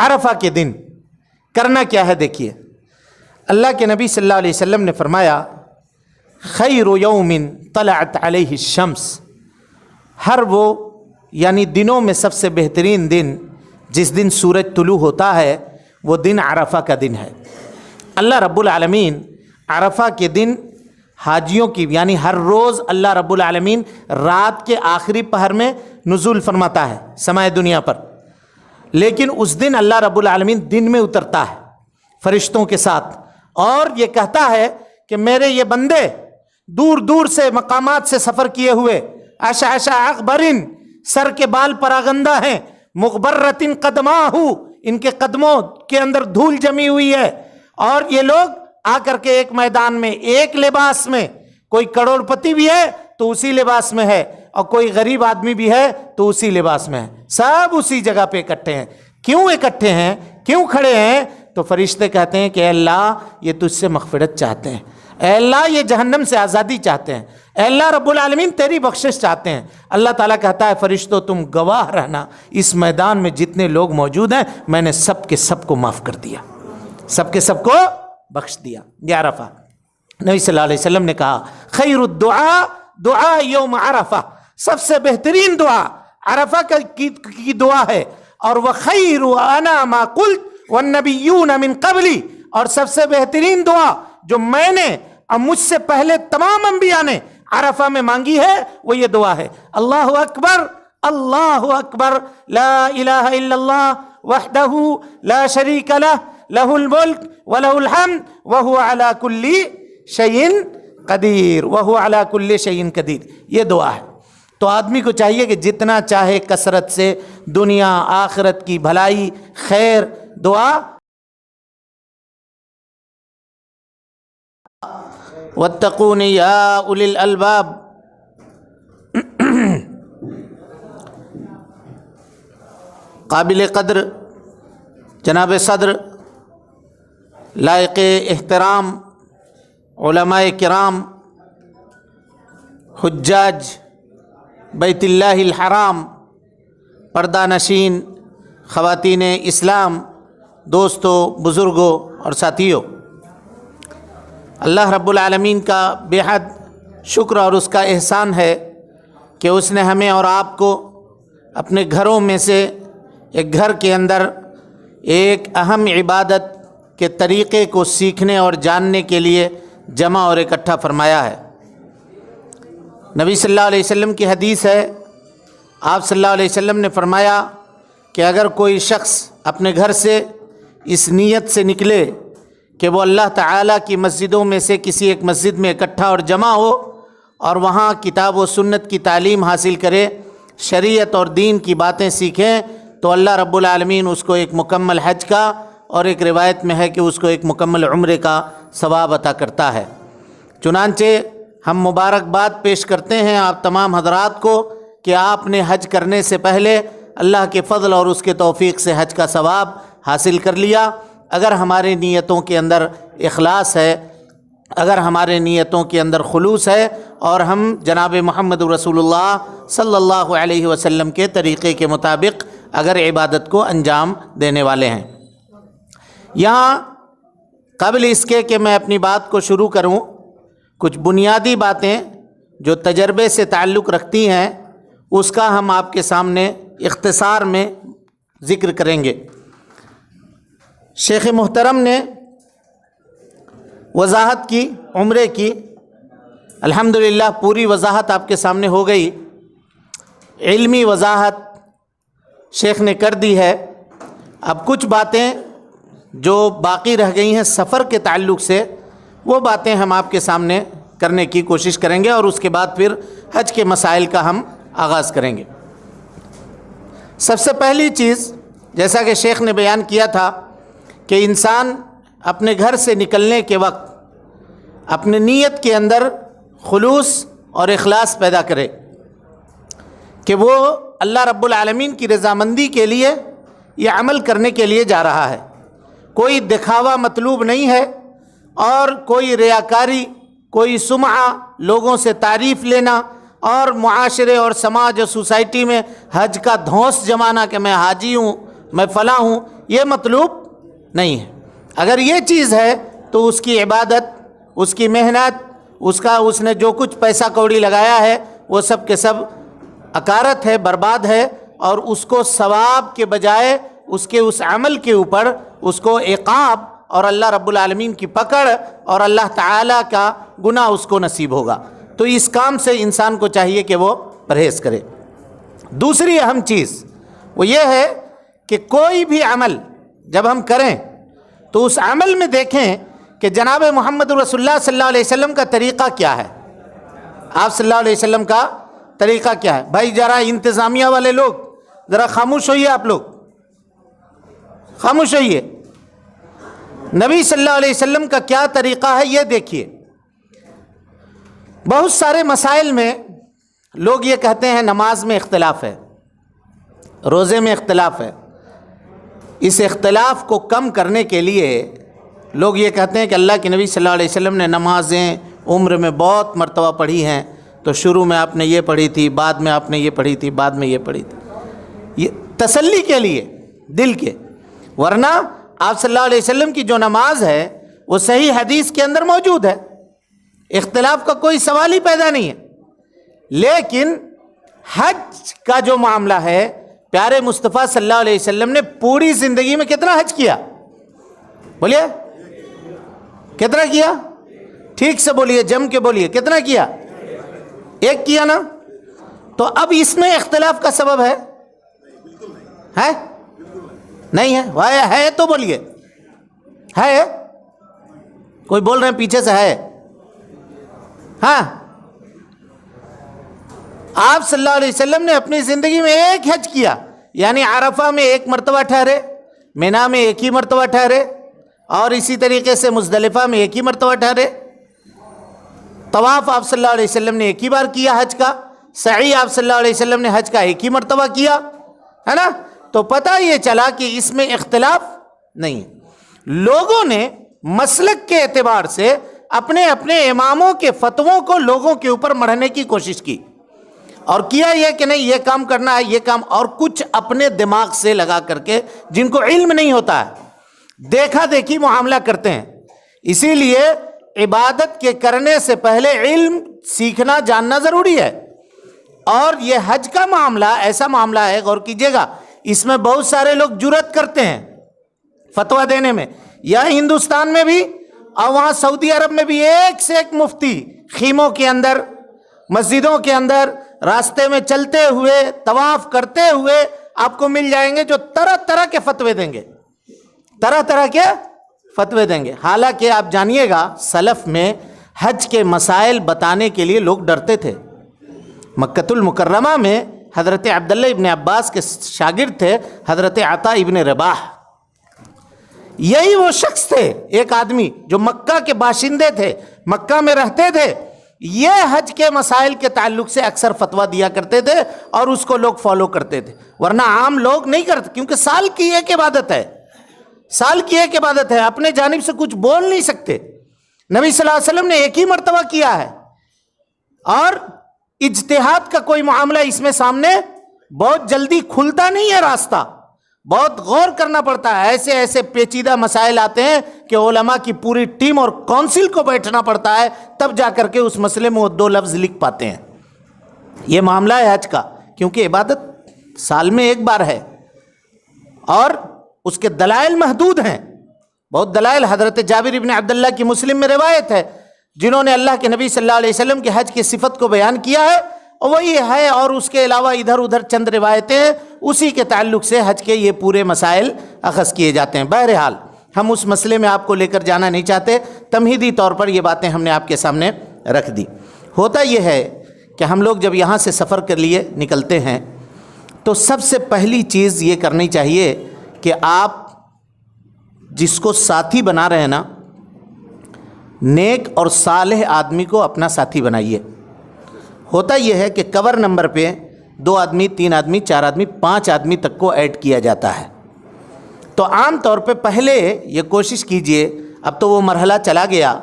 عرفہ کے دن کرنا کیا ہے؟ دیکھیے اللہ کے نبی صلی اللہ علیہ وسلم نے فرمایا خیر یوم طلعت علیہ الشمس، ہر وہ یعنی دنوں میں سب سے بہترین دن جس دن سورج طلوع ہوتا ہے وہ دن عرفہ کا دن ہے۔ اللہ رب العالمین عرفہ کے دن حاجیوں کی یعنی ہر روز اللہ رب العالمین رات کے آخری پہر میں نزول فرماتا ہے سمائے دنیا پر، لیکن اس دن اللہ رب العالمین دن میں اترتا ہے فرشتوں کے ساتھ اور یہ کہتا ہے کہ میرے یہ بندے دور دور سے مقامات سے سفر کیے ہوئے اشعث اغبرن، سر کے بال پراگندہ ہیں، مغبرۃ قدماہ، ان کے قدموں کے اندر دھول جمی ہوئی ہے، اور یہ لوگ آ کر کے ایک میدان میں ایک لباس میں، کوئی کروڑ پتی بھی ہے تو اسی لباس میں ہے اور کوئی غریب آدمی بھی ہے تو اسی لباس میں ہے، سب اسی جگہ پہ اکٹھے ہیں۔ کیوں اکٹھے ہیں؟ کیوں کھڑے ہیں؟ تو فرشتے کہتے ہیں کہ اے اللہ یہ تجھ سے مغفرت چاہتے ہیں، اے اللہ یہ جہنم سے آزادی چاہتے ہیں، اے اللہ رب العالمین تیری بخشش چاہتے ہیں۔ اللہ تعالیٰ کہتا ہے فرشتوں تم گواہ رہنا، اس میدان میں جتنے لوگ موجود ہیں میں نے سب کے سب کو معاف کر دیا، سب کے سب کو بخش دیا۔ یہ عرفہ نبی صلی اللہ علیہ وسلم نے کہا خیر الدعاء دعاء یوم عرفہ، سب سے بہترین دعا عرفہ کی دعا ہے، اور وخیر انا ما قلت والنبیون من قبلی، اور سب سے بہترین دعا جو میں نے اور مجھ سے پہلے تمام انبیاء نے عرفہ میں مانگی ہے وہ یہ دعا ہے اللہ اکبر اللہ اکبر لا الہ الا اللہ وحدہ لا شریک لہ لہ الملک ولہ الحمد وہو علی کل شیء قدیر وہو علی کل شیء قدیر، یہ دعا ہے۔ تو آدمی کو چاہیے کہ جتنا چاہے کثرت سے دنیا آخرت کی بھلائی خیر دعا واتقون یا اولی الالباب۔ قابل قدر جناب صدر لائق احترام علماء کرام، حجاج بیت اللہ الحرام، پردہ نشین خواتین اسلام، دوستوں بزرگوں اور ساتھیوں، اللہ رب العالمین کا بے حد شکر اور اس کا احسان ہے کہ اس نے ہمیں اور آپ کو اپنے گھروں میں سے ایک گھر کے اندر ایک اہم عبادت کے طریقے کو سیکھنے اور جاننے کے لیے جمع اور اکٹھا فرمایا ہے۔ نبی صلی اللہ علیہ وسلم کی حدیث ہے، آپ صلی اللہ علیہ وسلم نے فرمایا کہ اگر کوئی شخص اپنے گھر سے اس نیت سے نکلے کہ وہ اللہ تعالیٰ کی مسجدوں میں سے کسی ایک مسجد میں اکٹھا اور جمع ہو اور وہاں کتاب و سنت کی تعلیم حاصل کرے، شریعت اور دین کی باتیں سیکھیں، تو اللہ رب العالمین اس کو ایک مکمل حج کا اور ایک روایت میں ہے کہ اس کو ایک مکمل عمرے کا ثواب عطا کرتا ہے۔ چنانچہ ہم مبارکباد پیش کرتے ہیں آپ تمام حضرات کو کہ آپ نے حج کرنے سے پہلے اللہ کے فضل اور اس کے توفیق سے حج کا ثواب حاصل کر لیا۔ اگر ہمارے نیتوں کے اندر اخلاص ہے، اگر ہمارے نیتوں کے اندر خلوص ہے اور ہم جناب محمد رسول اللہ صلی اللہ علیہ وسلم کے طریقے کے مطابق اگر عبادت کو انجام دینے والے ہیں۔ یہاں قبل اس کے کہ میں اپنی بات کو شروع کروں، کچھ بنیادی باتیں جو تجربے سے تعلق رکھتی ہیں اس کا ہم آپ کے سامنے اختصار میں ذکر کریں گے۔ شیخ محترم نے وضاحت کی عمرے کی، الحمدللہ پوری وضاحت آپ کے سامنے ہو گئی، علمی وضاحت شیخ نے کر دی ہے۔ اب کچھ باتیں جو باقی رہ گئی ہیں سفر کے تعلق سے، وہ باتیں ہم آپ کے سامنے کرنے کی کوشش کریں گے اور اس کے بعد پھر حج کے مسائل کا ہم آغاز کریں گے۔ سب سے پہلی چیز، جیسا کہ شیخ نے بیان کیا تھا کہ انسان اپنے گھر سے نکلنے کے وقت اپنے نیت کے اندر خلوص اور اخلاص پیدا کرے کہ وہ اللہ رب العالمین کی رضامندی کے لیے یہ عمل کرنے کے لیے جا رہا ہے۔ کوئی دکھاوا مطلوب نہیں ہے اور کوئی ریاکاری، کوئی سمعہ، لوگوں سے تعریف لینا اور معاشرے اور سماج اور سوسائٹی میں حج کا دھونس جمانا کہ میں حاجی ہوں، میں فلاں ہوں، یہ مطلوب نہیں ہے۔ اگر یہ چیز ہے تو اس کی عبادت، اس کی محنت، اس نے جو کچھ پیسہ کوڑی لگایا ہے وہ سب کے سب اکارت ہے، برباد ہے، اور اس کو ثواب کے بجائے اس کے اس عمل کے اوپر اس کو عقاب اور اللہ رب العالمین کی پکڑ اور اللہ تعالیٰ کا گناہ اس کو نصیب ہوگا۔ تو اس کام سے انسان کو چاہیے کہ وہ پرہیز کرے۔ دوسری اہم چیز وہ یہ ہے کہ کوئی بھی عمل جب ہم کریں تو اس عمل میں دیکھیں کہ جناب محمد رسول اللہ صلی اللہ علیہ وسلم کا طریقہ کیا ہے، آپ صلی اللہ علیہ وسلم کا طریقہ کیا ہے۔ بھائی ذرا انتظامیہ والے لوگ ذرا خاموش ہوئیے، آپ لوگ خاموش ہوئیے۔ نبی صلی اللہ علیہ وسلم کا کیا طریقہ ہے یہ دیکھیے۔ بہت سارے مسائل میں لوگ یہ کہتے ہیں نماز میں اختلاف ہے، روزے میں اختلاف ہے۔ اس اختلاف کو کم کرنے کے لیے لوگ یہ کہتے ہیں کہ اللہ کے نبی صلی اللہ علیہ وسلم نے نمازیں عمر میں بہت مرتبہ پڑھی ہیں، تو شروع میں آپ نے یہ پڑھی تھی، بعد میں آپ نے یہ پڑھی تھی، بعد میں یہ پڑھی تھی، یہ تسلی کے لیے دل کے۔ ورنہ آپ صلی اللہ علیہ وسلم کی جو نماز ہے وہ صحیح حدیث کے اندر موجود ہے، اختلاف کا کوئی سوال ہی پیدا نہیں ہے۔ لیکن حج کا جو معاملہ ہے، پیارے مصطفیٰ صلی اللہ علیہ وسلم نے پوری زندگی میں کتنا حج کیا؟ بولیے کتنا کیا؟ ٹھیک سے بولیے، جم کے بولیے، کتنا کیا؟ ایک کیا نا؟ تو اب اس میں اختلاف کا سبب ہے نہیں ہے تو بولیے، ہے؟ کوئی بول رہے ہیں پیچھے سے ہے؟ ہاں، آپ صلی اللہ علیہ وسلم نے اپنی زندگی میں ایک حج کیا، یعنی عرفہ میں ایک مرتبہ ٹھہرے، مینا میں ایک ہی مرتبہ ٹھہرے، اور اسی طریقے سے مزدلفہ میں ایک ہی مرتبہ ٹھہرے۔ طواف آپ صلی اللہ علیہ وسلم نے ایک ہی بار کیا حج کا، سعی آپ صلی اللہ علیہ وسلم نے حج کا ایک ہی مرتبہ کیا، ہے نا؟ تو پتہ یہ چلا کہ اس میں اختلاف نہیں۔ لوگوں نے مسلک کے اعتبار سے اپنے اپنے اماموں کے فتووں کو لوگوں کے اوپر مڑھنے کی کوشش کی، اور کیا یہ کہ نہیں یہ کام کرنا ہے، یہ کام، اور کچھ اپنے دماغ سے لگا کر کے، جن کو علم نہیں ہوتا ہے، دیکھا دیکھی معاملہ کرتے ہیں۔ اسی لیے عبادت کے کرنے سے پہلے علم سیکھنا جاننا ضروری ہے۔ اور یہ حج کا معاملہ ایسا معاملہ ہے، غور کیجئے گا، اس میں بہت سارے لوگ جرأت کرتے ہیں فتویٰ دینے میں، یا ہندوستان میں بھی اور وہاں سعودی عرب میں بھی ایک سے ایک مفتی خیموں کے اندر، مسجدوں کے اندر، راستے میں چلتے ہوئے، طواف کرتے ہوئے آپ کو مل جائیں گے جو طرح طرح کے فتوے دیں گے، طرح طرح کے فتوے دیں گے۔ حالانکہ آپ جانیے گا سلف میں حج کے مسائل بتانے کے لیے لوگ ڈرتے تھے۔ مکۃ المکرمہ میں حضرت عبداللہ ابن عباس کے شاگرد تھے حضرت عطا ابن رباح، یہی وہ شخص تھے، ایک آدمی جو مکہ کے باشندے تھے، مکہ میں رہتے تھے، یہ حج کے مسائل کے تعلق سے اکثر فتویٰ دیا کرتے تھے اور اس کو لوگ فالو کرتے تھے، ورنہ عام لوگ نہیں کرتے، کیونکہ سال کی ایک عبادت ہے، سال کی ایک عبادت ہے، اپنے جانب سے کچھ بول نہیں سکتے۔ نبی صلی اللہ علیہ وسلم نے ایک ہی مرتبہ کیا ہے، اور اجتہاد کا کوئی معاملہ اس میں سامنے بہت جلدی کھلتا نہیں ہے راستہ، بہت غور کرنا پڑتا ہے۔ ایسے ایسے پیچیدہ مسائل آتے ہیں کہ علماء کی پوری ٹیم اور کونسل کو بیٹھنا پڑتا ہے، تب جا کر کے اس مسئلے میں وہ 2 لفظ لکھ پاتے ہیں۔ یہ معاملہ ہے حج کا، کیونکہ عبادت سال میں ایک بار ہے اور اس کے دلائل محدود ہیں، بہت دلائل۔ حضرت جابر ابن عبداللہ کی مسلم میں روایت ہے، جنہوں نے اللہ کے نبی صلی اللہ علیہ وسلم کے حج کی صفت کو بیان کیا ہے، اور وہی ہے، اور اس کے علاوہ ادھر ادھر چند روایتیں ہیں، اسی کے تعلق سے حج کے یہ پورے مسائل اخذ کیے جاتے ہیں۔ بہرحال ہم اس مسئلے میں آپ کو لے کر جانا نہیں چاہتے، تمہیدی طور پر یہ باتیں ہم نے آپ کے سامنے رکھ دی۔ ہوتا یہ ہے کہ ہم لوگ جب یہاں سے سفر کے لیے نکلتے ہیں تو سب سے پہلی چیز یہ کرنی چاہیے کہ آپ جس کو ساتھی بنا رہے ہیں نا، نیک اور صالح آدمی کو اپنا ساتھی بنائیے۔ ہوتا یہ ہے کہ کور نمبر پہ 2 آدمی، 3 آدمی، 4 آدمی، 5 آدمی تک کو ایڈ کیا جاتا ہے۔ تو عام طور پہ پہلے یہ کوشش کیجئے، اب تو وہ مرحلہ چلا گیا،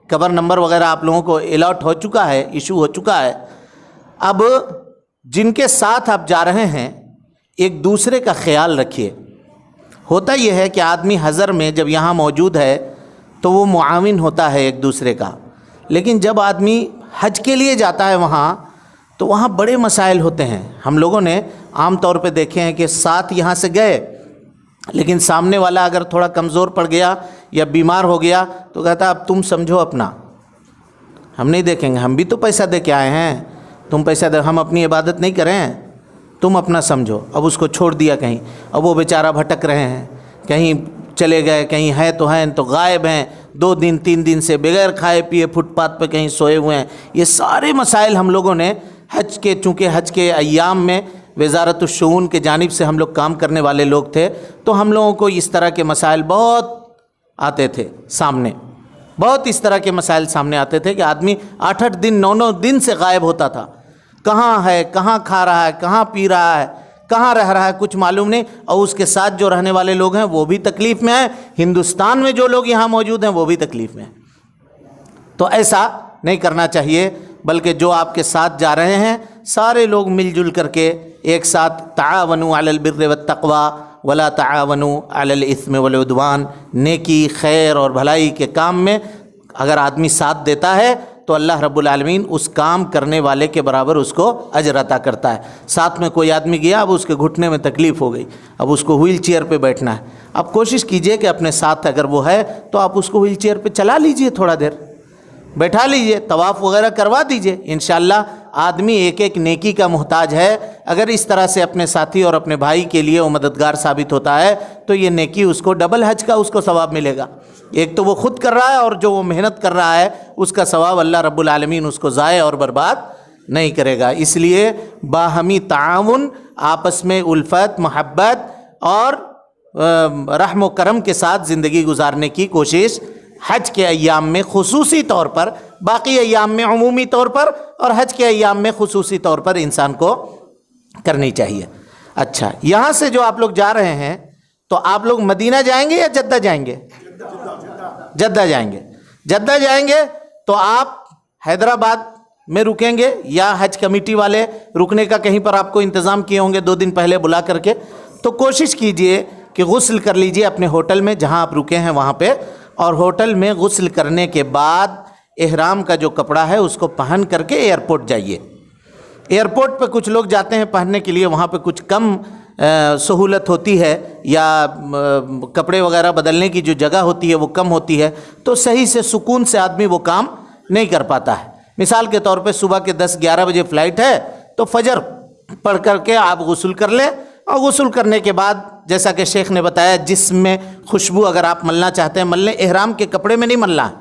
کور نمبر وغیرہ آپ لوگوں کو الاٹ ہو چکا ہے، ایشو ہو چکا ہے۔ اب جن کے ساتھ آپ جا رہے ہیں ایک دوسرے کا خیال رکھیے، ہوتا یہ ہے کہ آدمی حضر میں جب یہاں موجود ہے تو وہ معاون ہوتا ہے ایک دوسرے کا، لیکن جب آدمی حج کے لیے جاتا ہے وہاں تو وہاں بڑے مسائل ہوتے ہیں۔ ہم لوگوں نے عام طور پہ دیکھے ہیں کہ ساتھ یہاں سے گئے، لیکن سامنے والا اگر تھوڑا کمزور پڑ گیا یا بیمار ہو گیا تو کہتا اب تم سمجھو اپنا، ہم نہیں دیکھیں گے، ہم بھی تو پیسہ دے کے آئے ہیں، تم پیسہ دے، ہم اپنی عبادت نہیں کریں، تم اپنا سمجھو۔ اب اس کو چھوڑ دیا کہیں، اب وہ بیچارہ بھٹک رہے ہیں، کہیں چلے گئے، کہیں ہیں تو غائب ہیں، 2 دن 3 دن سے بغیر کھائے پیے فٹ پاتھ پہ کہیں سوئے ہوئے ہیں۔ یہ سارے مسائل ہم لوگوں نے چونکہ حج کے ایام میں وزارت الشؤون کے جانب سے ہم لوگ کام کرنے والے لوگ تھے، تو ہم لوگوں کو اس طرح کے مسائل بہت آتے تھے سامنے، بہت اس طرح کے مسائل سامنے آتے تھے کہ آدمی 8-8 دن 9-9 دن سے غائب ہوتا تھا، کہاں ہے، کہاں کھا رہا ہے، کہاں پی رہا ہے، کہاں رہ رہا ہے، کچھ معلوم نہیں، اور اس کے ساتھ جو رہنے والے لوگ ہیں وہ بھی تکلیف میں ہیں، ہندوستان میں جو لوگ یہاں موجود ہیں وہ بھی تکلیف میں ہیں۔ تو ایسا نہیں کرنا چاہیے، بلکہ جو آپ کے ساتھ جا رہے ہیں سارے لوگ مل جل کر کے ایک ساتھ تعاونوا علی البر والتقوی ولا تعاونوا علی الاثم والعدوان، نیکی، خیر اور بھلائی کے کام میں اگر آدمی ساتھ دیتا ہے تو اللہ رب العالمین اس کام کرنے والے کے برابر اس کو اجر عطا کرتا ہے۔ ساتھ میں کوئی آدمی گیا، اب اس کے گھٹنے میں تکلیف ہو گئی، اب اس کو وہیل چیئر پہ بیٹھنا ہے، اب کوشش کیجئے کہ اپنے ساتھ اگر وہ ہے تو آپ اس کو وہیل چیئر پہ چلا لیجئے، تھوڑا دیر بیٹھا لیجئے، طواف وغیرہ کروا دیجئے، انشاءاللہ آدمی ایک ایک نیکی کا محتاج ہے۔ اگر اس طرح سے اپنے ساتھی اور اپنے بھائی کے لیے وہ مددگار ثابت ہوتا ہے تو یہ نیکی اس کو ڈبل حج کا اس کو ثواب ملے گا۔ ایک تو وہ خود کر رہا ہے اور جو وہ محنت کر رہا ہے اس کا ثواب اللہ رب العالمین اس کو ضائع اور برباد نہیں کرے گا۔ اس لیے باہمی تعاون، آپس میں الفت، محبت اور رحم و کرم کے ساتھ زندگی گزارنے کی کوشش حج کے ایام میں خصوصی طور پر، باقی ایام میں عمومی طور پر اور حج کے ایام میں خصوصی طور پر انسان کو کرنی چاہیے۔ اچھا، یہاں سے جو آپ لوگ جا رہے ہیں تو آپ لوگ مدینہ جائیں گے یا جدہ جائیں گے؟ جدہ جائیں گے۔ جدہ جائیں گے تو آپ حیدرآباد میں رکیں گے یا حج کمیٹی والے رکنے کا کہیں پر آپ کو انتظام کیے ہوں گے 2 دن پہلے بلا کر کے؟ تو کوشش کیجئے کہ غسل کر لیجئے اپنے ہوٹل میں جہاں آپ رکے ہیں وہاں پہ، اور ہوٹل میں غسل کرنے کے بعد احرام کا جو کپڑا ہے اس کو پہن کر کے ایئرپورٹ جائیے۔ ایئرپورٹ پہ کچھ لوگ جاتے ہیں پہننے کے لیے، وہاں پہ کچھ کم سہولت ہوتی ہے یا کپڑے وغیرہ بدلنے کی جو جگہ ہوتی ہے وہ کم ہوتی ہے، تو صحیح سے سکون سے آدمی وہ کام نہیں کر پاتا ہے۔ مثال کے طور پہ صبح کے 10-11 بجے فلائٹ ہے تو فجر پڑھ کر کے آپ غسل کر لیں، اور غسل کرنے کے بعد جیسا کہ شیخ نے بتایا جسم میں خوشبو اگر آپ ملنا چاہتے ہیں مل لیں، احرام کے کپڑے میں نہیں ملنا ہے،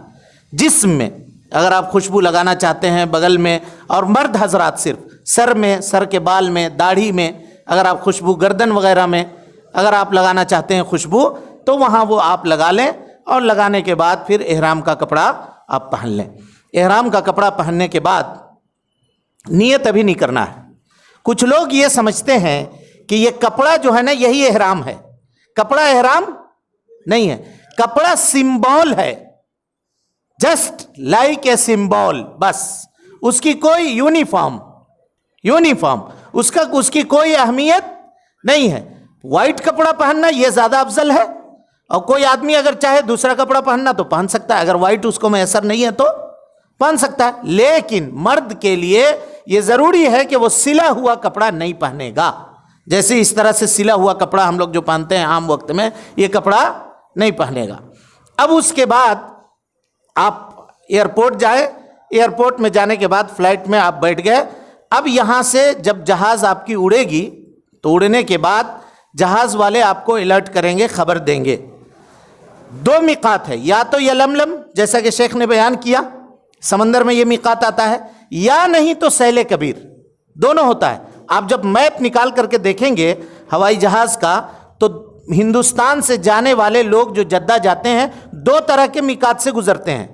جسم میں اگر آپ خوشبو لگانا چاہتے ہیں بغل میں، اور مرد حضرات صرف سر میں، سر کے بال میں، داڑھی میں اگر آپ خوشبو، گردن وغیرہ میں اگر آپ لگانا چاہتے ہیں خوشبو تو وہاں وہ آپ لگا لیں، اور لگانے کے بعد پھر احرام کا کپڑا آپ پہن لیں۔ احرام کا کپڑا پہننے کے بعد نیت ابھی نہیں کرنا ہے۔ کچھ لوگ یہ سمجھتے ہیں کہ یہ کپڑا جو ہے نا یہی احرام ہے، کپڑا احرام نہیں ہے، کپڑا سمبول ہے، جسٹ لائک اے سمبول، بس اس کی کوئی یونیفارم اس کی کوئی اہمیت نہیں ہے۔ وائٹ کپڑا پہننا یہ زیادہ افضل ہے، اور کوئی آدمی اگر چاہے دوسرا کپڑا پہننا تو پہن سکتا ہے، اگر وائٹ اس کو میسر نہیں ہے تو پہن سکتا ہے، لیکن مرد کے لیے یہ ضروری ہے کہ وہ سلا ہوا کپڑا نہیں پہنے گا۔ جیسے اس طرح سے سلا ہوا کپڑا ہم لوگ جو پہنتے ہیں عام وقت میں، یہ کپڑا نہیں پہنے گا۔ اب اس کے بعد آپ ایئرپورٹ جائیں، ایئرپورٹ میں جانے کے بعد فلائٹ میں آپ بیٹھ گئے۔ اب یہاں سے جب جہاز آپ کی اڑے گی تو اڑنے کے بعد جہاز والے آپ کو الرٹ کریں گے، خبر دیں گے۔ 2 میقات ہے، یا تو یلملم جیسا کہ شیخ نے بیان کیا سمندر میں یہ میقات آتا ہے، یا نہیں تو سیل کبیر، دونوں ہوتا ہے۔ آپ جب میپ نکال کر کے دیکھیں گے ہوائی جہاز کا تو ہندوستان سے جانے والے لوگ جو جدہ جاتے ہیں 2 طرح کے میقات سے گزرتے ہیں،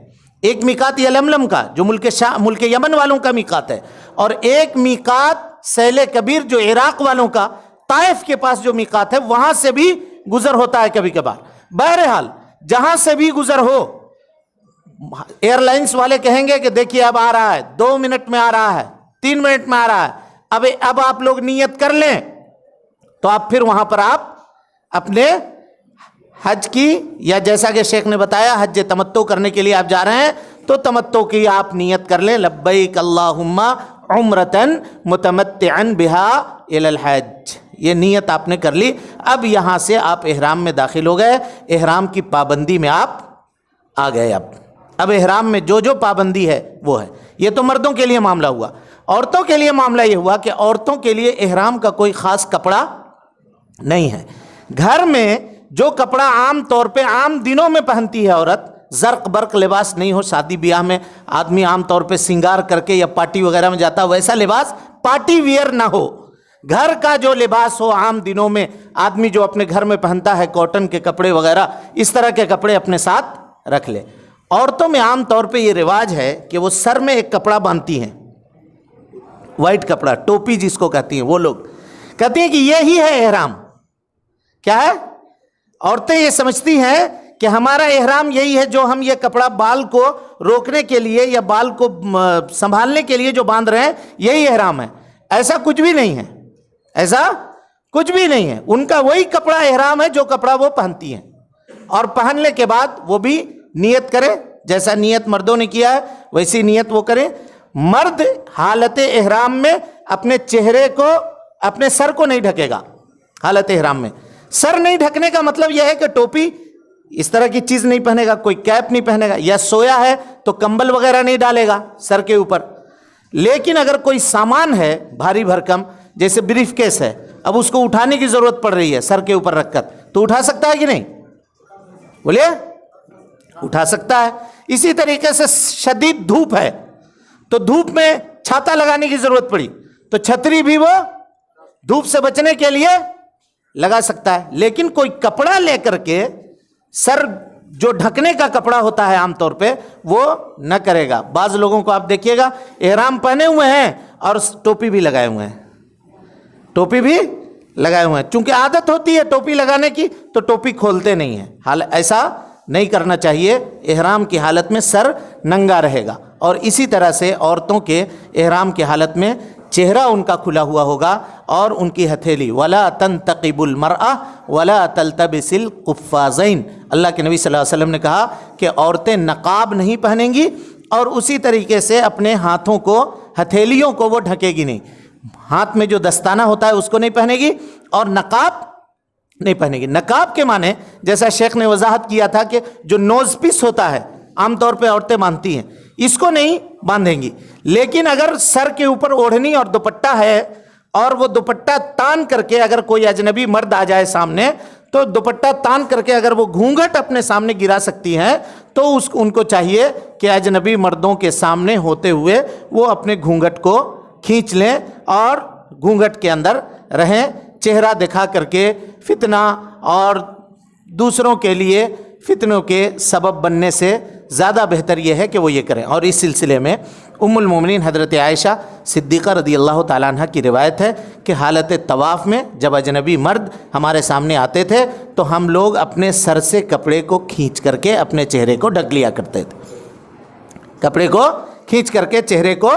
ایک میقات یلملم کا جو ملک یمن والوں کا میقات ہے، اور ایک میقات سیل کبیر جو عراق والوں کا طائف کے پاس جو میقات ہے وہاں سے بھی گزر ہوتا ہے کبھی کبھار۔ بہرحال جہاں سے بھی گزر ہو، ایئر لائنس والے کہیں گے کہ دیکھیے اب آ رہا ہے، 2 منٹ میں آ رہا ہے، 3 منٹ میں آ رہا ہے، اب آپ لوگ نیت کر لیں، تو آپ پھر وہاں پر آپ اپنے حج کی، یا جیسا کہ شیخ نے بتایا حج تمتع کرنے کے لیے آپ جا رہے ہیں تو تمتع کی آپ نیت کر لیں، لبیک اللہم عمرتن متمتعن بہا الی الحج، یہ نیت آپ نے کر لی۔ اب یہاں سے آپ احرام میں داخل ہو گئے، احرام کی پابندی میں آپ آ گئے۔ اب احرام میں جو جو پابندی ہے وہ ہے۔ یہ تو مردوں کے لیے معاملہ ہوا۔ عورتوں کے لیے معاملہ یہ ہوا کہ عورتوں کے لیے احرام کا کوئی خاص کپڑا نہیں ہے۔ گھر میں جو کپڑا عام طور پہ عام دنوں میں پہنتی ہے عورت، زرق برق لباس نہیں ہو، شادی بیاہ میں آدمی عام طور پہ سنگار کر کے یا پارٹی وغیرہ میں جاتا، ویسا لباس پارٹی ویئر نہ ہو، گھر کا جو لباس ہو عام دنوں میں آدمی جو اپنے گھر میں پہنتا ہے، کاٹن کے کپڑے وغیرہ، اس طرح کے کپڑے اپنے ساتھ رکھ لے۔ عورتوں میں عام طور پہ یہ رواج ہے کہ وہ سر میں ایک کپڑا باندھتی ہیں، وائٹ کپڑا، ٹوپی جس کو کہتی ہیں، وہ لوگ کہتی ہیں کہ یہی ہے احرام۔ کیا ہے؟ عورتیں یہ سمجھتی ہیں کہ ہمارا احرام یہی ہے، جو ہم یہ کپڑا بال کو روکنے کے لیے یا بال کو سنبھالنے کے لیے جو باندھ رہے ہیں یہی احرام ہے۔ ایسا کچھ بھی نہیں ہے، ایسا کچھ بھی نہیں ہے۔ ان کا وہی کپڑا احرام ہے جو کپڑا وہ پہنتی ہیں، اور پہننے کے بعد وہ بھی نیت کرے، جیسا نیت مردوں نے کیا ہے ویسی نیت وہ کرے۔ مرد حالت احرام میں اپنے چہرے کو، اپنے سر کو نہیں ڈھکے گا۔ حالت احرام میں سر نہیں ڈھکنے کا مطلب یہ ہے کہ ٹوپی اس طرح کی چیز نہیں پہنے گا، کوئی کیپ نہیں پہنے گا، یا سویا ہے تو کمبل وغیرہ نہیں ڈالے گا سر کے اوپر۔ لیکن اگر کوئی سامان ہے بھاری بھرکم، جیسے بریف کیس ہے، اب اس کو اٹھانے کی ضرورت پڑ رہی ہے سر کے اوپر رکھ کر، تو اٹھا سکتا ہے کہ نہیں؟ بولیے، اٹھا سکتا ہے۔ اسی طریقے سے شدید دھوپ ہے تو دھوپ میں چھاتا لگانے کی ضرورت پڑی تو چھتری بھی وہ دھوپ سے بچنے کے لیے لگا سکتا ہے۔ لیکن کوئی کپڑا لے کر کے سر جو ڈھکنے کا کپڑا ہوتا ہے عام طور پہ وہ نہ کرے گا۔ بعض لوگوں کو آپ دیکھیے گا احرام پہنے ہوئے ہیں اور ٹوپی بھی لگائے ہوئے ہیں، ٹوپی بھی لگائے ہوئے ہیں، چونکہ عادت ہوتی ہے ٹوپی لگانے کی تو ٹوپی کھولتے نہیں ہیں۔ ایسا نہیں کرنا چاہیے، احرام کی حالت میں سر ننگا رہے گا۔ اور اسی طرح سے عورتوں کے احرام کی حالت میں چہرہ ان کا کھلا ہوا ہوگا اور ان کی ہتھیلی، وَلَا تَنْتَقِبُ الْمَرْأَةُ وَلَا تَلْتَبِسِ الْقُفَّازَيْنِ، اللہ کے نبی صلی اللہ علیہ وسلم نے کہا کہ عورتیں نقاب نہیں پہنیں گی اور اسی طریقے سے اپنے ہاتھوں کو، ہتھیلیوں کو وہ ڈھکے گی نہیں، ہاتھ میں جو دستانہ ہوتا ہے اس کو نہیں پہنے گی اور نقاب نہیں پہنے گی۔ نقاب کے معنی جیسا شیخ نے وضاحت کیا تھا کہ جو نوز پیس ہوتا ہے عام طور پہ عورتیں باندھتی ہیں، اس کو نہیں باندھیں گی۔ لیکن اگر سر کے اوپر اوڑھنی اور دوپٹہ ہے اور وہ دوپٹہ تان کر کے اگر کوئی اجنبی مرد آ جائے سامنے تو دوپٹہ تان کر کے اگر وہ گھونگھٹ اپنے سامنے گرا سکتی ہیں تو ان کو چاہیے کہ اجنبی مردوں کے سامنے ہوتے ہوئے وہ اپنے گھونگھٹ کو کھینچ لیں اور گھونگھٹ کے اندر رہیں، چہرہ دکھا کر کے فتنہ اور دوسروں کے لیے فتنوں کے سبب بننے سے زیادہ بہتر یہ ہے کہ وہ یہ کریں۔ اور اس سلسلے میں ام المومنین حضرت عائشہ صدیقہ رضی اللہ تعالیٰ عنہ کی روایت ہے کہ حالت طواف میں جب اجنبی مرد ہمارے سامنے آتے تھے تو ہم لوگ اپنے سر سے کپڑے کو کھینچ کر کے اپنے چہرے کو ڈھک لیا کرتے تھے، کپڑے کو کھینچ کر کے چہرے کو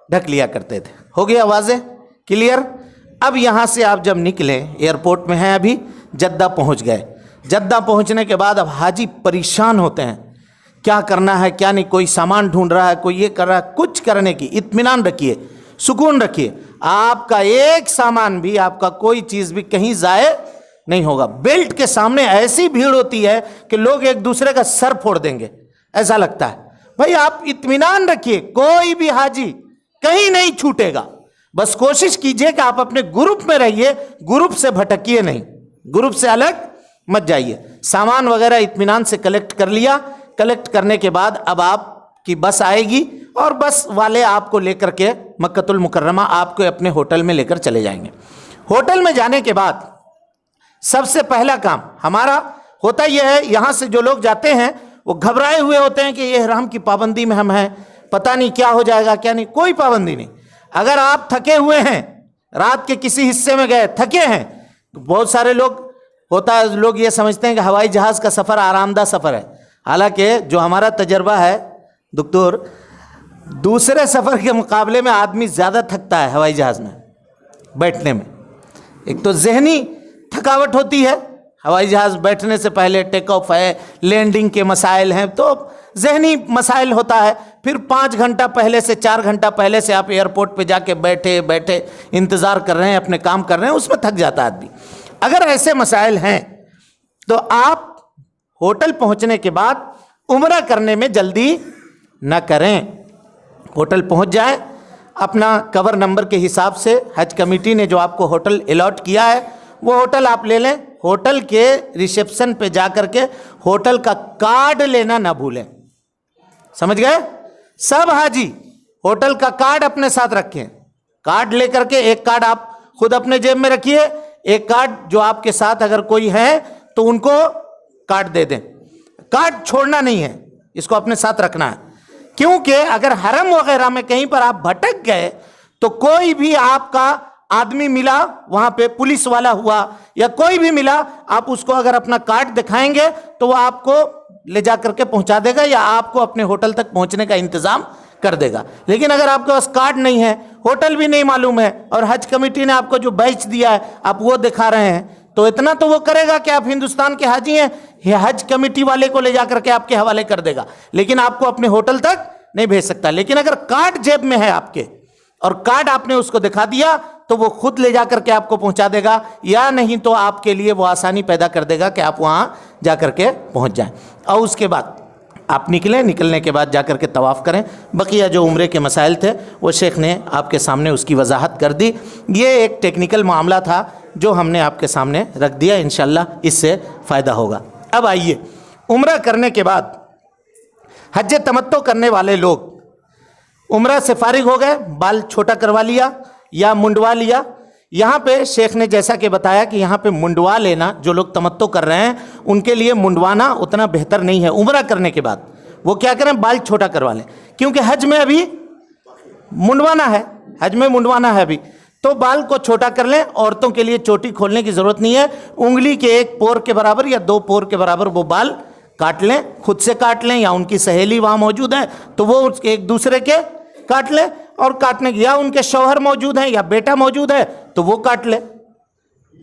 ڈھک لیا کرتے تھے۔ ہو گیا واضح، کلیئر؟ اب یہاں سے آپ جب نکلیں، ایئرپورٹ میں ہیں، ابھی جدہ پہنچ گئے، جدہ پہنچنے کے بعد اب حاجی پریشان ہوتے ہیں، کیا کرنا ہے کیا نہیں، کوئی سامان ڈھونڈ رہا ہے، کوئی یہ کر رہا ہے، کچھ کرنے کی اطمینان رکھیے، سکون رکھیے، آپ کا ایک سامان بھی، آپ کا کوئی چیز بھی کہیں ضائع نہیں ہوگا۔ بیلٹ کے سامنے ایسی بھیڑ ہوتی ہے کہ لوگ ایک دوسرے کا سر پھوڑ دیں گے، ایسا لگتا ہے۔ بھائی آپ اطمینان رکھیے، کوئی بھی حاجی کہیں نہیں چھوٹے گا، بس کوشش کیجئے کہ آپ اپنے گروپ میں رہیے، گروپ سے بھٹکیے نہیں، گروپ سے الگ مت جائیے۔ سامان وغیرہ اطمینان سے کلیکٹ کر لیا، کلیکٹ کرنے کے بعد اب آپ کی بس آئے گی اور بس والے آپ کو لے کر کے مکۃ المکرمہ آپ کو اپنے ہوٹل میں لے کر چلے جائیں گے۔ ہوٹل میں جانے کے بعد سب سے پہلا کام ہمارا ہوتا یہ ہے، یہاں سے جو لوگ جاتے ہیں وہ گھبرائے ہوئے ہوتے ہیں کہ یہ احرام کی پابندی میں ہم ہیں، پتہ نہیں کیا ہو جائے گا کیا نہیں۔ کوئی پابندی نہیں۔ اگر آپ تھکے ہوئے ہیں، رات کے کسی حصے میں گئے تھکے ہیں، بہت سارے لوگ یہ سمجھتے ہیں کہ ہوائی جہاز کا سفر آرام دہ سفر ہے، حالانکہ جو ہمارا تجربہ ہے دکتور، دوسرے سفر کے مقابلے میں آدمی زیادہ تھکتا ہے ہوائی جہاز میں بیٹھنے میں۔ ایک تو ذہنی تھکاوٹ ہوتی ہے، ہوائی جہاز بیٹھنے سے پہلے ٹیک آف ہے، لینڈنگ کے مسائل ہیں، تو ذہنی مسائل ہوتا ہے. پھر 5 گھنٹہ پہلے سے 4 گھنٹہ پہلے سے آپ ایئرپورٹ پہ جا کے بیٹھے انتظار کر رہے ہیں، اپنے کام کر رہے ہیں، اس میں تھک جاتا ہے آدمی. اگر ایسے مسائل ہیں تو آپ ہوٹل پہنچنے کے بعد عمرہ کرنے میں جلدی نہ کریں. ہوٹل پہنچ جائیں، اپنا کور نمبر کے حساب سے حج کمیٹی نے جو آپ کو ہوٹل الاٹ کیا ہے وہ ہوٹل آپ لے لیں. ہوٹل کے ریسیپشن پہ جا کر کے ہوٹل کا کارڈ لینا نہ بھولیں. سمجھ گئے؟ سب حاجی ہوٹل کا کارڈ اپنے ساتھ رکھیں. کارڈ لے کر کے ایک کارڈ آپ خود اپنے جیب میں رکھیے، ایک کارڈ جو آپ کے ساتھ اگر کوئی ہے تو ان کو کارڈ دے دیں. کارڈ چھوڑنا نہیں ہے، اس کو اپنے ساتھ رکھنا ہے. کیونکہ اگر حرم وغیرہ میں کہیں پر آپ بھٹک گئے تو کوئی بھی آپ کا آدمی ملا، وہاں پہ پولیس والا ہوا یا کوئی بھی ملا، آپ اس کو اگر اپنا کارڈ دکھائیں گے تو وہ آپ کو لے جا کر کے پہنچا دے گا یا آپ کو اپنے ہوٹل تک پہنچنے کا انتظام کر دے گا. لیکن اگر آپ کے پاس کارڈ نہیں ہے، ہوٹل بھی نہیں معلوم ہے، اور حج کمیٹی نے آپ کو جو بیچ دیا ہے آپ وہ دکھا رہے ہیں، تو اتنا تو وہ کرے گا کہ آپ ہندوستان کے حاجی ہیں، حج کمیٹی والے کو لے جا کر کے آپ کے حوالے کر دے گا، لیکن آپ کو اپنے ہوٹل تک نہیں بھیج سکتا. لیکن اگر کارڈ جیب میں ہے آپ کے اور کارڈ آپ نے اس کو دکھا دیا تو وہ خود لے جا کر کے آپ کو پہنچا دے گا، یا نہیں تو آپ کے لیے وہ آسانی پیدا کر دے گا کہ آپ وہاں جا کر کے پہنچ جائیں. اور اس کے بعد آپ نکلنے کے بعد جا کر کے طواف کریں. بقیہ جو عمرے کے مسائل تھے وہ شیخ نے آپ کے سامنے اس کی وضاحت کر دی. یہ ایک ٹیکنیکل معاملہ تھا جو ہم نے آپ کے سامنے رکھ دیا، انشاءاللہ اس سے فائدہ ہوگا. اب آئیے، عمرہ کرنے کے بعد حج تمتع کرنے والے لوگ عمرہ سے فارغ ہو گئے، بال چھوٹا کروا لیا یا منڈوا لیا. یہاں پہ شیخ نے جیسا کہ بتایا کہ یہاں پہ منڈوا لینا، جو لوگ تمتع کر رہے ہیں ان کے لیے منڈوانا اتنا بہتر نہیں ہے. عمرہ کرنے کے بعد وہ کیا کریں؟ بال چھوٹا کروا لیں، کیونکہ حج میں ابھی منڈوانا ہے، حج میں منڈوانا ہے ابھی، تو بال کو چھوٹا کر لیں. عورتوں کے لیے چوٹی کھولنے کی ضرورت نہیں ہے، انگلی کے 1 پور کے برابر یا 2 پور کے برابر وہ بال کاٹ لیں، خود سے کاٹ لیں یا ان کی سہیلی وہاں موجود ہے تو وہ ایک دوسرے کے کاٹ لیں، اور کاٹنے یا ان کے شوہر موجود ہیں یا بیٹا موجود ہے تو وہ کاٹ لے،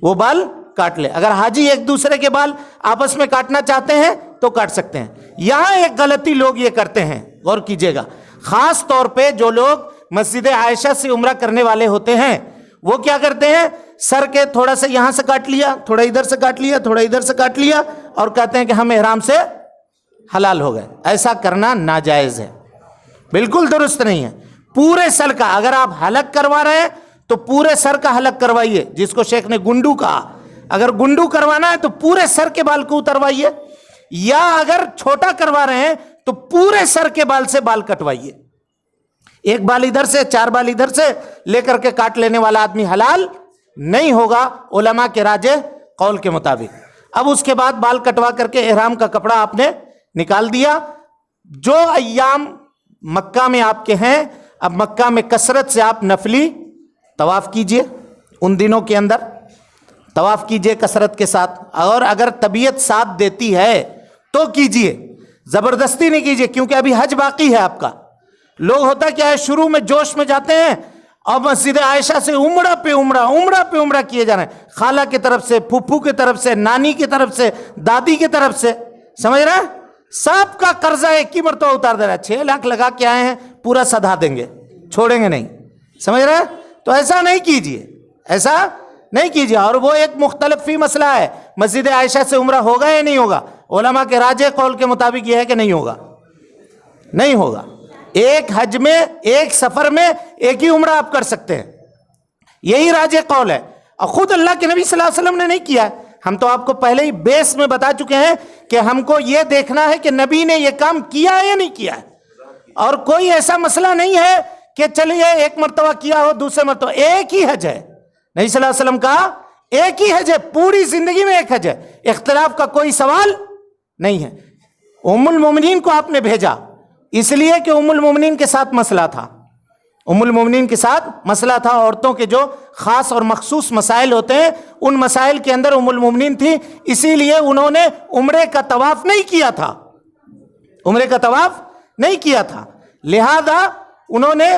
وہ بال کاٹ لے. اگر حاجی ایک دوسرے کے بال آپس میں کاٹنا چاہتے ہیں تو کاٹ سکتے ہیں. یہاں ایک غلطی لوگ یہ کرتے ہیں، غور کیجئے گا، خاص طور پہ جو لوگ مسجد عائشہ سے عمرہ کرنے والے ہوتے ہیں وہ کیا کرتے ہیں؟ سر کے تھوڑا سا یہاں سے کاٹ لیا، تھوڑا ادھر سے کاٹ لیا، تھوڑا ادھر سے کاٹ لیا، اور کہتے ہیں کہ ہم احرام سے حلال ہو گئے. ایسا کرنا ناجائز ہے، بالکل درست نہیں ہے. پورے سر کا اگر آپ حلق کروا رہے ہیں تو پورے سر کا حلق کروائیے، جس کو شیخ نے گنڈو کہا. اگر گنڈو کروانا ہے تو پورے سر کے بال کو اتروائیے، یا اگر چھوٹا کروا رہے ہیں تو پورے سر کے بال سے بال کٹوائیے. 1 بال ادھر سے 4 بال ادھر سے لے کر کے کاٹ لینے والا آدمی حلال نہیں ہوگا علماء کے راجح قول کے مطابق. اب اس کے بعد بال کٹوا کر کے احرام کا کپڑا آپ نے نکال دیا. جو ایام مکہ میں آپ کے ہیں، اب مکہ میں کثرت سے آپ نفلی طواف کیجئے، ان دنوں کے اندر طواف کیجئے کثرت کے ساتھ، اور اگر طبیعت ساتھ دیتی ہے تو کیجئے، زبردستی نہیں کیجئے، کیونکہ ابھی حج باقی ہے آپ کا. لوگ ہوتا کیا ہے، شروع میں جوش میں جاتے ہیں اور مسجد عائشہ سے عمرہ پہ عمرہ کیے جا رہے ہیں، خالہ کی طرف سے، پھپھو کی طرف سے، نانی کی طرف سے، دادی کی طرف سے، سمجھ رہے ہیں؟ سب کا قرضہ ایک ہی مرتبہ اتار دے رہا ہے. 6 لاکھ لگا کے آئے ہیں، پورا سدھا دیں گے، چھوڑیں گے نہیں. سمجھ رہے ہیں؟ تو ایسا نہیں کیجئے، ایسا نہیں کیجئے. اور وہ ایک مختلف فی مسئلہ ہے، مسجد عائشہ سے عمرہ ہوگا یا نہیں ہوگا. علماء کے راجح قول کے مطابق یہ ہے کہ نہیں ہوگا، نہیں ہوگا. ایک حج میں، ایک سفر میں ایک ہی عمرہ آپ کر سکتے ہیں، یہی راجح قول ہے. اور خود اللہ کے نبی صلی اللہ علیہ وسلم نے نہیں کیا ہے. ہم تو آپ کو پہلے ہی بیس میں بتا چکے ہیں کہ ہم کو یہ دیکھنا ہے کہ نبی نے یہ کام کیا ہے یا نہیں کیا ہے. اور کوئی ایسا مسئلہ نہیں ہے کہ چلیے ایک مرتبہ کیا ہو، دوسرے مرتبہ. ایک ہی حج ہے، نبی صلی اللہ علیہ وسلم کا ایک ہی حج ہے، پوری زندگی میں ایک حج ہے، اختلاف کا کوئی سوال نہیں ہے. ام المومنین کو آپ نے بھیجا اس لیے کہ ام المومنین کے ساتھ مسئلہ تھا، ام المومنین کے ساتھ مسئلہ تھا. عورتوں کے جو خاص اور مخصوص مسائل ہوتے ہیں ان مسائل کے اندر ام المومنین تھی، اسی لیے انہوں نے عمرے کا طواف نہیں کیا تھا، عمرے کا طواف نہیں کیا تھا. لہذا انہوں نے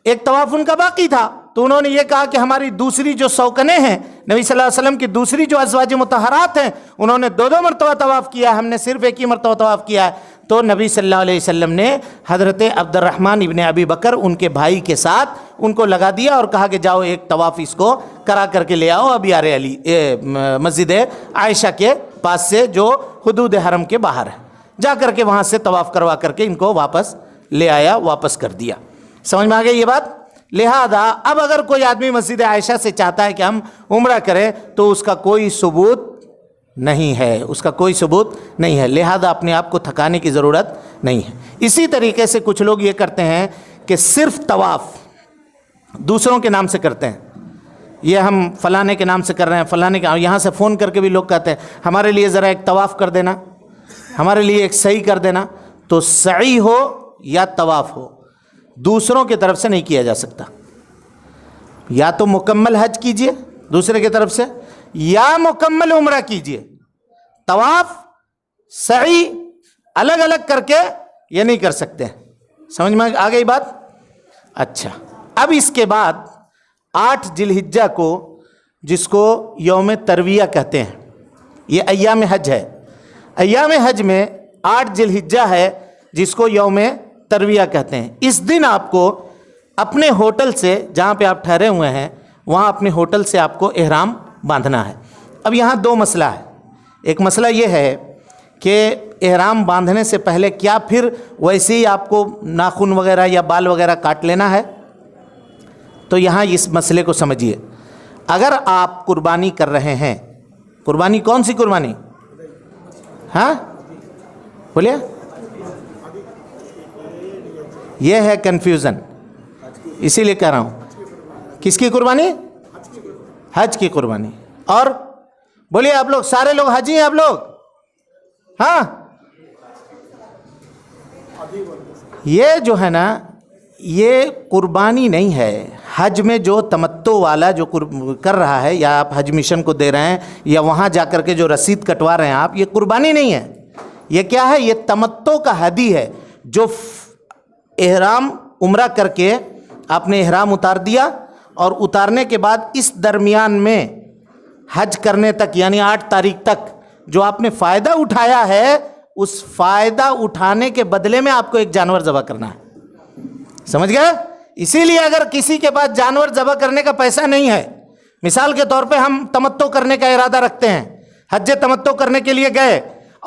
ایک طواف ان کا باقی تھا، تو انہوں نے یہ کہا کہ ہماری دوسری جو سوکنے ہیں نبی صلی اللہ علیہ وسلم کی دوسری جو ازواج مطہرات ہیں انہوں نے 2 مرتبہ طواف کیا ہے، ہم نے صرف 1 ہی مرتبہ طواف کیا ہے۔ تو نبی صلی اللہ علیہ وسلم نے حضرت عبد الرحمن ابن ابی بکر ان کے بھائی کے ساتھ ان کو لگا دیا اور کہا کہ جاؤ ایک طواف اس کو کرا کر کے لے آؤ ابھی آر علی مسجد عائشہ کے پاس سے جو حدود حرم کے باہر ہے، جا کر کے وہاں سے طواف کروا کر کے ان کو واپس لے آیا، واپس کر دیا۔ سمجھ میں آ گئی یہ بات؟ لہذا اب اگر کوئی آدمی مسجد عائشہ سے چاہتا ہے کہ ہم عمرہ کریں تو اس کا کوئی ثبوت نہیں ہے، اس کا کوئی ثبوت نہیں ہے، لہذا اپنے آپ کو تھکانے کی ضرورت نہیں ہے۔ اسی طریقے سے کچھ لوگ یہ کرتے ہیں کہ صرف طواف دوسروں کے نام سے کرتے ہیں، یہ ہم فلانے کے نام سے کر رہے ہیں، فلانے کے، یہاں سے فون کر کے بھی لوگ کہتے ہیں ہمارے لیے ذرا ایک طواف کر دینا، ہمارے لیے ایک سعی کر دینا۔ تو سعی ہو یا طواف ہو دوسروں کی طرف سے نہیں کیا جا سکتا، یا تو مکمل حج کیجئے دوسرے کی طرف سے یا مکمل عمرہ کیجئے۔ طواف سعی الگ الگ کر کے یہ نہیں کر سکتے، سمجھ میں آ گئی بات؟ اچھا، اب اس کے بعد 8 ذی الحجہ کو، جس کو یوم ترویہ کہتے ہیں، یہ ایام حج ہے۔ ایام حج میں 8 ذی الحجہ ہے جس کو یوم ترویہ کہتے ہیں۔ اس دن آپ کو اپنے ہوٹل سے، جہاں پہ آپ ٹھہرے ہوئے ہیں وہاں اپنے ہوٹل سے آپ کو احرام باندھنا ہے۔ اب یہاں 2 مسئلہ ہے۔ ایک مسئلہ یہ ہے کہ احرام باندھنے سے پہلے کیا پھر ویسے ہی آپ کو ناخن وغیرہ یا بال وغیرہ کاٹ لینا ہے؟ تو یہاں اس مسئلے کو سمجھیے۔ اگر آپ قربانی کر رہے ہیں، قربانی کون سی قربانی؟ ہاں بولیے، یہ ہے کنفیوژن، اسی لیے کہہ رہا ہوں۔ کس کی قربانی؟ حج کی قربانی۔ اور بولیے آپ لوگ سارے لوگ حجی ہیں آپ لوگ؟ ہاں، یہ جو ہے نا یہ قربانی نہیں ہے۔ حج میں جو تمتع والا جو کر رہا ہے، یا آپ حج مشن کو دے رہے ہیں یا وہاں جا کر کے جو رسید کٹوا رہے ہیں آپ، یہ قربانی نہیں ہے۔ یہ کیا ہے؟ یہ تمتع کا ہدی ہے۔ جو احرام عمرہ کر کے آپ نے احرام اتار دیا اور اتارنے کے بعد اس درمیان میں حج کرنے تک، یعنی 8 تاریخ تک جو آپ نے فائدہ اٹھایا ہے، اس فائدہ اٹھانے کے بدلے میں آپ کو ایک جانور ذبح کرنا ہے۔ سمجھ گئے؟ اسی لیے اگر کسی کے پاس جانور ذبح کرنے کا پیسہ نہیں ہے، مثال کے طور پہ ہم تمتع کرنے کا ارادہ رکھتے ہیں، حج تمتع کرنے کے لیے گئے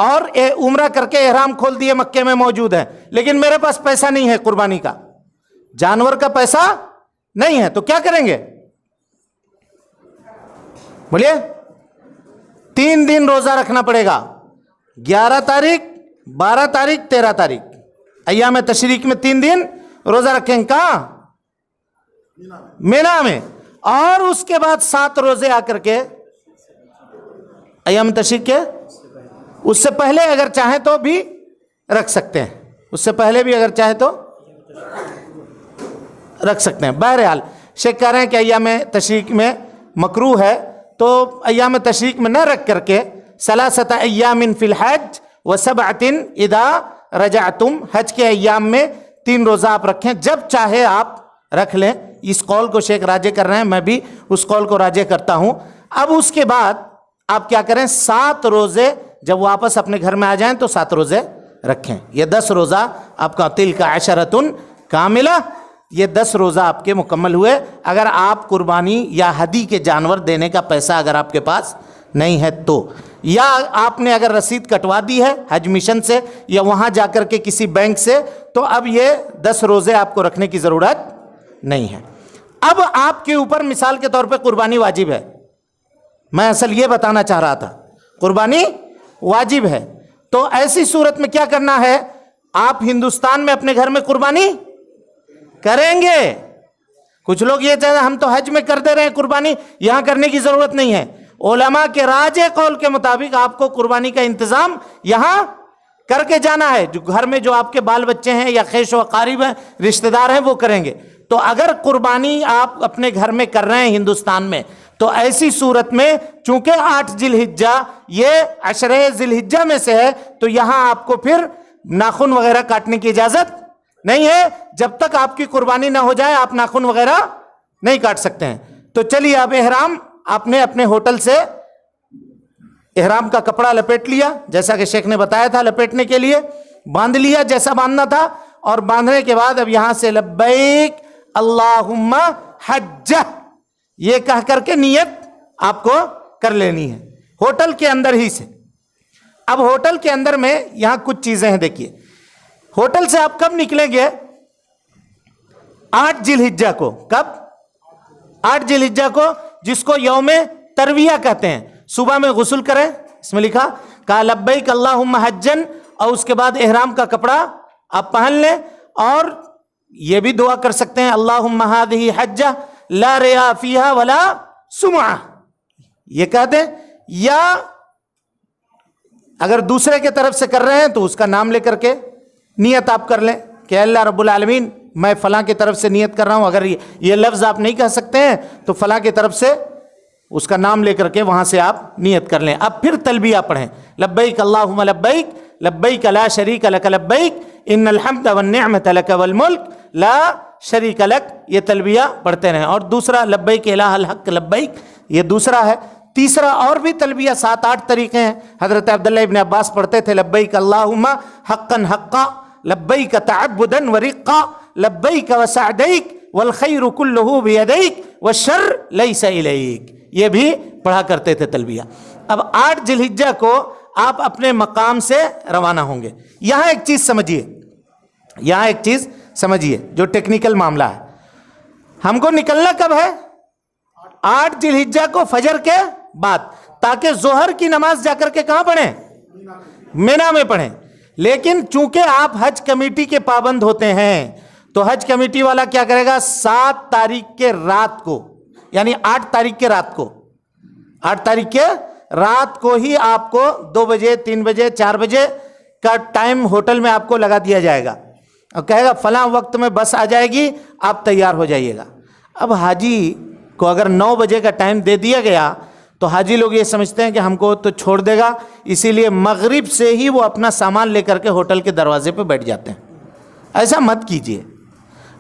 اور عمرہ کر کے احرام کھول دیے، مکے میں موجود ہے، لیکن میرے پاس پیسہ نہیں ہے قربانی کا، جانور کا پیسہ نہیں ہے، تو کیا کریں گے؟ بولیے 3 دن روزہ رکھنا پڑے گا، 11 تاریخ 12 تاریخ 13 تاریخ، ایام تشریق میں 3 دن روزہ رکھیں۔ کہاں؟ مینا میں۔ اور اس کے بعد 7 روزے آ کر کے ایام تشریق کے، اس سے پہلے اگر چاہیں تو بھی رکھ سکتے ہیں، اس سے پہلے بھی اگر چاہیں تو رکھ سکتے ہیں۔ بہرحال شیخ کہہ رہے ہیں کہ ایام تشریق میں مکروہ ہے، تو ایام تشریق میں نہ رکھ کر کے 3 ایام فی الحج و7 اذا رجعتم، حج کے ایام میں 3 روزہ آپ رکھیں، جب چاہے آپ رکھ لیں۔ اس قول کو شیخ راجع کر رہے ہیں، میں بھی اس قول کو راجع کرتا ہوں۔ اب اس کے بعد آپ کیا کریں؟ 7 روزے جب واپس اپنے گھر میں آ جائیں تو 7 روزے رکھیں۔ یہ 10 روزہ آپ کا، تلک عشرۃ کاملہ، یہ 10 روزہ آپ کے مکمل ہوئے۔ اگر آپ قربانی یا ہدی کے جانور دینے کا پیسہ اگر آپ کے پاس نہیں ہے تو، یا آپ نے اگر رسید کٹوا دی ہے حج مشن سے یا وہاں جا کر کے کسی بینک سے، تو اب یہ 10 روزے آپ کو رکھنے کی ضرورت نہیں ہے۔ اب آپ کے اوپر مثال کے طور پہ قربانی واجب ہے، میں اصل یہ بتانا چاہ رہا تھا، قربانی واجب ہے۔ تو ایسی صورت میں کیا کرنا ہے؟ آپ ہندوستان میں اپنے گھر میں قربانی کریں گے۔ کچھ لوگ یہ چاہتے ہیں ہم تو حج میں کر دے رہے ہیں قربانی، یہاں کرنے کی ضرورت نہیں ہے۔ علماء کے راجح قول کے مطابق آپ کو قربانی کا انتظام یہاں کر کے جانا ہے، جو گھر میں جو آپ کے بال بچے ہیں یا خیش و اقارب ہیں، رشتہ دار ہیں، وہ کریں گے۔ تو اگر قربانی آپ اپنے گھر میں کر رہے ہیں ہندوستان میں، تو ایسی صورت میں چونکہ 8 ذی الحجہ یہ 10 ذی الحجہ میں سے ہے، تو یہاں آپ کو پھر ناخن وغیرہ کاٹنے کی اجازت نہیں ہے۔ جب تک آپ کی قربانی نہ ہو جائے آپ ناخن وغیرہ نہیں کاٹ سکتے ہیں. تو چلیے اب احرام آپ نے اپنے ہوٹل سے احرام کا کپڑا لپیٹ لیا, جیسا کہ شیخ نے بتایا تھا لپیٹنے کے لیے, باندھ لیا جیسا باندھنا تھا, اور باندھنے کے بعد اب یہاں سے لبیک اللہم حج یہ کہہ کر کے نیت آپ کو کر لینی ہے ہوٹل کے اندر ہی سے. اب ہوٹل کے اندر میں یہاں کچھ چیزیں ہیں, دیکھیے ہوٹل سے آپ کب نکلیں گے؟ 8 ذی الحجہ کو. کب؟ 8 ذی الحجہ کو, جس کو یوم ترویہ کہتے ہیں. صبح میں غسل کریں, اس میں لکھا کہا لبیک اللہم حجن, اور اس کے بعد احرام کا کپڑا آپ پہن لیں, اور یہ بھی دعا کر سکتے ہیں اللہم ہذہ حجہ لا ریا فیہا ولا سمعہ, یہ کہہ دیں. یا اگر دوسرے کے طرف سے کر رہے ہیں تو اس کا نام لے کر کے نیت آپ کر لیں کہ اللہ رب العالمین میں فلاں کی طرف سے نیت کر رہا ہوں. اگر یہ لفظ آپ نہیں کہہ سکتے ہیں تو فلاں کی طرف سے اس کا نام لے کر کے وہاں سے آپ نیت کر لیں. اب پھر تلبیہ پڑھیں لبیک اللہم لبیک لبیک لا شریک لک لبیک ان الحمد والنعمت لک والملک لا شریک لک, یہ تلبیہ پڑھتے رہیں. اور دوسرا لبیک الہ الحق لبیک, یہ دوسرا ہے. تیسرا اور بھی تلبیہ 7-8 طریقے ہیں. حضرت عبداللہ ابن عباس پڑھتے تھے لبیک اللہم حقا حقا لبیک تعبدا ورقا لبیک وسعدیک والخیر کلہ بیدیک والشر لیس الیک, یہ بھی پڑھا کرتے تھے تلبیہ. اب 8 ذی الحجہ کو آپ اپنے مقام سے روانہ ہوں گے. یہاں ایک چیز سمجھیے, جو ٹیکنیکل معاملہ ہے. ہم کو نکلنا کب ہے؟ 8 ذی الحجہ کو فجر کے بعد, تاکہ ظہر کی نماز جا کر کے کہاں پڑھیں؟ مینا میں پڑھیں. لیکن چونکہ آپ حج کمیٹی کے پابند ہوتے ہیں تو حج کمیٹی والا کیا کرے گا؟ 7 تاریخ کے رات کو, یعنی 8 تاریخ کے رات کو, 8 تاریخ کے رات کو ہی آپ کو 2 بجے 3 بجے 4 بجے کا ٹائم ہوٹل میں آپ کو لگا دیا جائے گا, اور کہے گا فلاں وقت میں بس آ جائے گی, آپ تیار ہو جائیے گا. اب حاجی کو اگر 9 بجے کا ٹائم دے دیا گیا تو حاجی لوگ یہ سمجھتے ہیں کہ ہم کو تو چھوڑ دے گا, اسی لیے مغرب سے ہی وہ اپنا سامان لے کر کے ہوٹل کے دروازے پہ بیٹھ جاتے ہیں. ایسا مت کیجئے,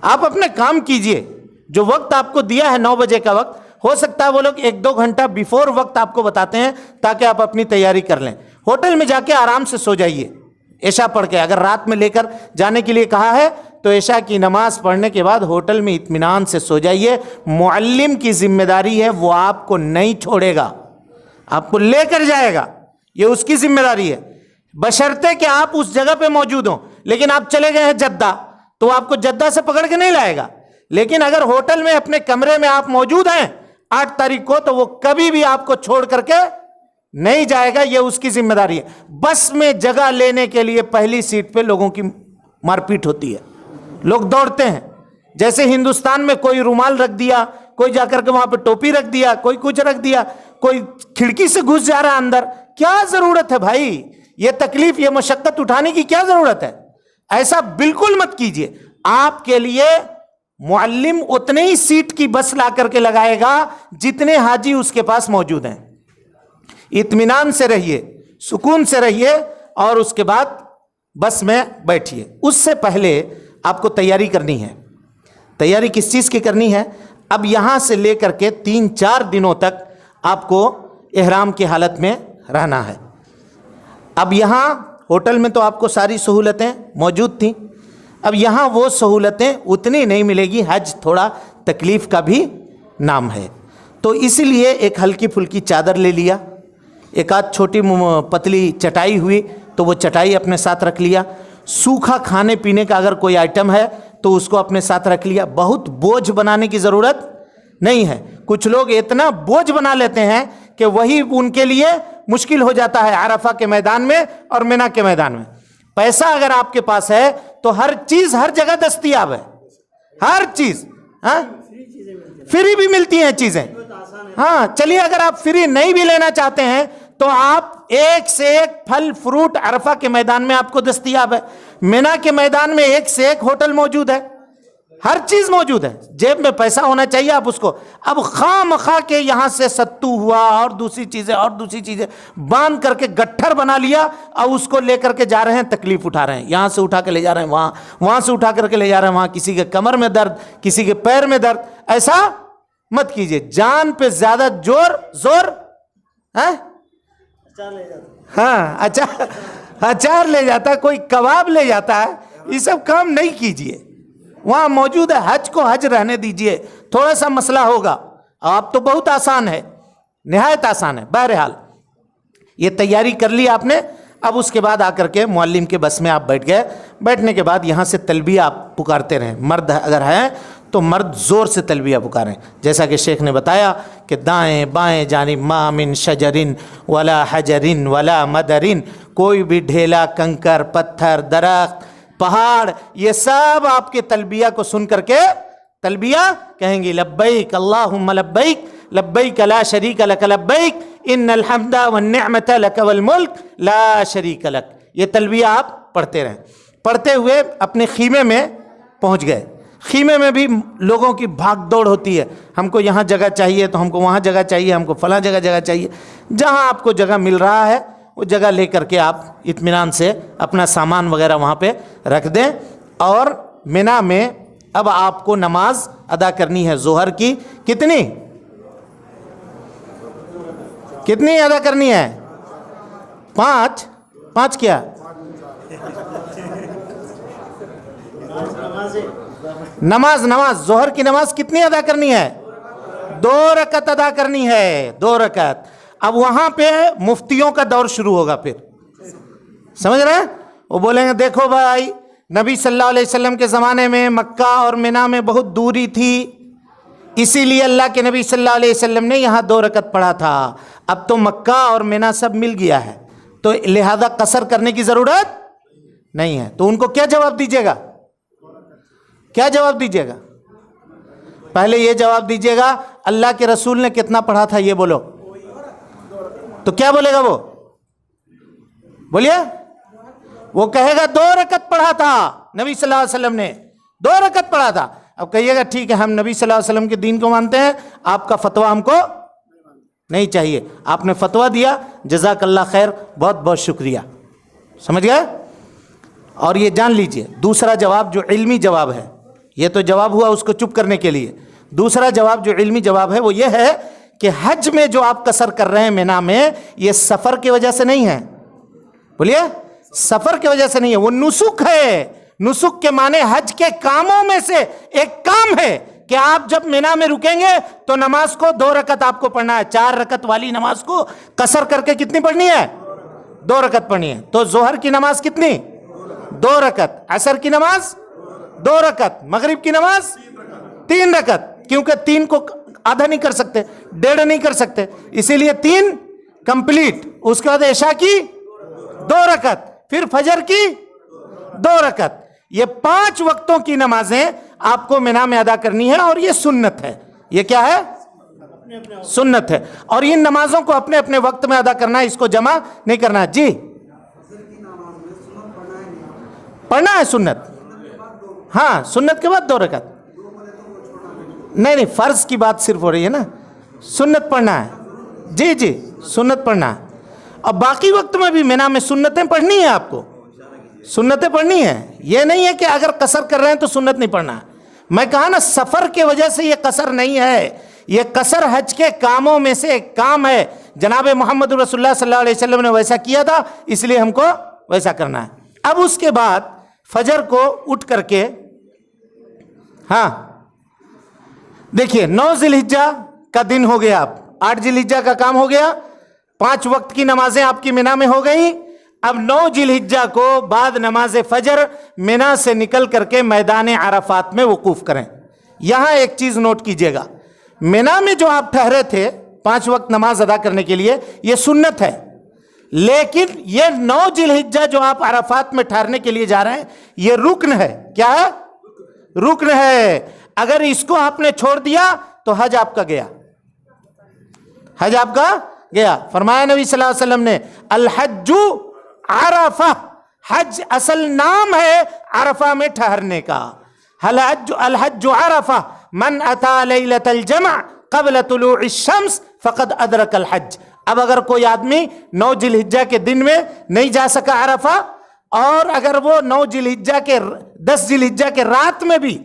آپ اپنے کام کیجئے. جو وقت آپ کو دیا ہے 9 بجے کا وقت, ہو سکتا ہے وہ لوگ 1-2 گھنٹہ بیفور وقت آپ کو بتاتے ہیں تاکہ آپ اپنی تیاری کر لیں. ہوٹل میں جا کے آرام سے سو جائیے عشاء پڑھ کے. اگر رات میں لے کر جانے کے لیے کہا ہے تو عشاء کی نماز پڑھنے کے بعد ہوٹل میں اطمینان سے سو جائیے. معلم کی ذمہ داری ہے, وہ آپ کو نہیں چھوڑے گا, آپ کو لے کر جائے گا, یہ اس کی ذمہ داری ہے, بشرطے کہ آپ اس جگہ پہ موجود ہوں. لیکن آپ چلے گئے ہیں جدہ تو آپ کو جدہ سے پکڑ کے نہیں لائے گا. لیکن اگر ہوٹل میں اپنے کمرے میں آپ موجود ہیں 8 تاریخ کو, تو وہ کبھی بھی آپ کو چھوڑ کر کے نہیں جائے گا, یہ اس کی ذمہ داری ہے. بس میں جگہ لینے کے لیے پہلی سیٹ پہ لوگوں کی مار پیٹ ہوتی ہے, لوگ دوڑتے ہیں. جیسے ہندوستان میں کوئی رومال رکھ دیا, کوئی جا کر کے وہاں پہ ٹوپی رکھ دیا, کوئی کچھ رکھ دیا, کوئی کھڑکی سے گھس جا رہا اندر. کیا ضرورت ہے بھائی, یہ تکلیف یہ مشقت اٹھانے کی کیا ضرورت ہے؟ ایسا بالکل مت کیجیے. آپ کے لیے معلم اتنے ہی سیٹ کی بس لا کر کے لگائے گا جتنے حاجی اس کے پاس موجود ہیں. اطمینان سے رہیے, سکون سے رہیے, اور اس کے بعد بس میں بیٹھیے. اس سے پہلے آپ کو تیاری کرنی ہے. تیاری کس چیز کی کرنی ہے؟ اب یہاں سے لے کر کے 3-4 دنوں تک آپ کو احرام کی حالت میں رہنا ہے. اب یہاں ہوٹل میں تو آپ کو ساری سہولتیں موجود تھیں, اب یہاں وہ سہولتیں اتنی نہیں ملے گی. حج تھوڑا تکلیف کا بھی نام ہے, تو اس لیے ایک ہلکی پھلکی چادر لے لیا, ایک آدھ چھوٹی پتلی چٹائی ہوئی تو وہ چٹائی اپنے ساتھ رکھ لیا. سوکھا کھانے پینے کا اگر کوئی آئٹم ہے تو اس کو اپنے ساتھ رکھ لیا. بہت بوجھ بنانے کی ضرورت نہیں ہے. کچھ لوگ اتنا بوجھ بنا لیتے ہیں کہ وہی ان کے لیے مشکل ہو جاتا ہے عرفہ کے میدان میں اور مینا کے میدان میں. پیسہ اگر آپ کے پاس ہے تو ہر چیز ہر جگہ دستیاب ہے, ہر چیز. ہاں فری بھی ملتی ہیں چیزیں. ہاں چلیے, اگر آپ فری نہیں بھی لینا چاہتے ہیں تو آپ ایک سے ایک پھل فروٹ عرفہ کے میدان میں آپ کو دستیاب ہے. مینا کے میدان میں ایک سے ایک ہوٹل موجود ہے, ہر چیز موجود ہے. جیب میں پیسہ ہونا چاہیے آپ اس کو. اب خواہ مخواہ کے یہاں سے ستو ہوا اور دوسری چیزیں باندھ کر کے گٹھر بنا لیا اور اس کو لے کر کے جا رہے ہیں, تکلیف اٹھا رہے ہیں. یہاں سے اٹھا کے لے جا رہے ہیں وہاں سے اٹھا کر کے لے جا رہے ہیں وہاں. کسی کے کمر میں درد, کسی کے پیر میں درد. ایسا مت کیجیے. جان پہ زیادہ زور ہاں اچار لے جاتا ہے, کوئی کباب لے جاتا ہے, یہ سب کام نہیں کیجیے. وہاں موجود ہے, حج کو حج رہنے دیجیے. تھوڑا سا مسئلہ ہوگا, آپ تو بہت آسان ہے, نہایت آسان ہے. بہرحال یہ تیاری کر لی آپ نے. اب اس کے بعد آ کر کے معلم کے بس میں آپ بیٹھ گئے. بیٹھنے کے بعد یہاں سے تلبیہ آپ پکارتے رہیں. مرد اگر ہیں تو مرد زور سے تلبیہ پکاریں, جیسا کہ شیخ نے بتایا کہ دائیں بائیں جانب ما من شجرن ولا حجرن ولا مدرن, کوئی بھی ڈھیلا, کنکر, پتھر, درخت, پہاڑ, یہ سب آپ کے تلبیہ کو سن کر کے تلبیہ کہیں گی. لبیک اللہم لبیک لبیک لا شریک لک لبیک ان الحمد والنعمت لک والملک لا شریک لک. یہ تلبیہ آپ پڑھتے رہیں. پڑھتے ہوئے اپنے خیمے میں پہنچ گئے. خیمے میں بھی لوگوں کی بھاگ دوڑ ہوتی ہے, ہم کو یہاں جگہ چاہیے تو ہم کو وہاں جگہ چاہیے, ہم کو فلاں جگہ چاہیے. جہاں آپ کو جگہ مل رہا ہے وہ جگہ لے کر کے آپ اطمینان سے اپنا سامان وغیرہ وہاں پہ رکھ دیں. اور منا میں اب آپ کو نماز ادا کرنی ہے ظہر کی. کتنی ادا کرنی ہے؟ 5 کیا؟ نماز ظہر کی نماز کتنی ادا کرنی ہے؟ 2 رکعت ادا کرنی ہے, 2 رکعت. اب وہاں پہ مفتیوں کا دور شروع ہوگا. پھر سمجھ رہے ہیں؟ وہ بولیں گے دیکھو بھائی, نبی صلی اللہ علیہ وسلم کے زمانے میں مکہ اور منا میں بہت دوری تھی, اسی لیے اللہ کے نبی صلی اللہ علیہ وسلم نے یہاں 2 رکعت پڑھا تھا. اب تو مکہ اور منا سب مل گیا ہے, تو لہذا قصر کرنے کی ضرورت نہیں ہے. تو ان کو کیا جواب دیجیے گا؟ کیا جواب دیجیے گا؟ پہلے یہ جواب دیجیے گا اللہ کے رسول نے کتنا پڑھا تھا یہ بولو. تو کیا بولے گا وہ؟ بولیے. وہ کہے گا 2 رکعت پڑھا تھا نبی صلی اللہ علیہ وسلم نے, 2 رکعت پڑھا تھا. اب کہیے گا ٹھیک ہے, ہم نبی صلی اللہ علیہ وسلم کے دین کو مانتے ہیں, آپ کا فتویٰ ہم کو نہیں چاہیے. آپ نے فتویٰ دیا, جزاک اللہ خیر, بہت بہت شکریہ. سمجھ گئے؟ اور یہ جان لیجئے دوسرا جواب جو علمی جواب ہے, یہ تو جواب ہوا اس کو چپ کرنے کے لیے. دوسرا جواب جو علمی جواب ہے وہ یہ ہے کہ حج میں جو آپ قصر کر رہے ہیں منا میں, یہ سفر کی وجہ سے نہیں ہے. بولیے. سفر کی وجہ سے نہیں ہے, وہ نسک ہے. نسک کے معنی حج کے کاموں میں سے ایک کام ہے کہ آپ جب منا میں رکیں گے تو نماز کو 2 رکعت آپ کو پڑھنا ہے. 4 رکعت والی نماز کو قصر کر کے کتنی پڑھنی ہے؟ 2 رکعت پڑھنی ہے. تو ظہر کی نماز کتنی؟ 2 رکعت. عصر کی نماز 2 رکعت. مغرب کی نماز 3 رکعت. کیونکہ 3 کو آدھا نہیں کر سکتے, 1.5 نہیں کر سکتے, اسی لیے 3 کمپلیٹ. اس کے بعد عشاء کی 2 رکعت, پھر فجر کی 2 رکعت. یہ 5 وقتوں کی نمازیں آپ کو منا میں ادا کرنی ہے, اور یہ سنت ہے. یہ کیا ہے؟ سنت ہے. اور ان نمازوں کو اپنے اپنے وقت میں ادا کرنا ہے, اس کو جمع نہیں کرنا. جی پڑھنا ہے سنت. ہاں سنت کے بعد 2 رکعت. نہیں فرض کی بات صرف ہو رہی ہے نا, سنت پڑھنا ہے. جی سنت پڑھنا ہے. اور باقی وقت میں بھی منا میں سنتیں پڑھنی ہیں. آپ کو سنتیں پڑھنی ہیں. یہ نہیں ہے کہ اگر قصر کر رہے ہیں تو سنت نہیں پڑھنا ہے. میں کہا نا سفر کے وجہ سے یہ قصر نہیں ہے, یہ قصر حج کے کاموں میں سے ایک کام ہے. جناب محمد رسول اللہ صلی اللہ علیہ وسلم نے ویسا کیا تھا, اس لیے ہم کو ویسا کرنا ہے. اب اس کے بعد فجر کو اٹھ کر کے, ہاں دیکھیے 9 ذی الحجہ کا دن ہو گیا, 8 ذی الحجہ کا کام ہو گیا, 5 وقت کی نمازیں آپ کی منا میں ہو گئیں. اب 9 ذی الحجہ کو بعد نماز فجر منا سے نکل کر کے میدان عرفات میں وقوف کریں. یہاں ایک چیز نوٹ کیجئے گا, منا میں جو آپ ٹھہرے تھے 5 وقت نماز ادا کرنے کے لیے, یہ سنت ہے. لیکن یہ 9 ذی الحجہ جو آپ عرفات میں ٹھہرنے کے لیے جا رہے ہیں, یہ رکن ہے. کیا ہے؟ رکن ہے. اگر اس کو آپ نے چھوڑ دیا تو حج آپ کا گیا, حج آپ کا گیا. فرمایا نبی صلی اللہ علیہ وسلم نے, الحج عرفہ, حج اصل نام ہے عرفہ میں ٹھہرنے کا. الحج عرفہ, من اتی لیلۃ الجمع قبل طلوع الشمس فقد ادرک الحج. اب اگر کوئی آدمی 9 ذی الحجہ کے دن میں نہیں جا سکا عرفہ, اور اگر وہ 9 ذی الحجہ کے 10 ذی الحجہ کے رات میں بھی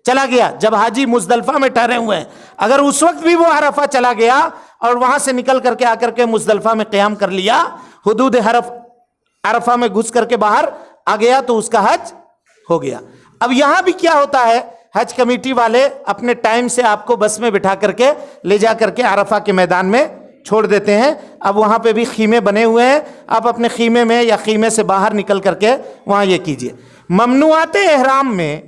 چلا گیا جب حاجی مزدلفہ میں ٹھہرے ہوئے ہیں، اگر اس وقت بھی وہ عرفہ چلا گیا اور وہاں سے نکل کر کے آ کر کے مزدلفہ میں قیام کر لیا، حدود عرفہ میں گھس کر کے باہر آ گیا، تو اس کا حج ہو گیا۔ اب یہاں بھی کیا ہوتا ہے، حج کمیٹی والے اپنے ٹائم سے آپ کو بس میں بٹھا کر کے لے جا کر کے عرفہ کے میدان میں چھوڑ دیتے ہیں۔ اب وہاں پہ بھی خیمے بنے ہوئے ہیں، آپ اپنے خیمے میں یا خیمے سے باہر نکل کر کے وہاں یہ کیجئے۔ ممنوعات احرام میں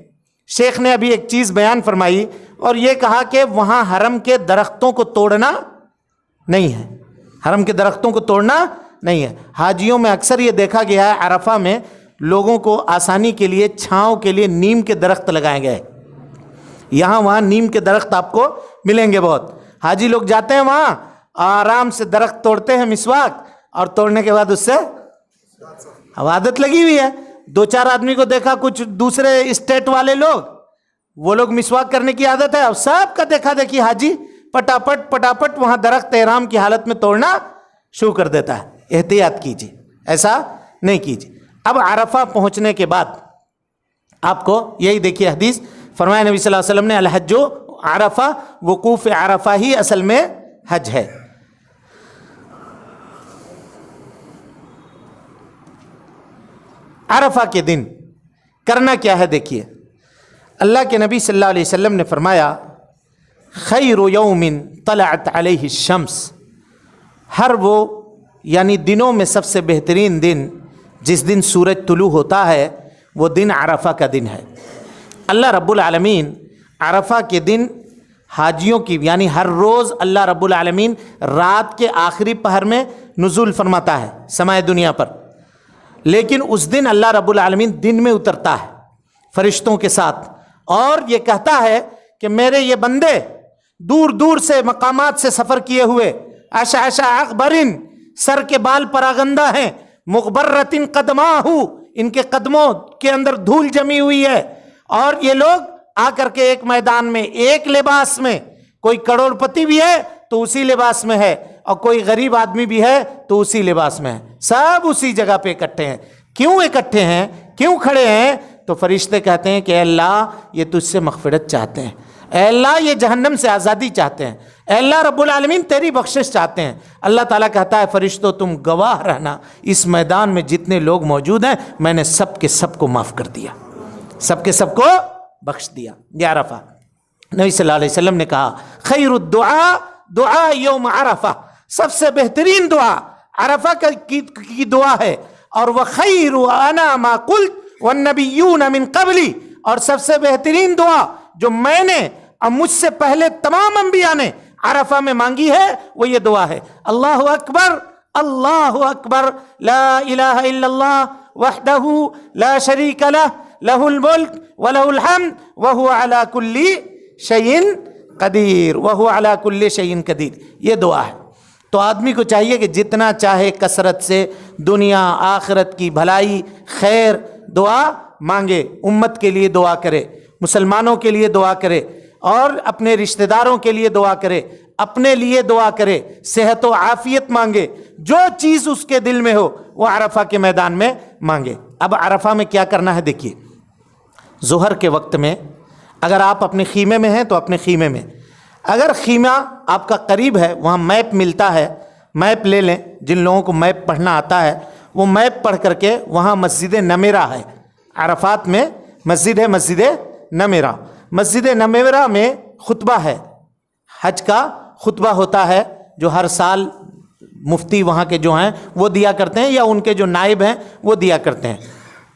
شیخ نے ابھی ایک چیز بیان فرمائی اور یہ کہا کہ وہاں حرم کے درختوں کو توڑنا نہیں ہے، حرم کے درختوں کو توڑنا نہیں ہے۔ حاجیوں میں اکثر یہ دیکھا گیا ہے، عرفہ میں لوگوں کو آسانی کے لیے چھاؤں کے لیے نیم کے درخت لگائے گئے، یہاں وہاں نیم کے درخت آپ کو ملیں گے بہت۔ حاجی لوگ جاتے ہیں وہاں، آرام سے درخت توڑتے ہیں مسواک، اور توڑنے کے بعد اس سے اب عادت لگی ہوئی ہے۔ دو چار آدمی کو دیکھا، کچھ دوسرے اسٹیٹ والے لوگ، وہ لوگ مسواک کرنے کی عادت ہے، اب سب کا دیکھا دیکھی حاجی پٹاپٹ پٹاپٹ وہاں درخت احرام کی حالت میں توڑنا شروع کر دیتا ہے۔ احتیاط کیجیے، ایسا نہیں کیجیے۔ اب عرفہ پہنچنے کے بعد آپ کو یہی دیکھیے حدیث، فرمایا نبی صلی اللہ علیہ وسلم نے الحج عرفہ، وقوف عرفہ ہی اصل میں حج ہے۔ عرفہ کے دن کرنا کیا ہے دیکھیے، اللہ کے نبی صلی اللہ علیہ وسلم نے فرمایا خیر یوم طلعت علیہ الشمس، ہر وہ یعنی دنوں میں سب سے بہترین دن جس دن سورج طلوع ہوتا ہے وہ دن عرفہ کا دن ہے۔ اللہ رب العالمین عرفہ کے دن حاجیوں کی یعنی ہر روز اللہ رب العالمین رات کے آخری پہر میں نزول فرماتا ہے سمائے دنیا پر، لیکن اس دن اللہ رب العالمین دن میں اترتا ہے فرشتوں کے ساتھ، اور یہ کہتا ہے کہ میرے یہ بندے دور دور سے مقامات سے سفر کیے ہوئے، اشعث اغبرن، سر کے بال پراگندہ ہیں، مغبرۃ قدماہ، ان کے قدموں کے اندر دھول جمی ہوئی ہے، اور یہ لوگ آ کر کے ایک میدان میں ایک لباس میں، کوئی کروڑ پتی بھی ہے تو اسی لباس میں ہے، اور کوئی غریب آدمی بھی ہے تو اسی لباس میں ہے، سب اسی جگہ پہ اکٹھے ہیں۔ کیوں اکٹھے ہیں، کیوں کھڑے ہیں؟ تو فرشتے کہتے ہیں کہ اے اللہ یہ تجھ سے مغفرت چاہتے ہیں، اے اللہ یہ جہنم سے آزادی چاہتے ہیں، اے اللہ رب العالمین تیری بخشش چاہتے ہیں۔ اللہ تعالیٰ کہتا ہے فرشتوں تم گواہ رہنا، اس میدان میں جتنے لوگ موجود ہیں میں نے سب کے سب کو معاف کر دیا، سب کے سب کو بخش دیا۔ یہ عرفہ نبی صلی اللہ علیہ وسلم نے کہا خیر الدعاء دعاء یوم عرفہ، سب سے بہترین دعا عرفہ کی دعا ہے، اور وخیر انا ما قلت والنبیون من قبلی، اور سب سے بہترین دعا جو میں نے اور مجھ سے پہلے تمام انبیاء نے عرفہ میں مانگی ہے وہ یہ دعا ہے، اللہ اکبر اللہ اکبر لا الہ الا اللہ وحدہ لا شریک لہ لہ الملک ولہ الحمد وہو علی کل شیء قدیر، وہو علی کل شیء قدیر، یہ دعا ہے۔ تو آدمی کو چاہیے کہ جتنا چاہے کثرت سے دنیا آخرت کی بھلائی خیر دعا مانگے، امت کے لیے دعا کرے، مسلمانوں کے لیے دعا کرے، اور اپنے رشتہ داروں کے لیے دعا کرے، اپنے لیے دعا کرے، صحت و عافیت مانگے، جو چیز اس کے دل میں ہو وہ عرفہ کے میدان میں مانگے۔ اب عرفہ میں کیا کرنا ہے دیکھیے، ظہر کے وقت میں اگر آپ اپنے خیمے میں ہیں تو اپنے خیمے میں، اگر خیمہ آپ کا قریب ہے وہاں میپ ملتا ہے، میپ لے لیں، جن لوگوں کو میپ پڑھنا آتا ہے وہ میپ پڑھ کر کے وہاں مسجد نمیرہ ہے، عرفات میں مسجد ہے مسجد نمیرہ، مسجد نمیرہ میں خطبہ ہے، حج کا خطبہ ہوتا ہے جو ہر سال مفتی وہاں کے جو ہیں وہ دیا کرتے ہیں یا ان کے جو نائب ہیں وہ دیا کرتے ہیں۔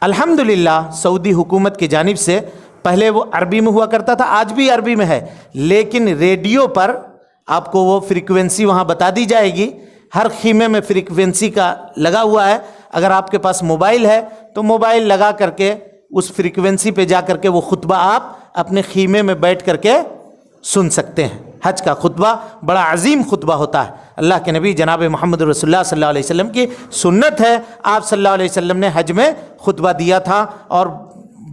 الحمدللہ سعودی حکومت کی جانب سے پہلے وہ عربی میں ہوا کرتا تھا، آج بھی عربی میں ہے، لیکن ریڈیو پر آپ کو وہ فریکوینسی وہاں بتا دی جائے گی، ہر خیمے میں فریکوینسی کا لگا ہوا ہے، اگر آپ کے پاس موبائل ہے تو موبائل لگا کر کے اس فریکوینسی پہ جا کر کے وہ خطبہ آپ اپنے خیمے میں بیٹھ کر کے سن سکتے ہیں۔ حج کا خطبہ بڑا عظیم خطبہ ہوتا ہے، اللہ کے نبی جناب محمد رسول اللہ صلی اللہ علیہ وسلم کی سنت ہے، آپ صلی اللہ علیہ وسلم نے حج میں خطبہ دیا تھا، اور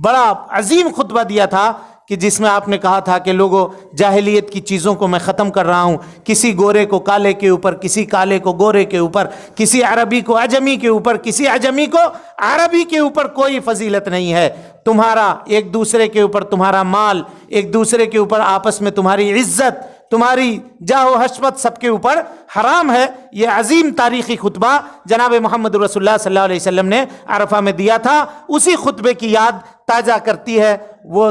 بڑا عظیم خطبہ دیا تھا کہ جس میں آپ نے کہا تھا کہ لوگوں جاہلیت کی چیزوں کو میں ختم کر رہا ہوں، کسی گورے کو کالے کے اوپر، کسی کالے کو گورے کے اوپر، کسی عربی کو عجمی کے اوپر، کسی عجمی کو عربی کے اوپر کوئی فضیلت نہیں ہے. تمہارا ایک دوسرے کے اوپر تمہارا مال، ایک دوسرے کے اوپر آپس میں تمہاری عزت، تمہاری جاہ و حشمت سب کے اوپر حرام ہے. یہ عظیم تاریخی خطبہ جناب محمد رسول اللہ صلی اللہ علیہ وسلم نے عرفہ میں دیا تھا. اسی خطبے کی یاد تازہ کرتی ہے، وہ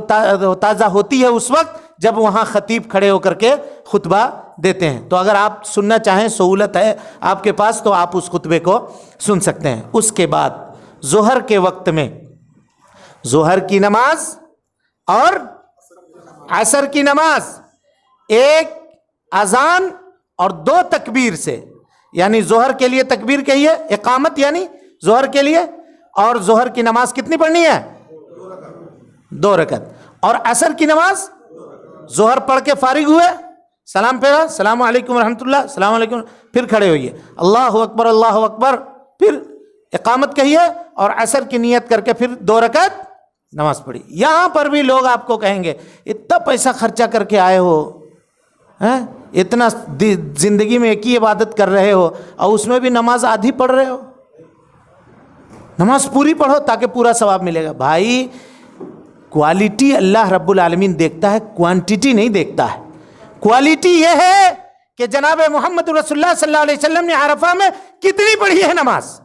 تازہ ہوتی ہے اس وقت جب وہاں خطیب کھڑے ہو کر کے خطبہ دیتے ہیں. تو اگر آپ سننا چاہیں، سہولت ہے آپ کے پاس، تو آپ اس خطبے کو سن سکتے ہیں. اس کے بعد ظہر کے وقت میں ظہر کی نماز اور عصر کی نماز ایک اذان اور 2 تکبیر سے، یعنی ظہر کے لیے تکبیر کہیے، اقامت یعنی ظہر کے لیے، اور ظہر کی نماز کتنی پڑھنی ہے؟ 2 رکعت. اور عصر کی نماز ظہر پڑھ کے فارغ ہوئے، سلام پھیرا، السلام علیکم ورحمۃ اللہ، السلام علیکم، پھر کھڑے ہوئیے، اللہ اکبر اللہ اکبر، پھر اقامت کہیے اور عصر کی نیت کر کے پھر 2 رکعت نماز پڑھی. یہاں پر بھی لوگ آپ کو کہیں گے اتنا پیسہ خرچہ کر کے آئے ہو، اتنا زندگی میں ایک ہی عبادت کر رہے ہو اور اس میں بھی نماز آدھی پڑھ رہے ہو. نماز پوری پڑھو تاکہ پورا ثواب ملے گا. بھائی کوالٹی اللہ رب العالمین دیکھتا ہے، کوانٹیٹی نہیں دیکھتا ہے. کوالٹی یہ ہے کہ جناب محمد رسول اللہ صلی اللہ علیہ وسلم نے عرفہ میں کتنی پڑھی ہے نماز،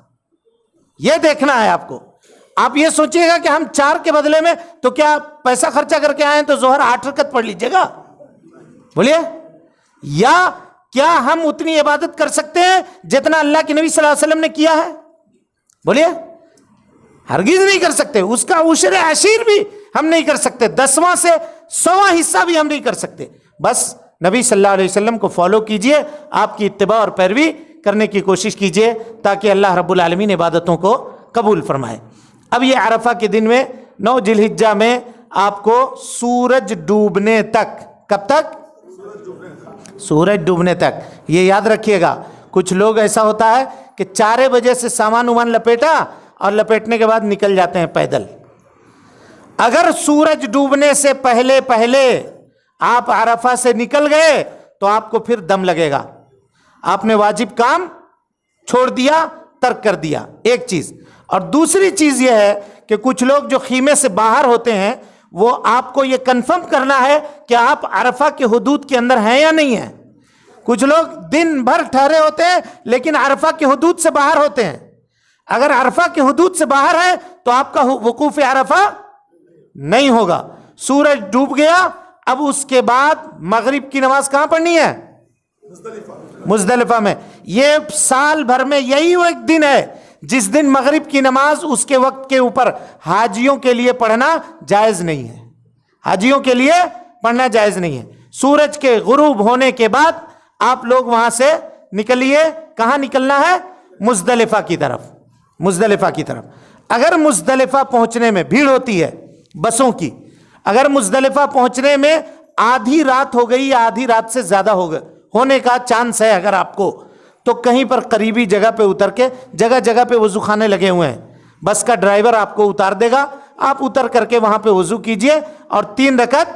یہ دیکھنا ہے آپ کو. آپ یہ سوچیے گا کہ ہم 4 کے بدلے میں تو کیا پیسہ خرچہ کر کے آئے تو ظہر 8 رکعت پڑھ لیجیے گا، بولیے. یا کیا ہم اتنی عبادت کر سکتے ہیں جتنا اللہ کے نبی صلی اللہ علیہ وسلم نے کیا ہے؟ بولیے. ہرگز نہیں کر سکتے. اس کا عشر عشیر بھی ہم نہیں کر سکتے، 10واں سے 100واں حصہ بھی ہم نہیں کر سکتے. بس نبی صلی اللہ علیہ وسلم کو فالو کیجئے، آپ کی اتباع اور پیروی کرنے کی کوشش کیجئے تاکہ اللہ رب العالمین عبادتوں کو قبول فرمائے. اب یہ عرفہ کے دن میں 9 ذی الحجہ میں آپ کو سورج ڈوبنے تک، کب تک؟ سورج ڈوبنے تک. یہ یاد رکھیے گا. کچھ لوگ ایسا ہوتا ہے کہ 4 بجے سے سامان لپیٹا اور لپیٹنے کے بعد نکل جاتے ہیں پیدل. اگر سورج ڈوبنے سے پہلے پہلے آپ عرفہ سے نکل گئے تو آپ کو پھر دم لگے گا. آپ نے واجب کام چھوڑ دیا، ترک کر دیا، ایک چیز. اور دوسری چیز یہ ہے کہ کچھ لوگ جو خیمے سے باہر ہوتے ہیں وہ آپ کو یہ کنفرم کرنا ہے کہ آپ عرفہ کے حدود کے اندر ہیں یا نہیں ہیں. کچھ لوگ دن بھر ٹھہرے ہوتے ہیں لیکن عرفہ کے حدود سے باہر ہوتے ہیں. اگر عرفہ کے حدود سے باہر ہے تو آپ کا وقوف عرفہ نہیں ہوگا. سورج ڈوب گیا، اب اس کے بعد مغرب کی نماز کہاں پڑھنی ہے؟ مزدلفہ میں. یہ سال بھر میں یہی وہ ایک دن ہے جس دن مغرب کی نماز اس کے وقت کے اوپر حاجیوں کے لیے پڑھنا جائز نہیں ہے. حاجیوں کے لیے پڑھنا جائز نہیں ہے. سورج کے غروب ہونے کے بعد آپ لوگ وہاں سے نکلیے. کہاں نکلنا ہے؟ مزدلفہ کی طرف. مزدلفہ کی طرف. اگر مزدلفہ پہنچنے میں بھیڑ ہوتی ہے بسوں کی، اگر مزدلفہ پہنچنے میں آدھی رات ہو گئی یا آدھی رات سے زیادہ ہونے کا چانس ہے اگر آپ کو، تو کہیں پر قریبی جگہ پہ اتر کے، جگہ جگہ پہ وضو خانے لگے ہوئے ہیں، بس کا ڈرائیور آپ کو اتار دے گا. آپ اتر کر کے وہاں پہ وضو کیجئے اور 3 رکعت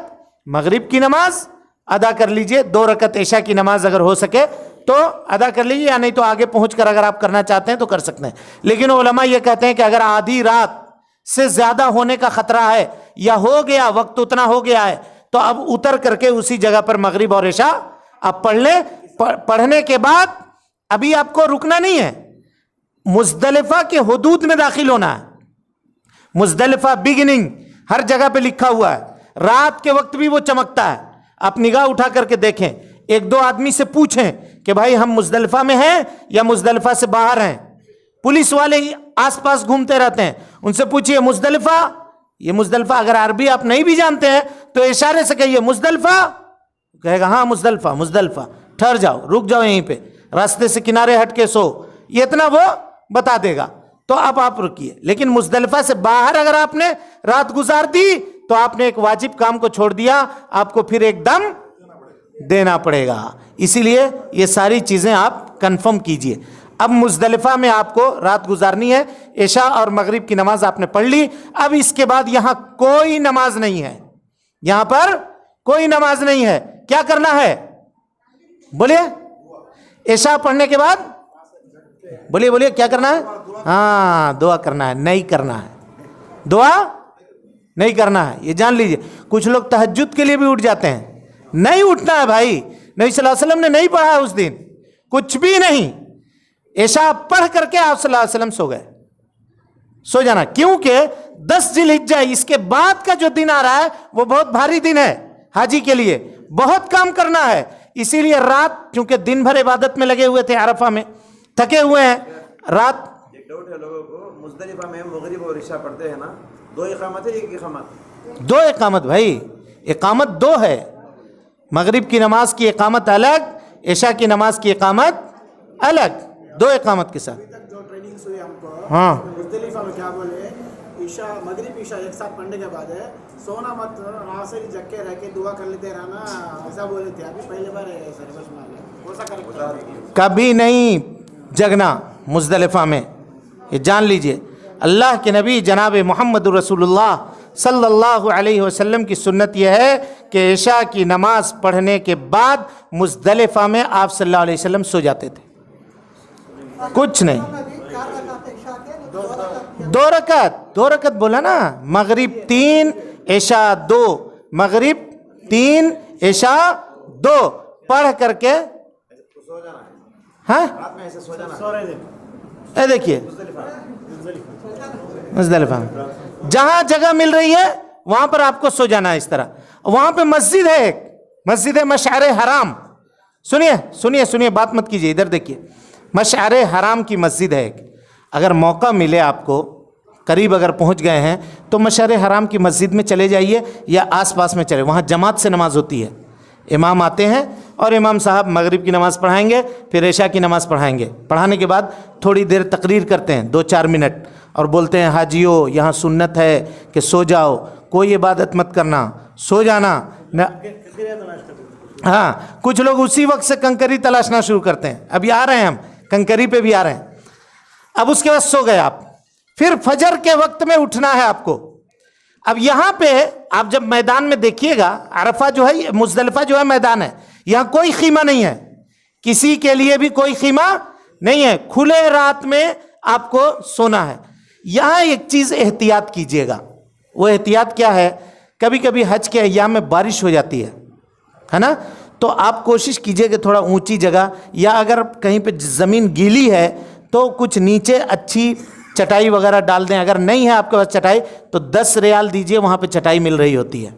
مغرب کی نماز ادا کر لیجئے. 2 رکعت عشاء کی نماز اگر ہو سکے تو ادا کر لیجئے، یا نہیں تو آگے پہنچ کر اگر آپ کرنا چاہتے ہیں تو کر سکتے ہیں. لیکن علماء یہ کہتے ہیں کہ اگر آدھی رات سے زیادہ ہونے کا خطرہ ہے یا ہو گیا، وقت اتنا ہو گیا ہے، تو اب اتر کر کے اسی جگہ پر مغرب اور عشاء آپ پڑھ لیں. پڑھنے کے بعد ابھی آپ کو رکنا نہیں ہے، مزدلفہ کے حدود میں داخل ہونا ہے. مزدلفہ بگننگ ہر جگہ پہ لکھا ہوا ہے. رات کے وقت بھی وہ چمکتا ہے. آپ نگاہ اٹھا کر کے دیکھیں، 1-2 آدمی سے پوچھیں کہ بھائی ہم مزدلفہ میں ہیں یا مزدلفہ سے باہر ہیں. پولیس والے آس پاس گھومتے رہتے ہیں، ان سے پوچھئے مزدلفہ، یہ مزدلفہ. اگر عربی آپ نہیں بھی جانتے ہیں تو اشارے سے کہیے مزدلفہ، کہے گا ہاں مزدلفہ مزدلفہ. ٹھہر جاؤ، رک جاؤ یہیں پہ، راستے سے کنارے ہٹ کے سو، یہ اتنا وہ بتا دے گا. تو اب آپ رکیے. لیکن مزدلفہ سے باہر اگر آپ نے رات گزار دی تو آپ نے ایک واجب کام کو چھوڑ دیا، آپ کو پھر ایک دم دینا پڑے گا. اسی لیے یہ ساری چیزیں آپ کنفرم کیجئے. اب مزدلفہ میں آپ کو رات گزارنی ہے. عشاء اور مغرب کی نماز آپ نے پڑھ لی. اب اس کے بعد یہاں کوئی نماز نہیں ہے، یہاں پر کوئی نماز نہیں ہے. کیا کرنا ہے بولیے؟ عشاء پڑھنے کے بعد بولیے کیا کرنا ہے؟ ہاں دعا کرنا ہے. نہیں کرنا ہے, دعا نہیں کرنا ہے, یہ جان لیجئے. کچھ لوگ تہجد کے لیے بھی اٹھ جاتے ہیں, نہیں اٹھنا ہے بھائی. نبی صلی اللہ علیہ وسلم نے نہیں پڑھا اس دن کچھ بھی نہیں. عشاء پڑھ کر کے آپ صلی اللہ علیہ وسلم سو گئے. سو جانا, کیونکہ 10 ذی الحجہ اس کے بعد کا جو دن آ رہا ہے وہ بہت بھاری دن ہے حاجی کے لیے, بہت کام کرنا ہے. اسی لیے رات, چونکہ دن بھر عبادت میں لگے ہوئے تھے, عرفہ میں تھکے ہوئے ہیں, رات. ایک ڈاؤٹ ہے لوگوں کو, مزدلفہ میں مغرب اور عشاء پڑھتے ہیں نا, 2 اقامت ہے ایک اقامت؟ 2 اقامت بھائی, اقامت 2 ہے. مغرب کی نماز کی اقامت الگ, عشاء کی نماز کی اقامت الگ, 2 اقامت کے ساتھ. جو ٹریننگ ہوئی ہم کو ہاں مزدلفہ میں کیا بولے, عشاء مغرب عشاء ایک ساتھ پڑھنے کے بعد ہے سونا مت, رات سے جگ کے رہ کے دعا کر لیتے رہنا, ایسا بولے تھے. ابھی پہلے بار سروس میں ایسا کر کبھی نہیں جگنا مزدلفہ میں, یہ جان لیجئے. اللہ کے نبی جناب محمد رسول اللہ صلی اللہ علیہ وسلم کی سنت یہ ہے کہ عشاء کی نماز پڑھنے کے بعد مزدلفہ میں آپ صلی اللہ علیہ وسلم سو جاتے تھے. کچھ نہیں, 2 رکعت بولا نا, مغرب 3 عشاء 2, مغرب 3 عشاء 2 پڑھ کر کے. ہاں اے دیکھیے مزدلفہ میں جہاں جگہ مل رہی ہے وہاں پر آپ کو سو جانا ہے اس طرح. وہاں پہ مسجد ہے ایک, مسجد مشعر حرام. سنیے بات مت کیجیے, ادھر دیکھیے. مشعر حرام کی مسجد ہے ایک. اگر موقع ملے آپ کو, قریب اگر پہنچ گئے ہیں تو مشعر حرام کی مسجد میں چلے جائیے یا آس پاس میں چلے, وہاں جماعت سے نماز ہوتی ہے. امام آتے ہیں اور امام صاحب مغرب کی نماز پڑھائیں گے, پھر عشاء کی نماز پڑھائیں گے. پڑھانے کے بعد تھوڑی دیر تقریر کرتے ہیں 2-4 منٹ, اور بولتے ہیں حاجیو یہاں سنت ہے کہ سو جاؤ, کوئی عبادت مت کرنا, سو جانا. ہاں کچھ لوگ اسی وقت سے کنکری تلاشنا شروع کرتے ہیں. ابھی آ رہے ہیں ہم, کنکری پہ بھی آ رہے ہیں. اب اس کے بعد سو گئے آپ, پھر فجر کے وقت میں اٹھنا ہے آپ کو. اب یہاں پہ آپ جب میدان میں دیکھیے گا, عرفہ جو ہے, مزدلفہ جو ہے میدان ہے, یہاں کوئی خیمہ نہیں ہے, کسی کے لیے بھی کوئی خیمہ نہیں ہے, کھلے رات میں آپ کو سونا ہے. یہاں ایک چیز احتیاط کیجئے گا. وہ احتیاط کیا ہے, کبھی کبھی حج کے ایام میں بارش ہو جاتی ہے نا, تو آپ کوشش کیجئے کہ تھوڑا اونچی جگہ, یا اگر کہیں پہ زمین گیلی ہے تو کچھ نیچے اچھی چٹائی وغیرہ ڈال دیں. اگر نہیں ہے آپ کے پاس چٹائی تو 10 ریال دیجئے, وہاں پہ چٹائی مل رہی ہوتی ہے.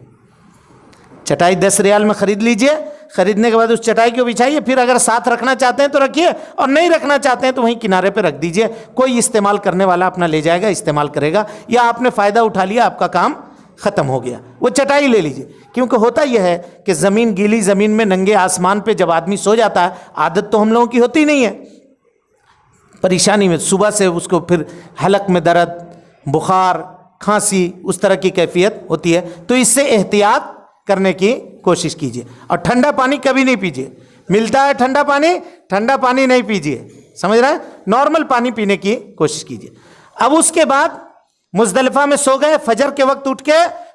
چٹائی 10 ریال میں خرید لیجئے, خریدنے کے بعد اس چٹائی کو بچھائیے. پھر اگر ساتھ رکھنا چاہتے ہیں تو رکھیے, اور نہیں رکھنا چاہتے ہیں تو وہیں کنارے پہ رکھ دیجئے. کوئی استعمال کرنے والا اپنا لے جائے گا, استعمال کرے گا, یا آپ نے فائدہ اٹھا لیا, آپ کا کام ختم ہو گیا. وہ چٹائی لے لیجئے. کیونکہ ہوتا یہ ہے کہ زمین گیلی زمین میں ننگے آسمان پہ جب آدمی سو جاتا ہے, عادت تو ہم لوگوں کی ہوتی نہیں ہے, پریشانی میں صبح سے اس کو پھر حلق میں درد, بخار, کھانسی, اس طرح کی کیفیت ہوتی ہے. تو اس سے احتیاط کرنے کی کوشش کیجیے. اور ٹھنڈا پانی کبھی نہیں پیجیے. ملتا ہے ٹھنڈا پانی نہیں پیجیے, سمجھ رہے ہیں, نارمل پانی پینے کی کوشش کیجیے. اب اس کے بعد مزدلفہ میں سو گئے, فجر کے وقت اٹھ کے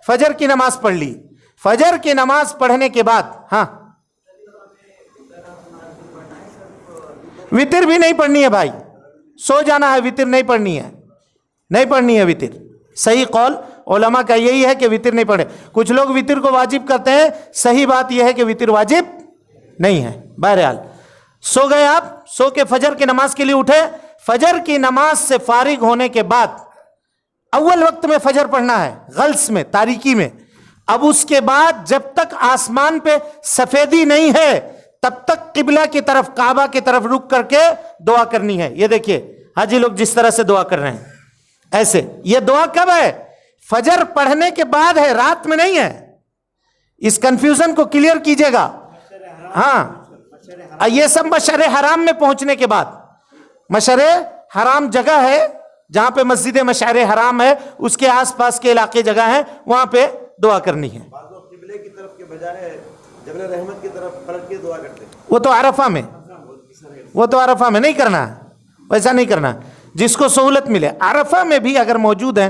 فجر کی نماز پڑھ لی. فجر کی نماز پڑھنے کے بعد ہاں وتر بھی نہیں پڑھنی ہے بھائی, سو جانا ہے, وتر نہیں پڑھنی ہے وتر. صحیح قول علماء کا یہی ہے کہ وتر نہیں پڑھے. کچھ لوگ وتر کو واجب کرتے ہیں, صحیح بات یہ ہے کہ وتر واجب نہیں ہے. بہرحال سو گئے آپ, سو کے فجر کی نماز کے لیے اٹھے. فجر کی نماز سے فارغ ہونے کے بعد اول وقت میں فجر پڑھنا ہے, غلس میں, تاریکی میں. اب اس کے بعد جب تک آسمان پہ سفیدی نہیں ہے تب تک قبلہ کی طرف, کعبہ کی طرف رک کر کے دعا کرنی ہے. یہ دیکھیے حاجی لوگ جس طرح سے دعا کر رہے ہیں ایسے. یہ دعا کب ہے؟ فجر پڑھنے کے بعد ہے, رات میں نہیں ہے. اس کنفیوژن کو کلیئر کیجئے گا. ہاں یہ سب مشعر حرام میں پہنچنے کے بعد. مشعر حرام جگہ ہے جہاں پہ مسجد مشعر حرام ہے, اس کے آس پاس کے علاقے جگہ ہیں, وہاں پہ دعا کرنی ہے. بعض لوگ قبلے کی طرف کے بجائے جبل رحمت کی طرف پلٹ کے دعا کرتے ہیں. وہ تو عرفہ میں نہیں کرنا, ویسا نہیں کرنا. جس کو سہولت ملے. عرفہ میں بھی اگر موجود ہیں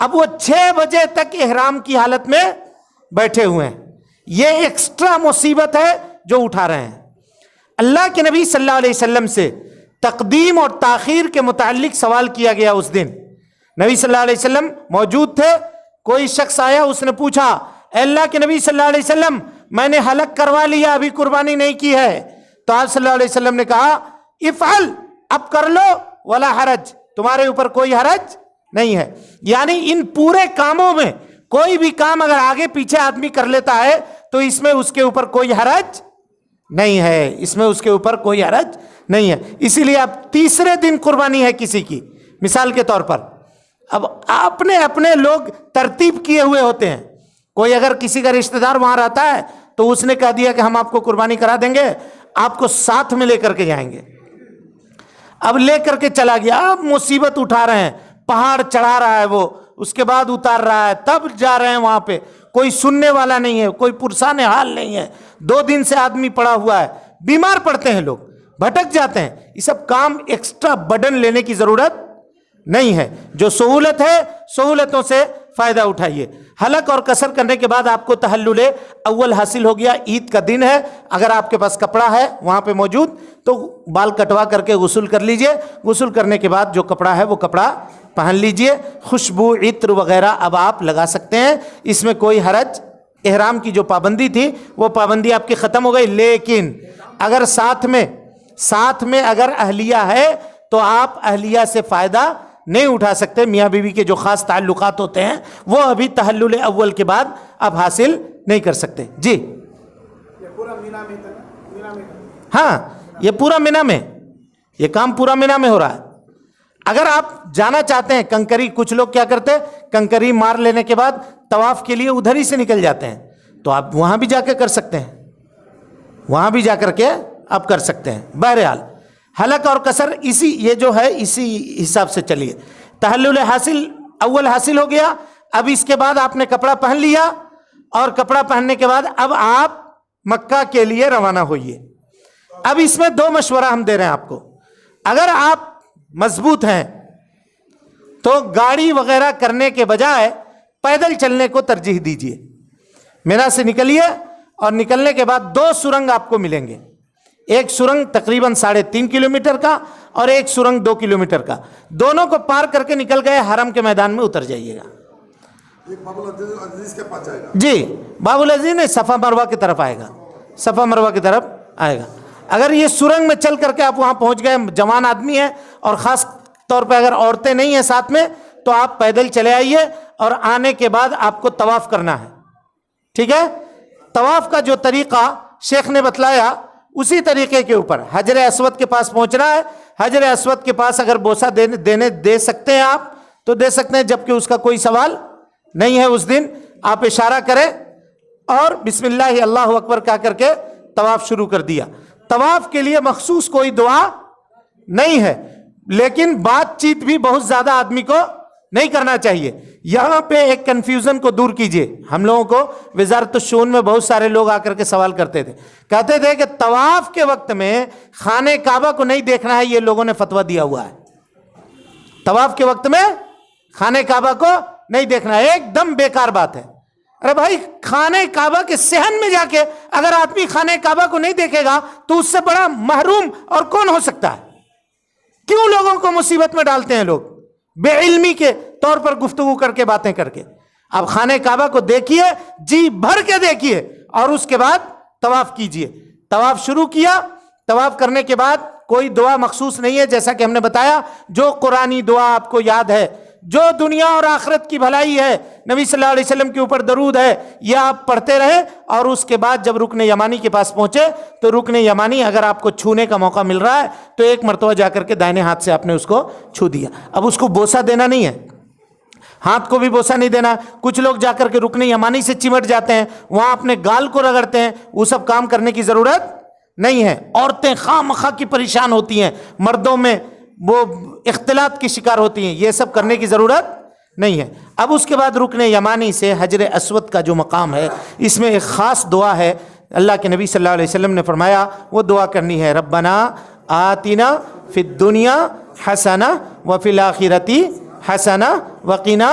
اب وہ 6 بجے تک احرام کی حالت میں بیٹھے ہوئے ہیں. یہ ایکسٹرا مصیبت ہے جو اٹھا رہے ہیں. اللہ کے نبی صلی اللہ علیہ وسلم سے تقدیم اور تاخیر کے متعلق سوال کیا گیا. اس دن نبی صلی اللہ علیہ وسلم موجود تھے. کوئی شخص آیا, اس نے پوچھا اے اللہ کے نبی صلی اللہ علیہ وسلم میں نے حلق کروا لیا, ابھی قربانی نہیں کی ہے. تو آپ صلی اللہ علیہ وسلم نے کہا افعل, اب کر لو, ولا حرج, تمہارے اوپر کوئی حرج نہیں ہے. یعنی ان پورے کاموں میں کوئی بھی کام اگر آگے پیچھے آدمی کر لیتا ہے تو اس میں اس کے اوپر کوئی حرج نہیں ہے, اس میں اس کے اوپر کوئی حرج نہیں ہے. اسی لیے اب تیسرے دن قربانی ہے کسی کی, مثال کے طور پر, اب اپنے اپنے لوگ ترتیب کیے ہوئے ہوتے ہیں. کوئی اگر کسی کا رشتہ دار وہاں رہتا ہے تو اس نے کہہ دیا کہ ہم آپ کو قربانی کرا دیں گے, آپ کو ساتھ میں لے کر کے جائیں گے. اب لے کر کے چلا گیا, اب مصیبت اٹھا رہے ہیں, پہاڑ چڑھا رہا ہے وہ, اس کے بعد اتار رہا ہے, تب جا رہے ہیں وہاں پہ. کوئی سننے والا نہیں ہے, کوئی پرسان حال نہیں ہے, 2 دن سے آدمی پڑا ہوا ہے, بیمار پڑتے ہیں لوگ, بھٹک جاتے ہیں. یہ سب کام ایکسٹرا برڈن لینے کی ضرورت نہیں ہے. جو سہولت ہے سہولتوں سے فائدہ اٹھائیے. حلق اور قصر کرنے کے بعد آپ کو تحلل اول حاصل ہو گیا. عید کا دن ہے, اگر آپ کے پاس کپڑا ہے وہاں پہ موجود تو بال کٹوا کر کے غسل کر لیجئے. غسل کرنے کے بعد جو کپڑا ہے وہ کپڑا پہن لیجئے. خوشبو عطر وغیرہ اب آپ لگا سکتے ہیں, اس میں کوئی حرج. احرام کی جو پابندی تھی وہ پابندی آپ کی ختم ہو گئی. لیکن اگر ساتھ میں اگر اہلیہ ہے تو آپ اہلیہ سے فائدہ نہیں اٹھا سکتے. میاں بیوی کے جو خاص تعلقات ہوتے ہیں وہ ابھی تحلل اول کے بعد اب حاصل نہیں کر سکتے. جی یہ پورا مینا میں ہاں, یہ پورا مینا میں, یہ کام پورا مینا میں ہو رہا ہے. اگر آپ جانا چاہتے ہیں کنکری, کچھ لوگ کیا کرتے ہیں کنکری مار لینے کے بعد طواف کے لیے ادھر ہی سے نکل جاتے ہیں, تو آپ وہاں بھی جا کے کر سکتے ہیں, وہاں بھی جا کر کے آپ کر سکتے ہیں. بہرحال حلق اور قصر یہ جو ہے اسی حساب سے چلیے. تحلل اول حاصل ہو گیا. اب اس کے بعد آپ نے کپڑا پہن لیا, اور کپڑا پہننے کے بعد اب آپ مکہ کے لیے روانہ ہوئیے. اب اس میں 2 مشورہ ہم دے رہے ہیں آپ کو. اگر آپ مضبوط ہیں تو گاڑی وغیرہ کرنے کے بجائے پیدل چلنے کو ترجیح دیجیے. مینا سے نکلیے, اور نکلنے کے بعد 2 سرنگ آپ کو ملیں گے. ایک سرنگ تقریباً 3.5 کلومیٹر کا, اور ایک سرنگ 2 کلومیٹر کا. دونوں کو پار کر کے نکل گئے, حرم کے میدان میں اتر جائیے گا. باب العزیز کے پاس جائے گا. جی, باب العزیز نے صفا مروہ کی طرف آئے گا, صفا مروہ کی طرف آئے گا. اگر یہ سرنگ میں چل کر کے آپ وہاں پہنچ گئے, جوان آدمی ہیں, اور خاص طور پہ اگر عورتیں نہیں ہیں ساتھ میں, تو آپ پیدل چلے آئیے, اور آنے کے بعد آپ کو طواف کرنا ہے. ٹھیک ہے, طواف کا جو طریقہ شیخ نے بتلایا اسی طریقے کے اوپر حجر اسود کے پاس پہنچنا ہے. حجر اسود کے پاس اگر بوسہ دے سکتے ہیں آپ تو دے سکتے ہیں, جبکہ اس کا کوئی سوال نہیں ہے. اس دن آپ اشارہ کریں اور بسم اللہ اللہ اکبر کہہ کر کے طواف شروع کر دیا. طواف کے لیے مخصوص کوئی دعا نہیں ہے, لیکن بات چیت بھی بہت زیادہ آدمی کو نہیں کرنا چاہیے. یہاں پہ ایک کنفیوژن کو دور کیجئے. ہم لوگوں کو وزارت الشؤون میں بہت سارے لوگ آ کر کے سوال کرتے تھے, کہتے تھے کہ طواف کے وقت میں خانہ کعبہ کو نہیں دیکھنا ہے. یہ لوگوں نے فتویٰ دیا ہوا ہے, طواف کے وقت میں خانہ کعبہ کو نہیں دیکھنا ہے. ایک دم بیکار بات ہے. ارے بھائی, خانہ کعبہ کے صحن میں جا کے اگر آدمی خانہ کعبہ کو نہیں دیکھے گا تو اس سے بڑا محروم اور کون ہو سکتا ہے؟ کیوں لوگوں کو مصیبت میں ڈالتے ہیں لوگ بے علمی کے طور پر گفتگو کر کے, باتیں کر کے. اب خانہ کعبہ کو دیکھیے, جی بھر کے دیکھیے, اور اس کے بعد طواف کیجئے. طواف شروع کیا. طواف کرنے کے بعد کوئی دعا مخصوص نہیں ہے, جیسا کہ ہم نے بتایا. جو قرآنی دعا آپ کو یاد ہے, جو دنیا اور آخرت کی بھلائی ہے, نبی صلی اللہ علیہ وسلم کے اوپر درود ہے, یہ آپ پڑھتے رہے. اور اس کے بعد جب رکن یمانی کے پاس پہنچے تو رکن یمانی اگر آپ کو چھونے کا موقع مل رہا ہے تو ایک مرتبہ جا کر کے دائنے ہاتھ سے آپ نے اس کو چھو دیا. اب اس کو بوسہ دینا نہیں ہے, ہاتھ کو بھی بوسہ نہیں دینا. کچھ لوگ جا کر کے رکن یمانی سے چمٹ جاتے ہیں, وہاں اپنے گال کو رگڑتے ہیں. وہ سب کام کرنے کی ضرورت نہیں ہے. عورتیں خواہ مخواہ کی پریشان ہوتی ہیں, مردوں میں وہ اختلاط کی شکار ہوتی ہیں. یہ سب کرنے کی ضرورت نہیں ہے. اب اس کے بعد رکن یمانی سے حجر اسود کا جو مقام ہے, اس میں ایک خاص دعا ہے. اللہ کے نبی صلی اللہ علیہ وسلم نے فرمایا وہ دعا کرنی ہے, ربنا آتنا فی الدنیا حسنہ وفی الآخرۃ حسنہ وقنا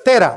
13,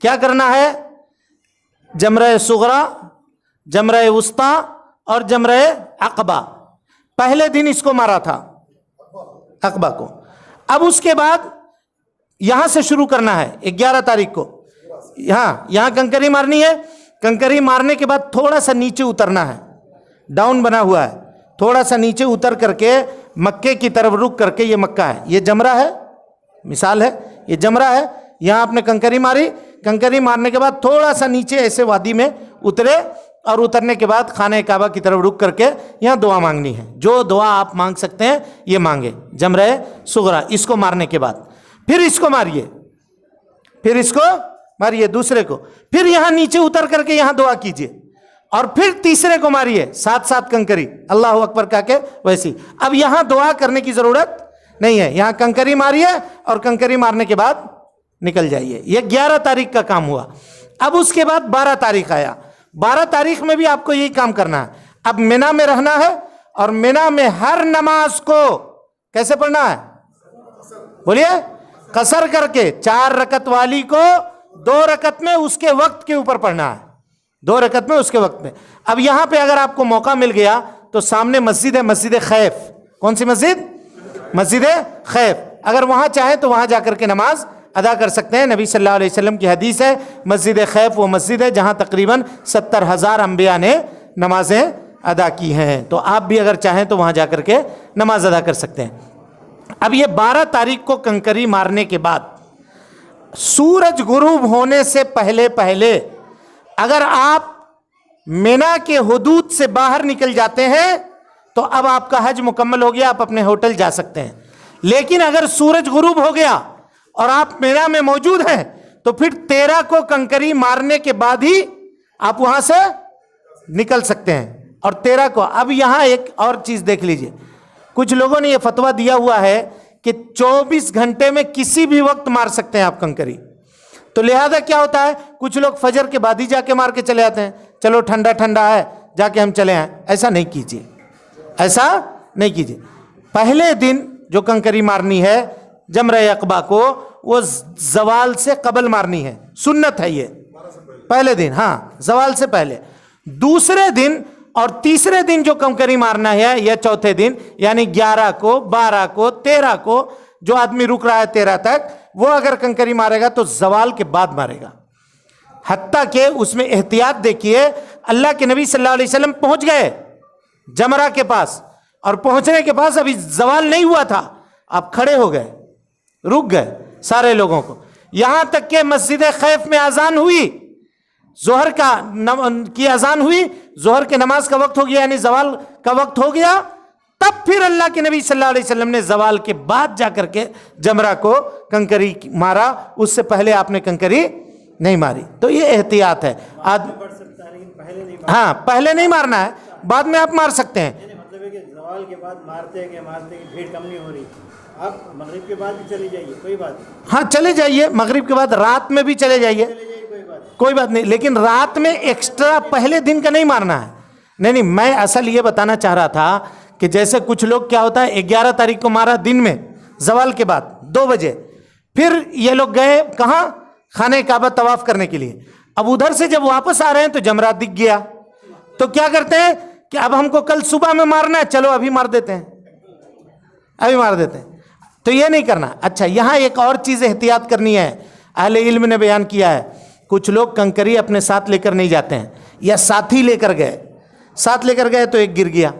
کیا کرنا ہے؟ جمرہ صغرا، جمرہ وسطیٰ اور جمرہ عقبہ. پہلے دن اس کو مارا تھا، عقبہ کو. اب اس کے بعد یہاں سے شروع کرنا ہے 11 تاریخ کو. یہاں کنکری مارنی ہے. کنکری مارنے کے بعد تھوڑا سا نیچے اترنا ہے، ڈاؤن بنا ہوا ہے، تھوڑا سا نیچے اتر کر کے مکے کی طرف رک کر کے، یہ مکہ ہے، یہ جمرہ ہے، مثال ہے، یہ جمرہ ہے. یہاں آپ نے کنکری ماری. کنکری مارنے کے بعد تھوڑا سا نیچے ایسے وادی میں اترے، اور اترنے کے بعد خانہ کعبہ کی طرف رک کر کے یہاں دعا مانگنی ہے. جو دعا آپ مانگ سکتے ہیں یہ مانگے. جمرہ صغرا اس کو مارنے کے بعد پھر اس کو ماریے، پھر اس کو ماریے دوسرے کو، پھر یہاں نیچے اتر کر کے یہاں دعا کیجئے، اور پھر تیسرے کو ماریے. ساتھ کنکری اللہ اکبر کہا کے ویسی. اب یہاں دعا کرنے کی ضرورت نہیں ہے، یہاں کنکری ماریے اور کنکری مارنے کے بعد نکل جائیے. یہ 11 تاریخ کا کام ہوا. اب اس کے بعد 12 تاریخ آیا. 12 تاریخ میں بھی آپ کو یہی کام کرنا ہے. اب مینا میں رہنا ہے، اور مینا میں ہر نماز کو کیسے پڑھنا ہے؟ بولیے، قصر کر کے. 4 رکعت والی کو 2 رکعت میں اس کے وقت کے اوپر پڑھنا ہے، 2 رکعت میں اس کے وقت میں. اب یہاں پہ اگر آپ کو موقع مل گیا تو سامنے مسجد ہے، مسجد خیف. کون سی مسجد؟ مسجد خیف. اگر وہاں چاہیں تو وہاں جا کر کے نماز ادا کر سکتے ہیں. نبی صلی اللہ علیہ وسلم کی حدیث ہے، مسجد خیف وہ مسجد ہے جہاں تقریباً 70,000 انبیاء نے نمازیں ادا کی ہیں. تو آپ بھی اگر چاہیں تو وہاں جا کر کے نماز ادا کر سکتے ہیں. اب یہ 12 تاریخ کو کنکری مارنے کے بعد سورج غروب ہونے سے پہلے اگر آپ مینا کے حدود سے باہر نکل جاتے ہیں تو اب آپ کا حج مکمل ہو گیا، آپ اپنے ہوٹل جا سکتے ہیں. لیکن اگر سورج غروب ہو گیا اور آپ مینا میں موجود ہیں تو پھر 13 کو کنکری مارنے کے بعد ہی آپ وہاں سے نکل سکتے ہیں. اور 13 کو اب یہاں ایک اور چیز دیکھ لیجئے. کچھ لوگوں نے یہ فتویٰ دیا ہوا ہے کہ 24 گھنٹے میں کسی بھی وقت مار سکتے ہیں آپ کنکری. تو لہذا کیا ہوتا ہے، کچھ لوگ فجر کے بعد ہی جا کے مار کے چلے آتے ہیں، چلو ٹھنڈا ہے جا کے ہم چلے آئیں. ایسا نہیں کیجیے، ایسا نہیں کیجیے. پہلے دن جو کنکری مارنی ہے جمرہ عقبہ کو، وہ زوال سے قبل مارنی ہے، سنت ہے یہ. پہلے دن، ہاں زوال سے پہلے. دوسرے دن اور تیسرے دن جو کنکری مارنا ہے یا چوتھے دن، یعنی 11 کو، 12 کو، 13 کو، جو آدمی رک رہا ہے 13 تک، وہ اگر کنکری مارے گا تو زوال کے بعد مارے گا. حتیٰ کہ اس میں احتیاط دیکھیے، اللہ کے نبی صلی اللہ علیہ وسلم پہنچ گئے جمرہ کے پاس، اور پہنچنے کے پاس ابھی زوال نہیں ہوا تھا، آپ کھڑے ہو گئے، رک گئے سارے لوگوں کو. یہاں تک کہ مسجد خیف میں اذان ہوئی، ظہر کی اذان ہوئی، ظہر کے نماز کا وقت ہو گیا، یعنی زوال کا وقت ہو گیا. تب پھر اللہ کے نبی صلی اللہ علیہ وسلم نے زوال کے بعد جا کر کے جمرہ کو کنکری مارا. اس سے پہلے آپ نے کنکری نہیں ماری. تو یہ احتیاط ہے. ہاں پہلے نہیں مارنا ہے، بعد میں آپ مار سکتے ہیں. مطلب ہے کہ زوال کے بعد مارتے کہ بھیڑ کم نہیں ہو رہی، آپ مغرب کے بعد بھی چلے جائیے، کوئی بات نہیں. ہاں چلے جائیے، مغرب کے بعد رات میں بھی چلے جائیے، کوئی بات نہیں. لیکن رات میں ایکسٹرا پہلے دن کا نہیں مارنا ہے. نہیں، میں اصل یہ بتانا چاہ رہا تھا کہ جیسے کچھ لوگ کیا ہوتا ہے 11 تاریخ کو مارا دن میں زوال کے بعد 2 بجے، پھر یہ لوگ گئے کہاں؟ خانہ کعبہ طواف کرنے کے لیے. اب ادھر سے جب واپس آ رہے ہیں تو جمرہ دکھ گیا، تو کیا کرتے ہیں کہ اب ہم کو کل صبح میں مارنا ہے، چلو ابھی مار دیتے ہیں، ابھی مار دیتے ہیں. تو یہ نہیں کرنا. اچھا، یہاں ایک اور چیز احتیاط کرنی ہے، اہل علم نے بیان کیا ہے. کچھ لوگ کنکری اپنے ساتھ لے کر نہیں جاتے ہیں، یا ساتھی لے کر گئے، ساتھ لے کر گئے تو ایک گر گیا.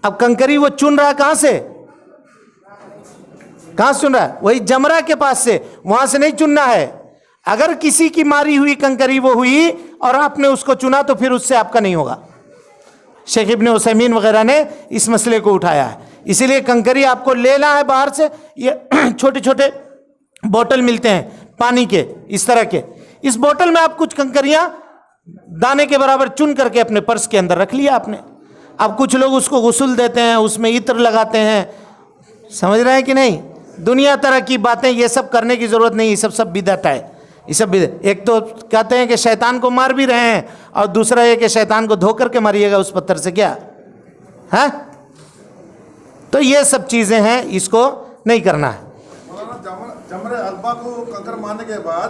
اب کنکری وہ چن رہا کہاں سے؟ کہاں سے چن رہا ہے؟ وہی جمرہ کے پاس سے، وہاں سے نہیں چننا ہے. اگر کسی کی ماری ہوئی کنکری وہ ہوئی اور آپ نے اس کو چنا تو پھر اس سے آپ کا نہیں ہوگا. شیخ ابن عثیمین وغیرہ نے اس مسئلے کو اٹھایا ہے. اسی لیے کنکری آپ کو لینا ہے باہر سے. یہ چھوٹے چھوٹے بوٹل ملتے ہیں پانی کے، اس طرح کے. اس بوٹل میں آپ کچھ کنکریاں دانے کے برابر چن کر کے اپنے پرس کے اندر رکھ لیا آپ نے. اب کچھ لوگ اس کو غسل دیتے ہیں، اس میں عطر لگاتے ہیں، سمجھ رہے ہیں کہ نہیں؟ دنیا طرح کی باتیں، یہ سب کرنے کی ضرورت نہیں. یہ سب بدعت ہے. یہ سب ایک تو کہتے ہیں کہ شیطان کو مار بھی رہے ہیں، اور دوسرا یہ کہ شیطان کو دھو کر کے ماریے گا اس پتھر سے، کیا ہے؟ تو یہ سب چیزیں ہیں، اس کو نہیں کرنا ہے. جمرہ عقبہ کو کنکر مارنے کے بعد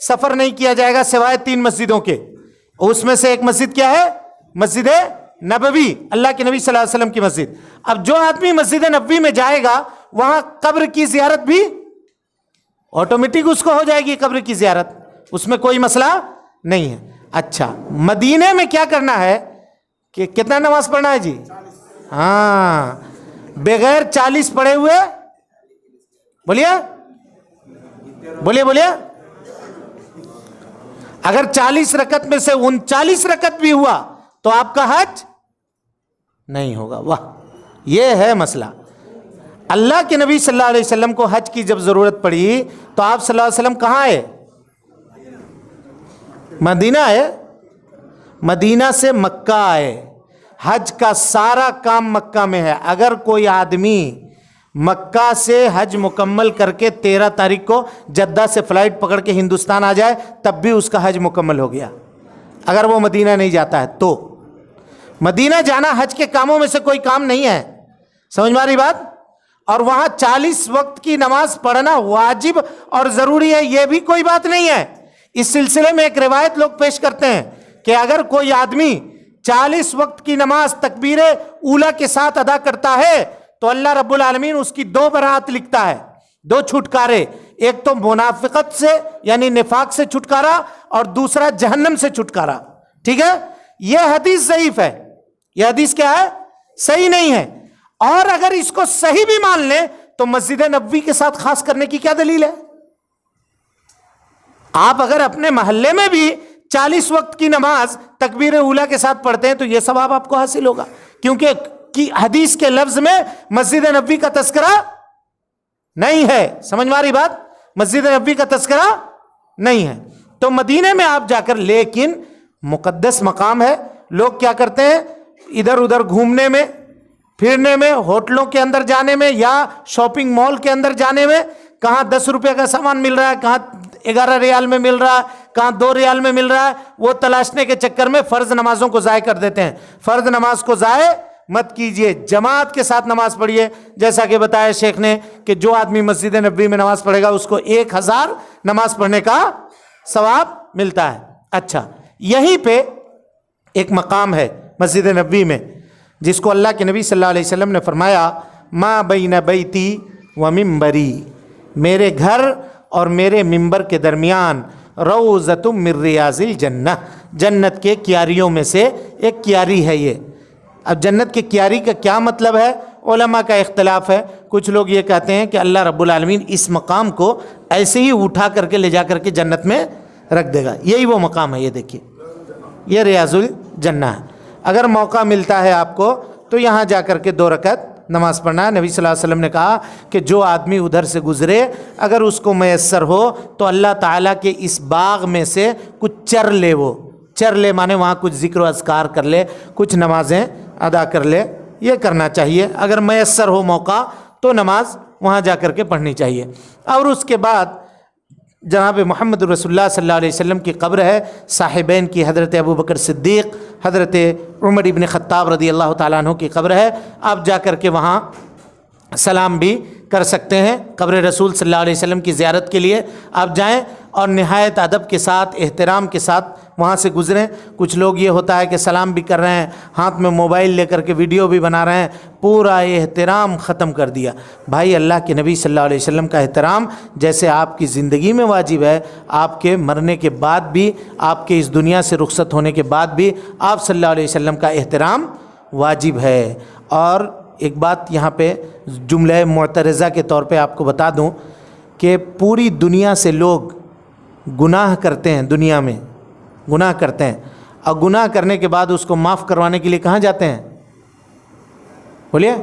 سفر نہیں کیا جائے گا سوائے 3 مسجدوں کے. اس میں سے ایک مسجد کیا ہے؟ مسجد نبوی، اللہ کے نبی صلی اللہ علیہ وسلم کی مسجد. اب جو آدمی مسجد نبوی میں جائے گا وہاں قبر کی زیارت بھی آٹومیٹک اس کو ہو جائے گی، قبر کی زیارت، اس میں کوئی مسئلہ نہیں ہے. اچھا، مدینے میں کیا کرنا ہے کہ کتنا نماز پڑھنا ہے جی؟ ہاں، بغیر 40 پڑھے ہوئے، بولیے بولیے بولیے، اگر 40 رکعت میں سے 39 رکعت بھی ہوا تو آپ کا حج نہیں ہوگا. واہ، یہ ہے مسئلہ. اللہ کے نبی صلی اللہ علیہ وسلم کو حج کی جب ضرورت پڑی تو آپ صلی اللہ علیہ وسلم کہاں آئے؟ مدینہ آئے، مدینہ سے مکہ آئے. حج کا سارا کام مکہ میں ہے. اگر کوئی آدمی مکہ سے حج مکمل کر کے 13 تاریخ کو جدہ سے فلائٹ پکڑ کے ہندوستان آ جائے تب بھی اس کا حج مکمل ہو گیا. اگر وہ مدینہ نہیں جاتا ہے تو مدینہ جانا حج کے کاموں میں سے کوئی کام نہیں ہے. سمجھ میں آ رہی بات؟ اور وہاں 40 وقت کی نماز پڑھنا واجب اور ضروری ہے، یہ بھی کوئی بات نہیں ہے. اس سلسلے میں ایک روایت لوگ پیش کرتے ہیں کہ اگر کوئی آدمی 40 وقت کی نماز تکبیر اولیٰ کے ساتھ ادا کرتا ہے تو اللہ رب العالمین اس کی 2 برات لکھتا ہے، 2 چھٹکارے. ایک تو منافقت سے یعنی نفاق سے چھٹکارا اور دوسرا جہنم سے چھٹکارا. ٹھیک ہے؟ یہ حدیث ضعیف ہے. یہ حدیث کیا ہے؟ صحیح نہیں ہے. اور اگر اس کو صحیح بھی مان لیں تو مسجد نبوی کے ساتھ خاص کرنے کی کیا دلیل ہے؟ آپ اگر اپنے محلے میں بھی 40 وقت کی نماز تکبیر اولیٰ کے ساتھ پڑھتے ہیں تو یہ ثواب آپ کو حاصل ہوگا، کیونکہ کی حدیث کے لفظ میں مسجد نبوی کا تذکرہ نہیں ہے. سمجھ میں آ رہی بات؟ مسجد نبوی کا تذکرہ نہیں ہے. تو مدینے میں آپ جا کر، لیکن مقدس مقام ہے. لوگ کیا کرتے ہیں؟ ادھر ادھر گھومنے میں، پھرنے میں، ہوٹلوں کے اندر جانے میں یا شاپنگ مال کے اندر جانے میں، کہاں 10 روپے کا سامان مل رہا ہے، کہاں 11 ریال میں مل رہا ہے، کہاں 2 ریال میں مل رہا ہے، وہ تلاشنے کے چکر میں فرض نمازوں کو ضائع کر دیتے ہیں. فرض نماز کو ضائع مت کیجئے، جماعت کے ساتھ نماز پڑھیے. جیسا کہ بتایا شیخ نے کہ جو آدمی مسجد نبوی میں نماز پڑھے گا اس کو 1000 نماز پڑھنے کا ثواب ملتا ہے. اچھا، یہیں پہ ایک مقام ہے مسجد نبوی میں جس کو اللہ کے نبی صلی اللہ علیہ وسلم نے فرمایا ما بین بیتی و ممبری، میرے گھر اور میرے ممبر کے درمیان روضۃ من ریاض الجنہ، جنت کے کیاریوں میں سے ایک کیاری ہے یہ. اب جنت کے کیاری کا کیا مطلب ہے؟ علماء کا اختلاف ہے. کچھ لوگ یہ کہتے ہیں کہ اللہ رب العالمین اس مقام کو ایسے ہی اٹھا کر کے لے جا کر کے جنت میں رکھ دے گا. یہی وہ مقام ہے. یہ دیکھیے، یہ ریاض الجنہ ہے. اگر موقع ملتا ہے آپ کو تو یہاں جا کر کے 2 رکعت نماز پڑھنا ہے. نبی صلی اللہ علیہ وسلم نے کہا کہ جو آدمی ادھر سے گزرے اگر اس کو میسر ہو تو اللہ تعالیٰ کے اس باغ میں سے کچھ چر لے. وہ چر لے مانے وہاں کچھ ذکر و اذکار کر لے، کچھ نمازیں ادا کر لے. یہ کرنا چاہیے. اگر میسر ہو موقع تو نماز وہاں جا کر کے پڑھنی چاہیے. اور اس کے بعد جناب محمد رسول اللہ صلی اللہ علیہ وسلم کی قبر ہے. صاحبین کی حضرت ابوبکر صدیق، حضرت عمر ابن خطاب رضی اللہ تعالیٰ عنہ کی قبر ہے. آپ جا کر کے وہاں سلام بھی کر سکتے ہیں. قبر رسول صلی اللہ علیہ وسلم کی زیارت کے لیے آپ جائیں اور نہایت ادب کے ساتھ، احترام کے ساتھ وہاں سے گزریں. کچھ لوگ یہ ہوتا ہے کہ سلام بھی کر رہے ہیں، ہاتھ میں موبائل لے کر کے ویڈیو بھی بنا رہے ہیں، پورا احترام ختم کر دیا. بھائی، اللہ کے نبی صلی اللہ علیہ وسلم کا احترام جیسے آپ کی زندگی میں واجب ہے، آپ کے مرنے کے بعد بھی، آپ کے اس دنیا سے رخصت ہونے کے بعد بھی آپ صلی اللہ علیہ وسلم کا احترام واجب ہے. اور ایک بات یہاں پہ جملہ معترضہ کے طور پہ آپ کو بتا دوں کہ پوری دنیا سے لوگ گناہ کرتے ہیں، دنیا میں گناہ کرتے ہیں، اور گناہ کرنے کے بعد اس کو معاف کروانے کے لیے کہاں جاتے ہیں؟ بولیے.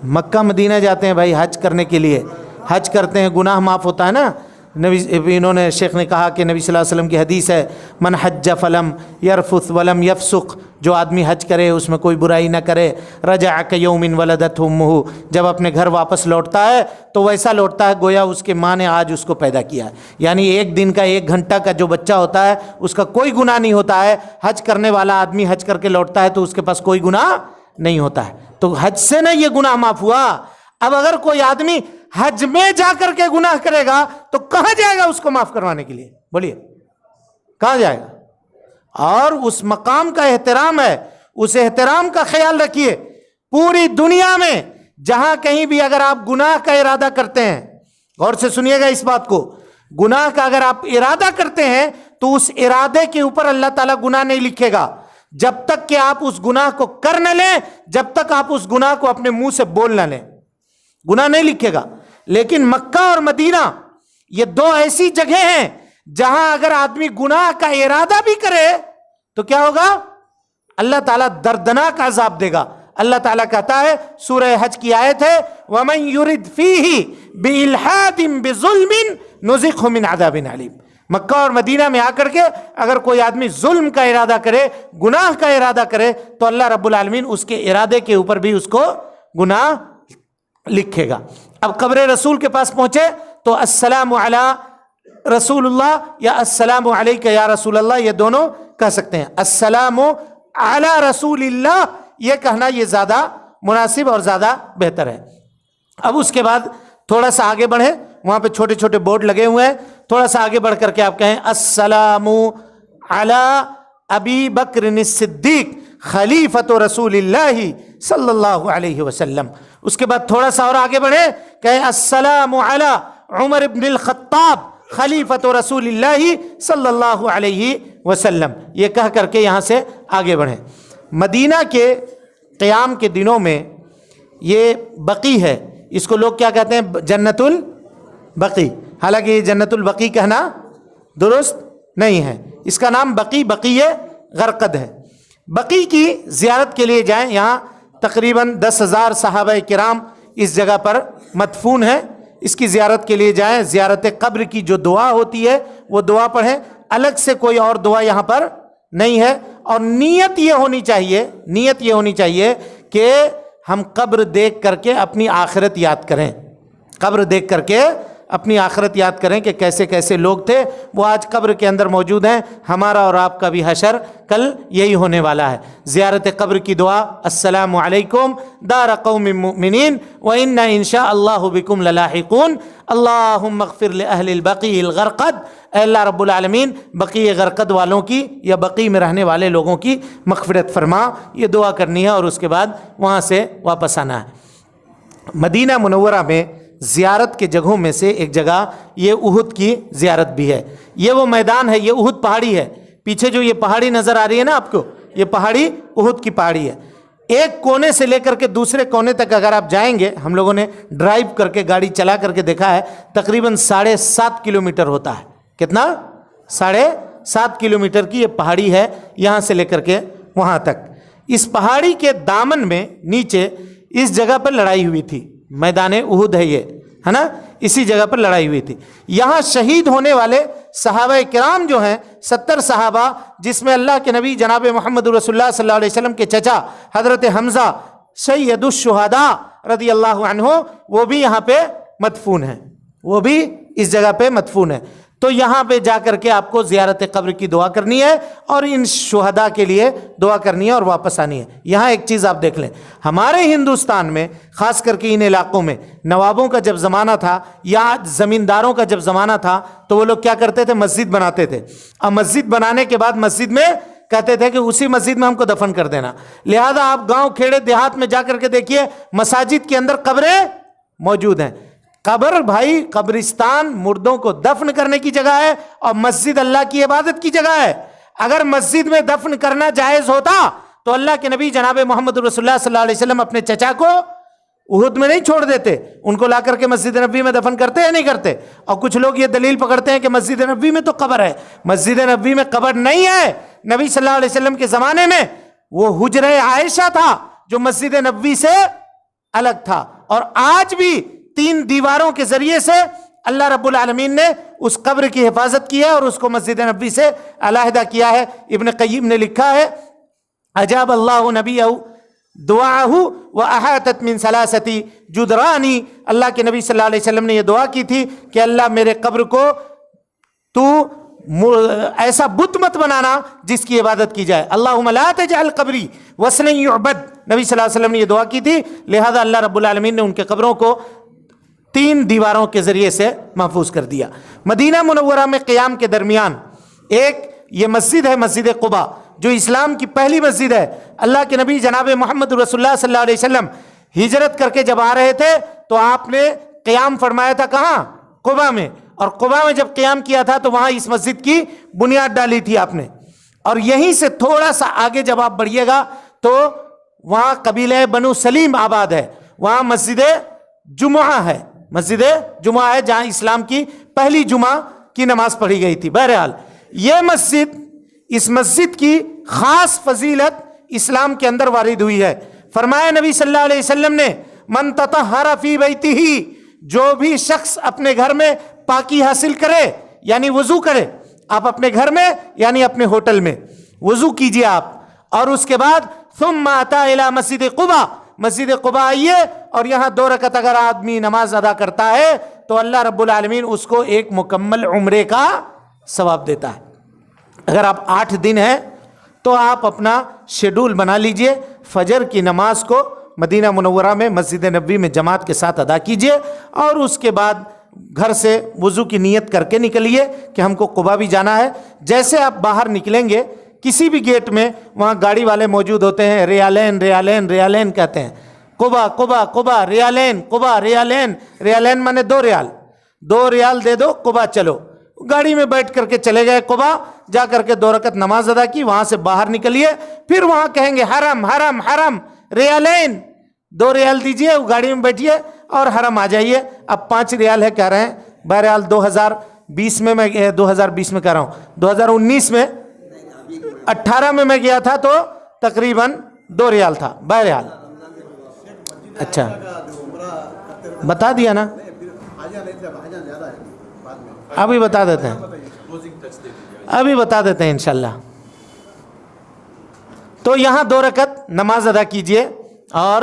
مکہ مدینہ جاتے ہیں بھائی حج کرنے کے لیے. حج کرتے ہیں، گناہ معاف ہوتا ہے نا. انہوں نے شیخ نے کہا کہ نبی صلی اللہ علیہ وسلم کی حدیث ہے من حج فلم یرفث ولم یفسق، جو آدمی حج کرے اس میں کوئی برائی نہ کرے. رجع کیوم ولدتہ امہ، جب اپنے گھر واپس لوٹتا ہے تو ویسا لوٹتا ہے گویا اس کے ماں نے آج اس کو پیدا کیا ہے. یعنی 1 دن کا 1 گھنٹہ کا جو بچہ ہوتا ہے اس کا کوئی گناہ نہیں ہوتا ہے. حج کرنے والا آدمی حج کر کے لوٹتا ہے تو اس کے پاس کوئی گناہ نہیں ہوتا ہے. تو حج سے نہ یہ گناہ معاف ہوا، اب اگر کوئی آدمی حج میں جا کر کے گناہ کرے گا تو کہاں جائے گا اس کو معاف کروانے کے لیے؟ بولیے کہاں جائے گا؟ اور اس مقام کا احترام ہے، اس احترام کا خیال رکھیے۔ پوری دنیا میں جہاں کہیں بھی اگر آپ گناہ کا ارادہ کرتے ہیں، غور سے سنیے گا اس بات کو، گناہ کا اگر آپ ارادہ کرتے ہیں تو اس ارادے کے اوپر اللہ تعالیٰ گناہ نہیں لکھے گا جب تک کہ آپ اس گناہ کو کر نہ لیں، جب تک آپ اس گناہ کو اپنے منہ سے بول نہ لیں، گناہ نہیں لکھے گا۔ لیکن مکہ اور مدینہ یہ دو ایسی جگہ ہیں جہاں اگر آدمی گناہ کا ارادہ بھی کرے تو کیا ہوگا؟ اللہ تعالیٰ دردناک عذاب دے گا۔ اللہ تعالیٰ کہتا ہے، سورہ حج کی آیت ہے، وَمَن يُرِدْ فِيهِ بِإِلْحَادٍ بِظُلْمٍ نُذِقْهُ مِنْ عَذَابٍ عَلِيمٍ۔ مکہ اور مدینہ میں آ کر کے اگر کوئی آدمی ظلم کا ارادہ کرے، گناہ کا ارادہ کرے، تو اللہ رب العالمین اس کے ارادے کے اوپر بھی اس کو گناہ لکھے گا۔ اب قبر رسول کے پاس پہنچے تو السلام علی رسول اللہ یا السلام علیک یا رسول اللہ، یہ دونوں کہہ سکتے ہیں۔ السلام علی رسول اللہ یہ کہنا یہ زیادہ مناسب اور زیادہ بہتر ہے۔ اب اس کے بعد تھوڑا سا آگے بڑھیں، وہاں پہ چھوٹے چھوٹے بورڈ لگے ہوئے ہیں، تھوڑا سا آگے بڑھ کر کے آپ کہیں السلام علی ابی بکر الصدیق خلیفۃ رسول اللہ صلی اللہ علیہ وسلم۔ اس کے بعد تھوڑا سا اور آگے بڑھیں، کہیں السلام علی عمر بن الخطاب خلیفۃ رسول اللہ صلی اللہ علیہ وسلم، یہ کہہ کر کے یہاں سے آگے بڑھیں۔ مدینہ کے قیام کے دنوں میں یہ بقی ہے، اس کو لوگ کیا کہتے ہیں؟ جنت البقی، حالانکہ یہ جنت البقی کہنا درست نہیں ہے، اس کا نام بقی غرقد ہے۔ بقی کی زیارت کے لیے جائیں، یہاں تقریباً 10,000 صحابہ کرام اس جگہ پر مدفون ہیں، اس کی زیارت کے لیے جائیں۔ زیارت قبر کی جو دعا ہوتی ہے وہ دعا پڑھیں، الگ سے کوئی اور دعا یہاں پر نہیں ہے۔ اور نیت یہ ہونی چاہیے کہ ہم قبر دیکھ کر کے اپنی آخرت یاد کریں، قبر دیکھ کر کے اپنی آخرت یاد کریں کہ کیسے کیسے لوگ تھے، وہ آج قبر کے اندر موجود ہیں۔ ہمارا اور آپ کا بھی حشر کل یہی ہونے والا ہے۔ زیارت قبر کی دعا، السلام علیکم دار قوم مؤمنین وإنا إن شاء اللہ بکم للاحقون، اللہم اغفر لأہل البقیع الغرقد، اے اللہ رب العالمین بقیع غرقد والوں کی یا بقیع میں رہنے والے لوگوں کی مغفرت فرما، یہ دعا کرنی ہے اور اس کے بعد وہاں سے واپس آنا ہے۔ مدینہ منورہ میں زیارت کے جگہوں میں سے ایک جگہ یہ احد کی زیارت بھی ہے۔ یہ وہ میدان ہے، یہ احد پہاڑی ہے، پیچھے جو یہ پہاڑی نظر آ رہی ہے نا آپ کو، یہ پہاڑی احد کی پہاڑی ہے۔ ایک کونے سے لے کر کے دوسرے کونے تک اگر آپ جائیں گے، ہم لوگوں نے ڈرائیو کر کے گاڑی چلا کر کے دیکھا ہے، تقریباً 7.5 کلومیٹر ہوتا ہے۔ کتنا؟ 7.5 کلومیٹر کی یہ پہاڑی ہے، یہاں سے لے کر کے وہاں تک۔ اس پہاڑی کے دامن میں نیچے اس جگہ پر لڑائی ہوئی تھی، میدان احد ہے یہ، ہے نا، اسی جگہ پر لڑائی ہوئی تھی۔ یہاں شہید ہونے والے صحابہ کرام جو ہیں 70 صحابہ، جس میں اللہ کے نبی جناب محمد رسول اللہ صلی اللہ علیہ وسلم کے چچا حضرت حمزہ سید الشہداء رضی اللہ عنہ، وہ بھی یہاں پہ مدفون ہیں، وہ بھی اس جگہ پہ مدفون ہیں۔ تو یہاں پہ جا کر کے آپ کو زیارت قبر کی دعا کرنی ہے اور ان شہداء کے لیے دعا کرنی ہے اور واپس آنی ہے۔ یہاں ایک چیز آپ دیکھ لیں، ہمارے ہندوستان میں خاص کر کے ان علاقوں میں نوابوں کا جب زمانہ تھا یا زمینداروں کا جب زمانہ تھا تو وہ لوگ کیا کرتے تھے؟ مسجد بناتے تھے، اور مسجد بنانے کے بعد مسجد میں کہتے تھے کہ اسی مسجد میں ہم کو دفن کر دینا۔ لہذا آپ گاؤں کھیڑے دیہات میں جا کر کے دیکھیے، مساجد کے اندر قبریں موجود ہیں۔ قبر بھائی، قبرستان مردوں کو دفن کرنے کی جگہ ہے اور مسجد اللہ کی عبادت کی جگہ ہے۔ اگر مسجد میں دفن کرنا جائز ہوتا تو اللہ کے نبی جناب محمد رسول اللہ صلی اللہ علیہ وسلم اپنے چچا کو احد میں نہیں چھوڑ دیتے، ان کو لا کر کے مسجد نبوی میں دفن کرتے یا نہیں کرتے؟ اور کچھ لوگ یہ دلیل پکڑتے ہیں کہ مسجد نبوی میں تو قبر ہے۔ مسجد نبوی میں قبر نہیں ہے۔ نبی صلی اللہ علیہ وسلم کے زمانے میں وہ حجرہ عائشہ تھا جو مسجد نبوی سے الگ تھا، اور آج بھی 3 دیواروں کے ذریعے سے اللہ رب العالمین نے اس قبر کی حفاظت کی ہے اور اس کو مسجد نبوی سے علیحدہ کیا ہے۔ ابن قیم نے لکھا ہے، اجاب اللہ نبیہ دعاہ واحاطت من 3 جدران، اللہ کے نبی صلی اللہ علیہ وسلم نے یہ دعا کی تھی کہ اللہ میرے قبر کو تو ایسا بت مت بنانا جس کی عبادت کی جائے. اللہم لا تجعل قبری وثنا یعبد. نبی صلی اللہ علیہ وسلم نے یہ دعا کی تھی, لہذا اللہ رب العالمین نے ان کے قبروں کو 3 دیواروں کے ذریعے سے محفوظ کر دیا. مدینہ منورہ میں قیام کے درمیان ایک یہ مسجد ہے, مسجد قباء, جو اسلام کی پہلی مسجد ہے. اللہ کے نبی جناب محمد رسول اللہ صلی اللہ علیہ وسلم ہجرت کر کے جب آ رہے تھے تو آپ نے قیام فرمایا تھا کہاں؟ قباء میں. اور قباء میں جب قیام کیا تھا تو وہاں اس مسجد کی بنیاد ڈالی تھی آپ نے. اور یہیں سے تھوڑا سا آگے جب آپ بڑھیے گا تو وہاں قبیلہ بنو سلیم آباد ہے, وہاں مسجد جمعہ ہے, مسجد جمعہ ہے جہاں اسلام کی پہلی جمعہ کی نماز پڑھی گئی تھی. بہرحال یہ مسجد, اس مسجد کی خاص فضیلت اسلام کے اندر وارد ہوئی ہے. فرمایا نبی صلی اللہ علیہ وسلم نے, من تطہر فی بیتہ, جو بھی شخص اپنے گھر میں پاکی حاصل کرے یعنی وضو کرے, آپ اپنے گھر میں یعنی اپنے ہوٹل میں وضو کیجئے آپ, اور اس کے بعد ثم اتی الی مسجد قباء, مسجد قباء آئیے اور یہاں 2 رکعت اگر آدمی نماز ادا کرتا ہے تو اللہ رب العالمین اس کو ایک مکمل عمرے کا ثواب دیتا ہے. اگر آپ 8 دن ہیں تو آپ اپنا شیڈول بنا لیجئے, فجر کی نماز کو مدینہ منورہ میں مسجد نبوی میں جماعت کے ساتھ ادا کیجئے, اور اس کے بعد گھر سے وضو کی نیت کر کے نکلیے کہ ہم کو قباء بھی جانا ہے. جیسے آپ باہر نکلیں گے کسی بھی گیٹ میں وہاں گاڑی والے موجود ہوتے ہیں, ریالین ریالین ریالین کہتے ہیں, قباء قباء قباء, ریالین قباء ریالین, ریالین مانے 2 ریال, 2 ریال دے دو قباء چلو. گاڑی میں بیٹھ کر کے چلے گئے قباء, جا کر کے 2 رکعت نماز ادا کی, وہاں سے باہر نکلیے, پھر وہاں کہیں گے حرم حرم حرم, ریالین 2 ریال دیجئے, گاڑی میں بیٹھیے اور حرم آ جائیے. اب 5 ریال ہے کہہ رہے ہیں, بہرحال 2020 میں 2020 میں کہہ رہا ہوں, 2019 میں 18 میں گیا تھا تو تقریباً 2 ریال تھا. بہرحال اچھا بتا دیا نا, ابھی بتا دیتے ہیں, ابھی بتا دیتے ہیں انشاءاللہ. تو یہاں 2 رکعت نماز ادا کیجئے اور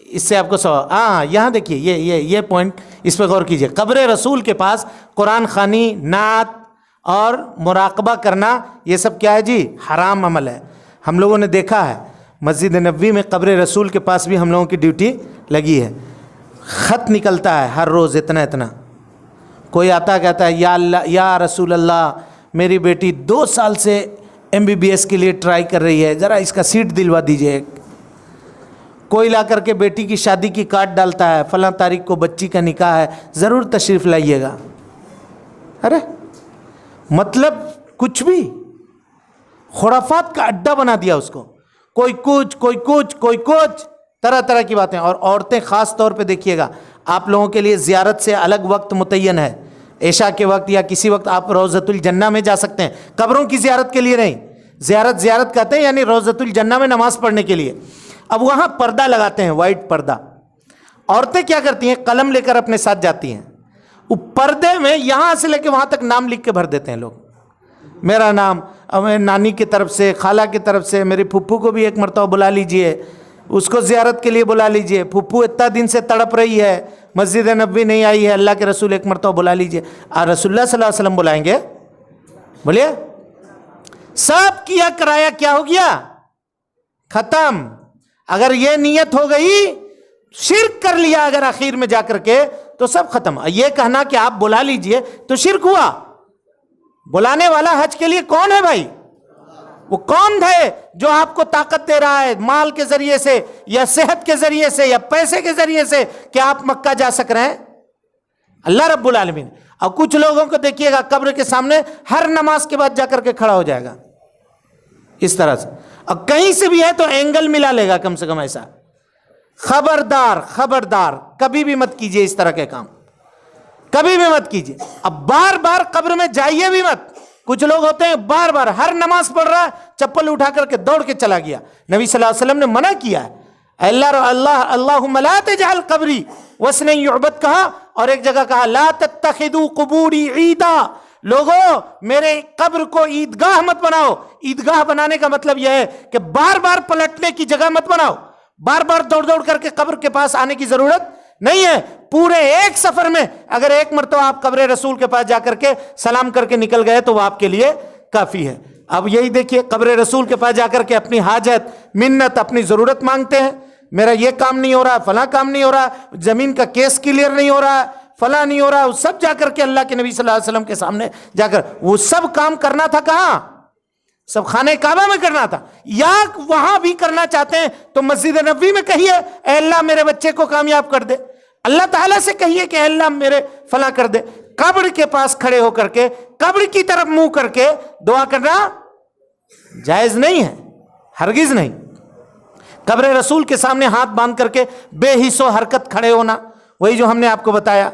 اس سے آپ کو ثواب. ہاں یہاں دیکھیے یہ پوائنٹ, اس پہ غور کیجئے. قبر رسول کے پاس قرآن خوانی, نعت اور مراقبہ کرنا یہ سب کیا ہے جی؟ حرام عمل ہے. ہم لوگوں نے دیکھا ہے مسجد نبوی میں قبر رسول کے پاس بھی ہم لوگوں کی ڈیوٹی لگی ہے. خط نکلتا ہے ہر روز اتنا اتنا. کوئی آتا کہتا ہے یا اللہ یا رسول اللہ, میری بیٹی 2 سال سے MBBS کے لیے ٹرائی کر رہی ہے, ذرا اس کا سیٹ دلوا دیجئے. کوئی لا کر کے بیٹی کی شادی کی کارڈ ڈالتا ہے, فلاں تاریخ کو بچی کا نکاح ہے, ضرور تشریف لائیے گا. ارے مطلب کچھ بھی خرافات کا اڈا بنا دیا اس کو, کوئی کچھ کوئی کچھ کوئی کچھ, طرح طرح کی باتیں. اور عورتیں خاص طور پہ دیکھیے گا, آپ لوگوں کے لیے زیارت سے الگ وقت متعین ہے, عشاء کے وقت یا کسی وقت آپ روضۃ الجنہ میں جا سکتے ہیں, قبروں کی زیارت کے لیے نہیں. زیارت کہتے ہیں یعنی روضۃ الجنہ میں نماز پڑھنے کے لیے. اب وہاں پردہ لگاتے ہیں, وائٹ پردہ. عورتیں کیا کرتی ہیں, قلم لے کر اپنے ساتھ جاتی ہیں, وہ پردے میں یہاں سے لے کے وہاں تک نام لکھ کے بھر دیتے ہیں لوگ. میرا نام, نانی کی طرف سے, خالہ کی طرف سے, میری پھپھو کو بھی ایک مرتبہ بلا لیجئے, اس کو زیارت کے لیے بلا لیجئے. پھپھو اتنا دن سے تڑپ رہی ہے, مسجد نبوی نہیں آئی ہے, اللہ کے رسول ایک مرتبہ بلا لیجئے. رسول اللہ صلی اللہ علیہ وسلم بلائیں گے؟ بولیے. سب کیا کرایا کیا ہو گیا؟ ختم. اگر یہ نیت ہو گئی, شرک کر لیا اگر آخر میں جا کر کے, تو سب ختم. یہ کہنا کہ آپ بلا لیجئے تو شرک ہوا. بلانے والا حج کے لیے کون ہے بھائی؟ وہ کون ہے جو آپ کو طاقت دے رہا ہے مال کے ذریعے سے یا صحت کے ذریعے سے یا پیسے کے ذریعے سے کہ آپ مکہ جا سک رہے ہیں؟ اللہ رب العالمین. اور کچھ لوگوں کو دیکھیے گا قبر کے سامنے ہر نماز کے بعد جا کر کے کھڑا ہو جائے گا اس طرح سے, اور کہیں سے بھی ہے تو اینگل ملا لے گا کم سے کم ایسا. خبردار خبردار, کبھی بھی مت کیجئے اس طرح کے کام, کبھی بھی مت کیجئے. اب بار بار قبر میں جائیے بھی مت. کچھ لوگ ہوتے ہیں بار بار ہر نماز پڑھ رہا ہے, چپل اٹھا کر کے دوڑ کے چلا گیا. نبی صلی اللہ علیہ وسلم نے منع کیا ہے, اللہم لا تجعل قبری وثنا یعبد کہا, اور ایک جگہ کہا لا تتخذوا قبوری عیدا, لوگوں میرے قبر کو عیدگاہ مت بناؤ. عیدگاہ بنانے کا مطلب یہ ہے کہ بار بار پلٹنے کی جگہ مت بناؤ, بار بار دوڑ دوڑ کر کے قبر کے پاس آنے کی ضرورت نہیں ہے. پورے ایک سفر میں اگر ایک مرتبہ آپ قبر رسول کے پاس جا کر کے سلام کر کے نکل گئے تو وہ آپ کے لیے کافی ہے. اب یہی دیکھیے قبر رسول کے پاس جا کر کے اپنی حاجت منت اپنی ضرورت مانگتے ہیں. میرا یہ کام نہیں ہو رہا, فلاں کام نہیں ہو رہا, زمین کا کیس کلیئر نہیں ہو رہا, فلاں نہیں ہو رہا. وہ سب جا کر کے اللہ کے نبی صلی اللہ علیہ وسلم کے سامنے جا کر وہ سب کام کرنا تھا. کہاں؟ سب خانہ کعبہ میں کرنا تھا. یا وہاں بھی کرنا چاہتے ہیں تو مسجد نبوی میں کہیے اے اللہ میرے بچے کو کامیاب کر دے. اللہ تعالیٰ سے کہیے کہ اے اللہ میرے فلاں کر دے. قبر کے پاس کھڑے ہو کر کے قبر کی طرف منہ کر کے دعا کرنا جائز نہیں ہے, ہرگز نہیں. قبر رسول کے سامنے ہاتھ باندھ کر کے بے حس و حرکت کھڑے ہونا, وہی جو ہم نے آپ کو بتایا.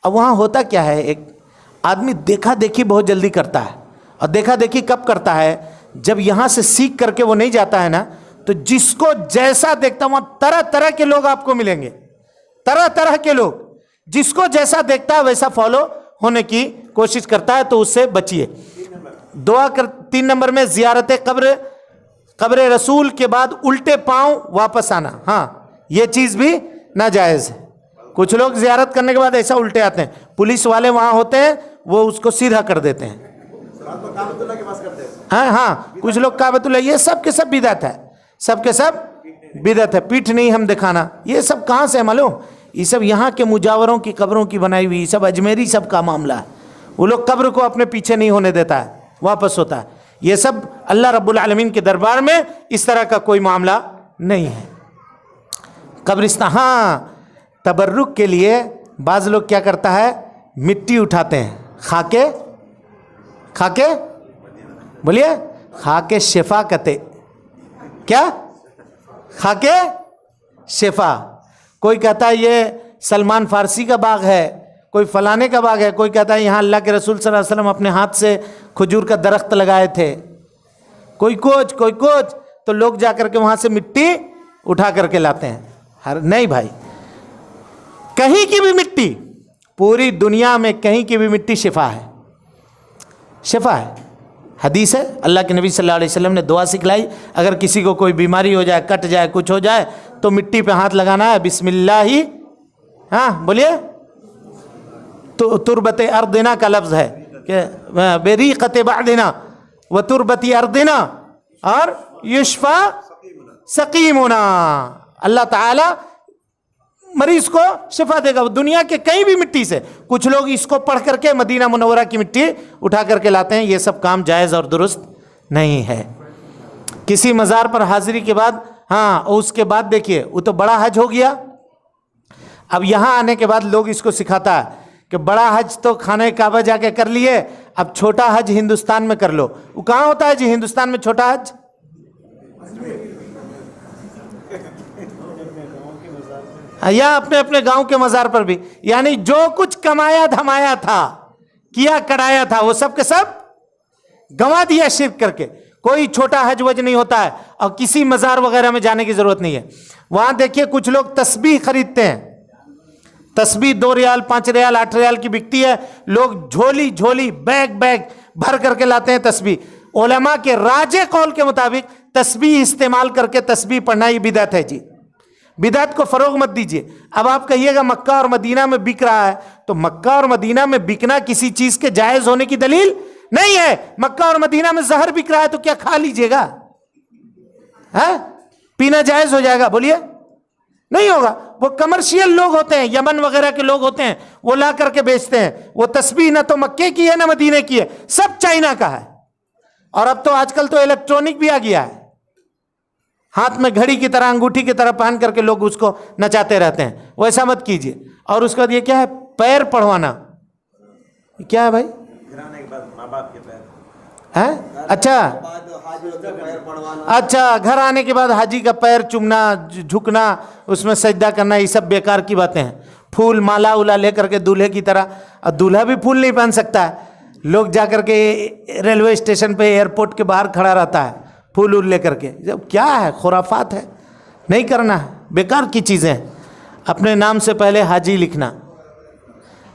اب وہاں ہوتا کیا ہے, ایک آدمی دیکھا دیکھی بہت جلدی کرتا ہے. اور دیکھا دیکھی کب کرتا ہے؟ جب یہاں سے سیکھ کر کے وہ نہیں جاتا ہے نا, تو جس کو جیسا دیکھتا وہاں طرح طرح کے لوگ آپ کو ملیں گے, طرح طرح کے لوگ. جس کو جیسا دیکھتا ہے ویسا فالو ہونے کی کوشش کرتا ہے, تو اس سے بچیے. دعا کر 3 نمبر میں زیارت قبر رسول کے بعد الٹے پاؤں واپس آنا. ہاں یہ چیز بھی ناجائز ہے. کچھ لوگ زیارت کرنے کے بعد ایسا الٹے آتے ہیں, پولیس والے وہاں ہوتے ہیں وہ اس کو سیدھا کر دیتے ہیں. ہاں کچھ لوگ کعبۃ اللہ, یہ سب کے سب بدعت ہے, سب کے سب بدعت ہے. پیٹھ نہیں ہم دکھانا, یہ سب کہاں سے معلوم؟ یہ سب یہاں کے مجاوروں کی قبروں کی بنائی ہوئی, سب اجمیری سب کا معاملہ ہے. وہ لوگ قبر کو اپنے پیچھے نہیں ہونے دیتا ہے, واپس ہوتا ہے. یہ سب اللہ رب العالمین کے دربار میں اس طرح کا کوئی معاملہ نہیں ہے. قبرستان, ہاں تبرک کے لیے بعض لوگ کیا کرتا ہے, مٹی اٹھاتے ہیں, خاکے بولیے, خاکے شفا کتے, کیا خاکے شفا. کوئی کہتا ہے یہ سلمان فارسی کا باغ ہے, کوئی فلانے کا باغ ہے, کوئی کہتا ہے یہاں اللہ کے رسول صلی اللہ علیہ وسلم اپنے ہاتھ سے کھجور کا درخت لگائے تھے, کوئی کچھ. تو لوگ جا کر کے وہاں سے مٹی اٹھا کر کے لاتے ہیں. نہیں بھائی, کہیں کی بھی مٹی, پوری دنیا میں کہیں کی بھی مٹی شفا ہے, شفا ہے. حدیث ہے, اللہ کے نبی صلی اللہ علیہ وسلم نے دعا سکھلائی, اگر کسی کو کوئی بیماری ہو جائے, کٹ جائے, کچھ ہو جائے, تو مٹی پہ ہاتھ لگانا ہے, بسم اللہ ہی, ہاں بولیے. تو تربت اردنا کا لفظ ہے کہ بریقت بعدنا و تربت اردنا اور یشفا سقیمنا. اللہ تعالی مریض کو شفا دے گا دنیا کے کہیں بھی مٹی سے. کچھ لوگ اس کو پڑھ کر کے مدینہ منورہ کی مٹی اٹھا کر کے لاتے ہیں, یہ سب کام جائز اور درست نہیں ہے. کسی مزار پر حاضری کے بعد, ہاں اس کے بعد دیکھیے وہ تو بڑا حج ہو گیا. اب یہاں آنے کے بعد لوگ اس کو سکھاتا ہے کہ بڑا حج تو خانہ کعبہ جا کے کر لیے, اب چھوٹا حج ہندوستان میں کر لو. وہ کہاں ہوتا ہے جی ہندوستان میں چھوٹا حج؟ یا اپنے اپنے گاؤں کے مزار پر بھی. یعنی جو کچھ کمایا دھمایا تھا, کیا کرایا تھا, وہ سب کے سب گنوا دیا شرک کر کے. کوئی چھوٹا حج وج نہیں ہوتا ہے, اور کسی مزار وغیرہ میں جانے کی ضرورت نہیں ہے. وہاں دیکھیے کچھ لوگ تسبیح خریدتے ہیں, تسبیح 2 ریال 5 ریال 8 ریال کی بکتی ہے, لوگ جھولی بیگ بھر کر کے لاتے ہیں تسبیح. علماء کے راجح قول کے مطابق تسبیح استعمال کر کے تسبیح پڑھنا یہ بدعت ہے جی. بدعت کو فروغ مت دیجیے. اب آپ کہیے گا مکہ اور مدینہ میں بک رہا ہے, تو مکہ اور مدینہ میں بکنا کسی چیز کے جائز ہونے کی دلیل نہیں ہے. مکہ اور مدینہ میں زہر بک رہا ہے تو کیا کھا لیجیے گا؟ پینا جائز ہو جائے گا؟ بولیے نہیں ہوگا. وہ کمرشیل لوگ ہوتے ہیں, یمن وغیرہ کے لوگ ہوتے ہیں, وہ لا کر کے بیچتے ہیں. وہ تسبیح نہ تو مکے کی ہے نہ مدینے کی ہے, سب چائنا کا ہے. اور اب تو آج کل تو الیکٹرانک بھی آ گیا ہے, ہاتھ میں گھڑی کی طرح انگوٹھی کی طرح پہن کر کے لوگ اس کو نچاتے رہتے ہیں. ویسا مت کیجیے. اور اس کے بعد یہ کیا ہے, پیر پڑھوانا, کیا ہے بھائی؟ اچھا گھر آنے کے بعد حاجی کا پیر چومنا, جھکنا, اس میں سجدہ کرنا, یہ سب بیکار کی باتیں ہیں. پھول مالا اولا لے کر کے دولہے کی طرح, اور دولہا بھی پھول نہیں پہن سکتا ہے. لوگ جا کر کے ریلوے اسٹیشن پہ ایئرپورٹ کے باہر کھڑا رہتا ہے پھول لے کر کے. جب کیا ہے, خرافات ہے, نہیں کرنا ہے, بیکار کی چیزیں ہیں. اپنے نام سے پہلے حاجی لکھنا,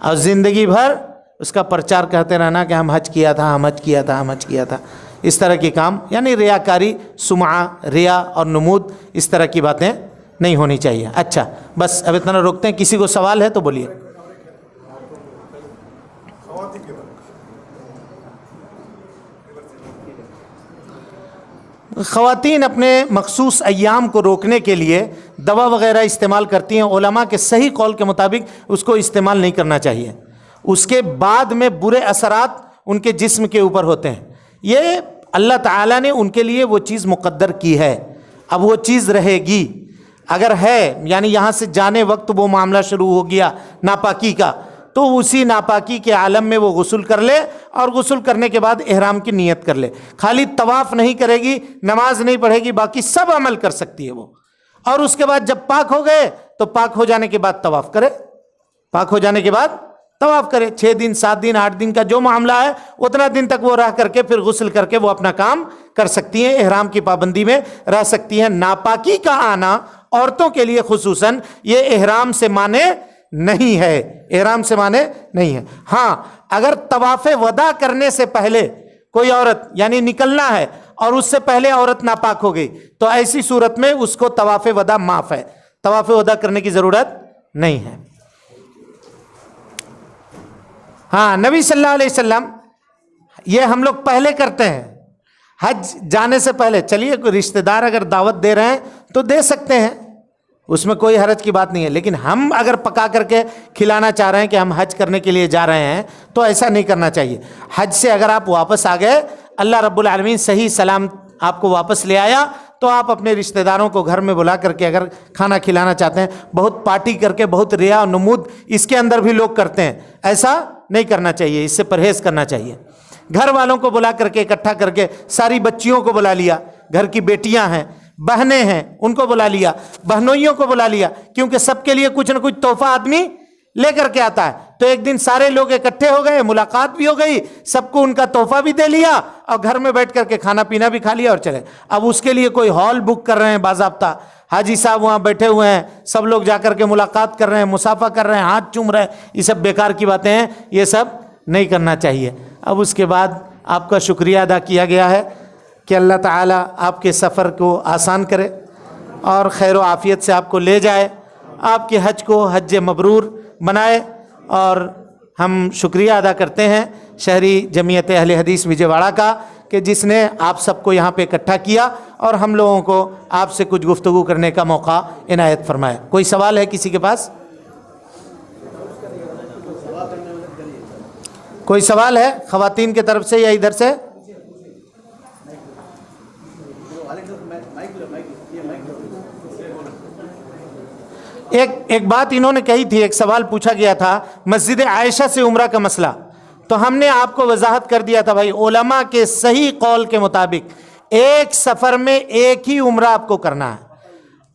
اور زندگی بھر اس کا پرچار کرتے رہنا کہ ہم حج کیا تھا, ہم حج کیا تھا, ہم حج کیا تھا. اس طرح کے کام, یعنی ریاکاری, سمعہ, ریا اور نمود, اس طرح کی باتیں نہیں ہونی چاہیے. اچھا بس اب اتنا روکتے ہیں. کسی کو سوال ہے تو بولیے. خواتین اپنے مخصوص ایام کو روکنے کے لیے دوا وغیرہ استعمال کرتی ہیں. علماء کے صحیح قول کے مطابق اس کو استعمال نہیں کرنا چاہیے. اس کے بعد میں برے اثرات ان کے جسم کے اوپر ہوتے ہیں. یہ اللہ تعالیٰ نے ان کے لیے وہ چیز مقدر کی ہے. اب وہ چیز رہے گی اگر ہے، یعنی یہاں سے جانے وقت وہ معاملہ شروع ہو گیا ناپاکی کا، تو اسی ناپاکی کے عالم میں وہ غسل کر لے، اور غسل کرنے کے بعد احرام کی نیت کر لے. خالی طواف نہیں کرے گی، نماز نہیں پڑھے گی، باقی سب عمل کر سکتی ہے وہ. اور اس کے بعد جب پاک ہو گئے تو پاک ہو جانے کے بعد طواف کرے. پاک ہو جانے کے بعد طواف کرے. 6 دن 7 دن 8 دن کا جو معاملہ ہے اتنا دن تک وہ رہ کر کے پھر غسل کر کے وہ اپنا کام کر سکتی ہیں. احرام کی پابندی میں رہ سکتی ہیں. ناپاکی کا آنا عورتوں کے لیے خصوصاً یہ احرام سے مانے نہیں ہے. احرام سے مانے نہیں ہے. ہاں اگر طواف وداع کرنے سے پہلے کوئی عورت یعنی نکلنا ہے اور اس سے پہلے عورت ناپاک ہو گئی تو ایسی صورت میں اس کو طواف وداع معاف ہے. طواف وداع کرنے کی ضرورت نہیں ہے. ہاں نبی صلی اللہ علیہ وسلم یہ ہم لوگ پہلے کرتے ہیں حج جانے سے پہلے. چلیے کوئی رشتہ دار اگر دعوت دے رہے ہیں تو دے سکتے ہیں، اس میں کوئی حرج کی بات نہیں ہے. لیکن ہم اگر پکا کر کے کھلانا چاہ رہے ہیں کہ ہم حج کرنے کے لیے جا رہے ہیں تو ایسا نہیں کرنا چاہیے. حج سے اگر آپ واپس آ گئے، اللہ رب العالمین صحیح سلام آپ کو واپس لے آیا، تو آپ اپنے رشتہ داروں کو گھر میں بلا کر کے اگر کھانا کھلانا چاہتے ہیں، بہت پارٹی کر کے بہت ریا و نمود اس کے اندر بھی لوگ کرتے ہیں، ایسا نہیں کرنا چاہیے. اس سے پرہیز کرنا چاہیے. گھر والوں کو بلا کر کے اکٹھا کر کے ساری بچیوں کو بلا لیا، گھر کی بیٹیاں ہیں، بہنیں ہیں، ان کو بلا لیا، بہنوئیوں کو بلا لیا، کیونکہ سب کے لیے کچھ نہ کچھ تحفہ آدمی لے کر کے آتا ہے. تو ایک دن سارے لوگ اکٹھے ہو گئے، ملاقات بھی ہو گئی، سب کو ان کا تحفہ بھی دے لیا اور گھر میں بیٹھ کر کے کھانا پینا بھی کھا لیا اور چلے. اب اس کے لیے کوئی ہال بک کر رہے ہیں باضابطہ، حاجی صاحب وہاں بیٹھے ہوئے ہیں، سب لوگ جا کر کے ملاقات کر رہے ہیں، مصافحہ کر رہے ہیں، ہاتھ چوم رہے ہیں، یہ سب بیکار کی باتیں ہیں، یہ سب نہیں کرنا چاہیے. اب اس کے بعد آپ کا شکریہ ادا کیا گیا ہے کہ اللہ تعالیٰ آپ کے سفر کو آسان کرے اور خیر و عافیت سے آپ کو لے جائے، آپ کے حج کو حج مبرور بنائے. اور ہم شکریہ ادا کرتے ہیں شہری جمعیت اہل حدیث وجے واڑہ کا کہ جس نے آپ سب کو یہاں پہ اکٹھا کیا اور ہم لوگوں کو آپ سے کچھ گفتگو کرنے کا موقع عنایت فرمایا. کوئی سوال ہے کسی کے پاس؟ کوئی سوال ہے خواتین کی طرف سے یا ادھر سے؟ ایک بات انہوں نے کہی تھی، ایک سوال پوچھا گیا تھا مسجد عائشہ سے عمرہ کا مسئلہ، تو ہم نے آپ کو وضاحت کر دیا تھا بھائی علماء کے صحیح قول کے مطابق ایک سفر میں ایک ہی عمرہ آپ کو کرنا ہے.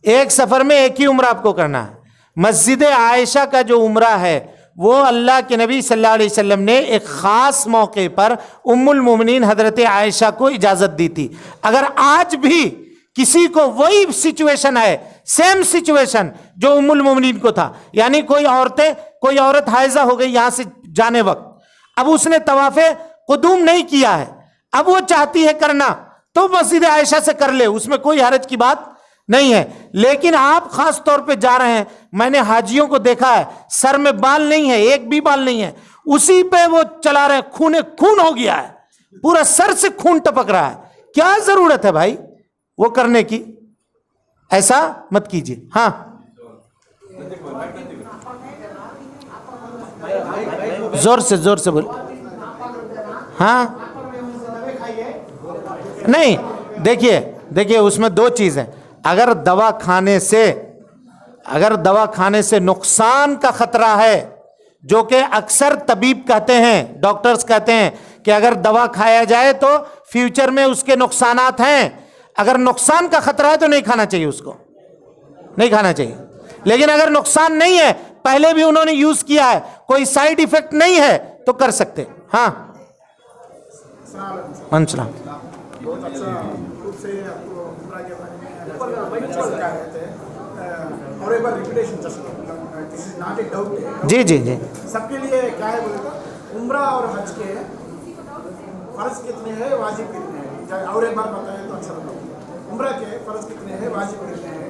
ایک سفر میں ایک ہی عمرہ آپ کو کرنا ہے. مسجد عائشہ کا جو عمرہ ہے وہ اللہ کے نبی صلی اللہ علیہ وسلم نے ایک خاص موقع پر ام المومنین حضرت عائشہ کو اجازت دی تھی. اگر آج بھی کسی کو وہی سچویشن ہے، سیم سچویشن جو ام المومنین کو تھا، یعنی کوئی عورت حائضہ ہو گئی یہاں سے جانے وقت، اب اس نے طواف قدوم نہیں کیا ہے، اب وہ چاہتی ہے کرنا تو مسجد عائشہ سے کر لے، اس میں کوئی حرج کی بات نہیں ہے. لیکن آپ خاص طور پہ جا رہے ہیں، میں نے حاجیوں کو دیکھا ہے سر میں بال نہیں ہے، ایک بھی بال نہیں ہے، اسی پہ وہ چلا رہے ہیں، خون ہو گیا ہے، پورا سر سے خون ٹپک رہا ہے. کیا ضرورت ہے بھائی وہ کرنے کی؟ ایسا مت کیجیے. ہاں زور سے بول. ہاں نہیں دیکھیے اس میں دو چیزیں. اگر دوا کھانے سے نقصان کا خطرہ ہے، جو کہ اکثر طبیب کہتے ہیں، ڈاکٹرز کہتے ہیں کہ اگر دوا کھایا جائے تو فیوچر میں اس کے نقصانات ہیں، اگر نقصان کا خطرہ ہے تو نہیں کھانا چاہیے، اس کو نہیں کھانا چاہیے. لیکن اگر نقصان نہیں ہے، پہلے بھی انہوں نے یوز کیا ہے، کوئی سائیڈ ایفیکٹ نہیں ہے تو کر سکتے. ہاں منسلام. بہت اچھا خود سے آپ کو عمرہ کے بارے میں کہہ رہے تھے اور ایک بار repetition this is not a doubt. جی سب کے لیے کیا ہے بولے تو عمرہ اور حج کے فرض کتنے ہیں، واجب کتنے ہیں، اور ایک بار بتائیں تو اچھا بتاؤ. عمرہ کے فرض کتنے ہیں، واجب کتنے ہیں،